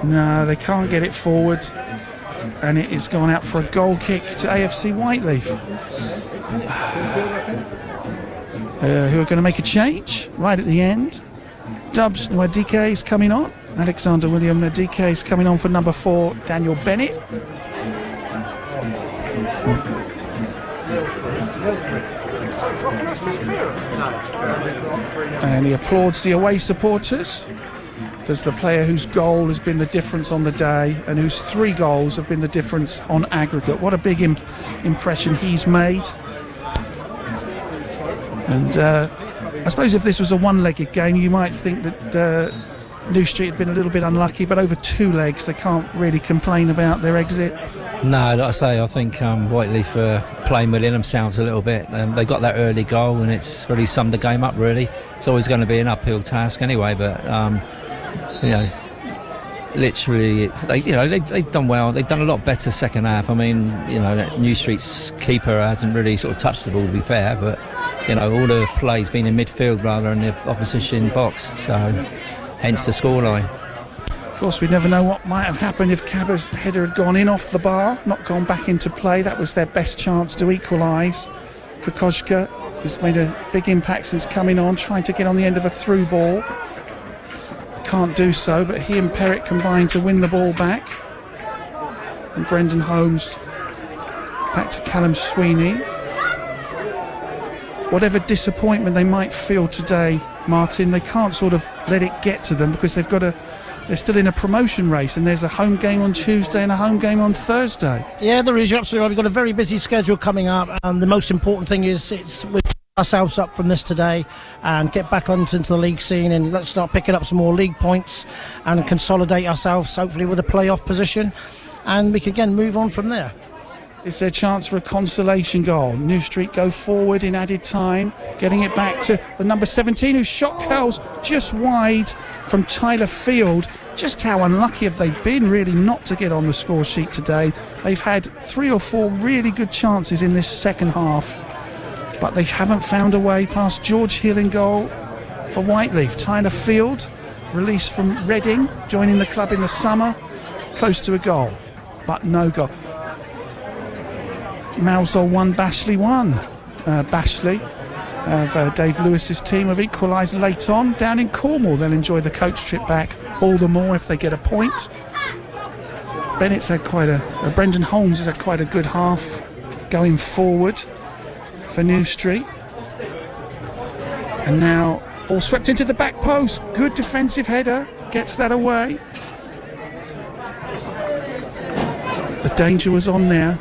No, they can't get it forward, and it is gone out for a goal kick to AFC Whyteleafe, who are going to make a change right at the end. Dubs Nwadike is coming on. Alexander William Nwadike is coming on for number 4, Daniel Bennett. And he applauds the away supporters. Does the player whose goal has been the difference on the day and whose 3 goals have been the difference on aggregate. What a big impression he's made. And I suppose if this was a one-legged game, you might think that New Street had been a little bit unlucky, but over 2 legs, they can't really complain about their exit. No, like I say, I think Whyteleafe are playing within themselves a little bit. They got that early goal, and it's really summed the game up, really. It's always going to be an uphill task anyway, but, literally, they've done well. They've done a lot better second half. I mean, New Street's keeper hasn't really sort of touched the ball, to be fair, but, all the play's been in midfield rather than the opposition box, so hence the scoreline. Of course, we never know what might have happened if Cabba's header had gone in off the bar, not gone back into play. That was their best chance to equalise. Kokoschka has made a big impact since coming on, trying to get on the end of a through ball. Can't do so, but he and Perritt combine to win the ball back. And Brendan Holmes back to Callum Sweeney. Whatever disappointment they might feel today, Martin, they can't sort of let it get to them because they're still in a promotion race, and there's a home game on Tuesday and a home game on Thursday. Yeah, there is. You're absolutely right. We've got a very busy schedule coming up, and the most important thing is we get ourselves up from this today and get back onto the league scene, and let's start picking up some more league points and consolidate ourselves, hopefully with a playoff position, and we can again move on from there. It's their chance for a consolation goal. New Street go forward in added time, getting it back to the number 17, whose shot curls just wide from Tyler Field. Just how unlucky have they been, really, not to get on the score sheet today. They've had 3 or 4 really good chances in this second half, but they haven't found a way past George Hill in goal for Whyteleafe. Tyler Field, released from Reading, joining the club in the summer, close to a goal, but no goal. Mousel 1, Bashley 1. Bashley of Dave Lewis's team have equalised late on down in Cornwall. They'll enjoy the coach trip back all the more if they get a point. Bennett's had Brendan Holmes has had quite a good half going forward for New Street. And now ball swept into the back post. Good defensive header, gets that away. The danger was on there.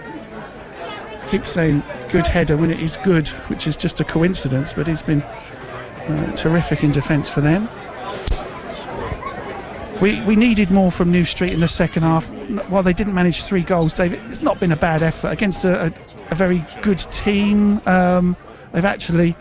Keep saying good header when it is good, which is just a coincidence, but he's been Terrific in defence for them. We needed more from New Street in the second half. While they didn't manage 3 goals, David, it's not been a bad effort against a very good team. They've actually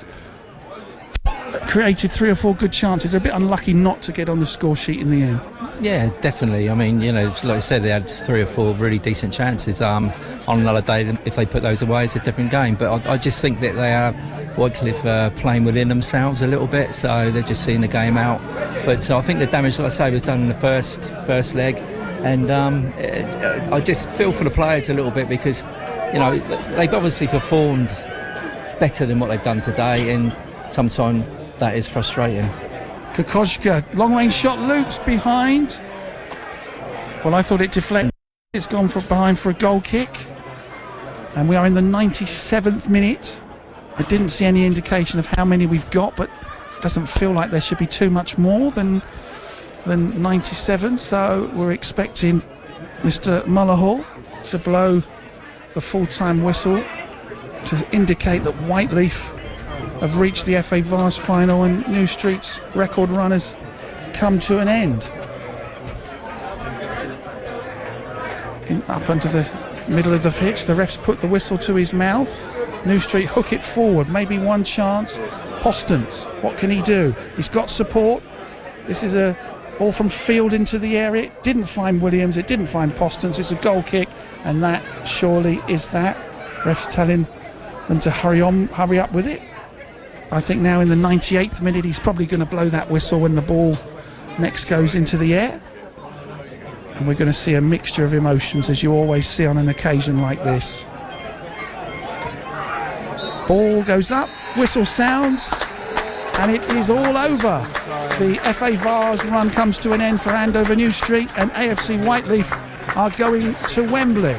created 3 or 4 good chances. They're a bit unlucky not to get on the score sheet in the end. Yeah, definitely. I mean, like I said, they had 3 or 4 really decent chances. On another day, if they put those away, it's a different game. But I just think that they are Whyteleafe playing within themselves a little bit, so they're just seeing the game out. But I think the damage, like I say, was done in the first leg, and I just feel for the players a little bit because they've obviously performed better than what they've done today, and sometimes that is frustrating. Kokoschka, long-range shot, loops behind. Well, I thought it deflected. It's gone behind for a goal kick, and we are in the 97th minute. I didn't see any indication of how many we've got, but it doesn't feel like there should be too much more than 97, so we're expecting Mr. Mullahall to blow the full-time whistle to indicate that Whyteleafe have reached the FA Vase final and New Street's record run has come to an end. Up onto the middle of the pitch, the ref's put the whistle to his mouth. New Street hook it forward, maybe one chance. Postons, what can he do? He's got support. This is a ball from field into the area. It didn't find Williams, it didn't find Postons. It's a goal kick, and that surely is that. Ref's telling them to hurry up with it. I think now in the 98th minute he's probably going to blow that whistle when the ball next goes into the air. And we're going to see a mixture of emotions, as you always see on an occasion like this. Ball goes up, whistle sounds, and it is all over. The FA Vase run comes to an end for Andover New Street, and AFC Whyteleafe are going to Wembley.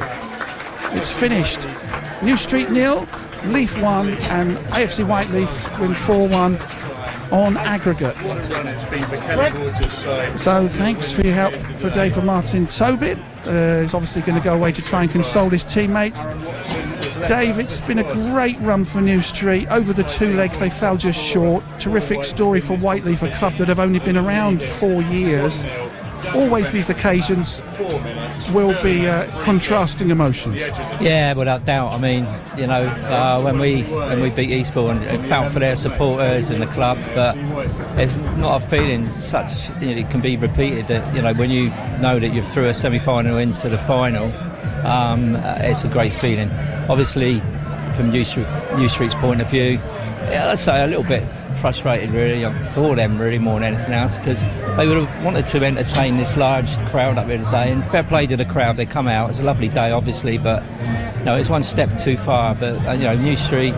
It's finished. New Street 0, Leaf 1, and AFC Whyteleafe win 4-1 on aggregate. So thanks for your help for today for Martin Tobit. He's obviously going to go away to try and console his teammates. Dave, it's been a great run for New Street. Over the 2 legs they fell just short. Terrific story for Whyteleafe, a club that have only been around 4 years. Always these occasions will be contrasting emotions. Yeah, without doubt. I mean, when we beat Eastbourne, it felt for their supporters and the club, but it's not a feeling such it can be repeated that when you know that you're through a semi-final into the final, it's a great feeling. Obviously, from New Street's point of view, let's say a little bit frustrated really for them really more than anything else, because they would have wanted to entertain this large crowd up here today, and fair play to the crowd, they come out. It's a lovely day obviously, but it's one step too far. But New Street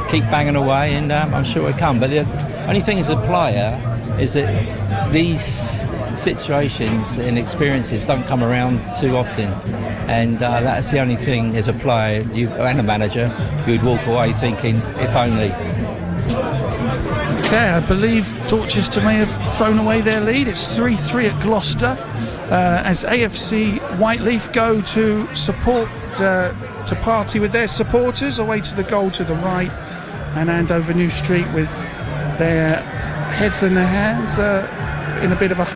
keep banging away, and I'm sure it'll come. But the only thing as a player is that these situations and experiences don't come around too often, and that's the only thing as a player and a manager you'd walk away thinking, if only. Okay, I believe Dorchester may have thrown away their lead. It's 3-3 at Gloucester as AFC Whyteleafe go to support to party with their supporters away to the goal to the right, and Andover New Street with their heads in their hands in a bit of a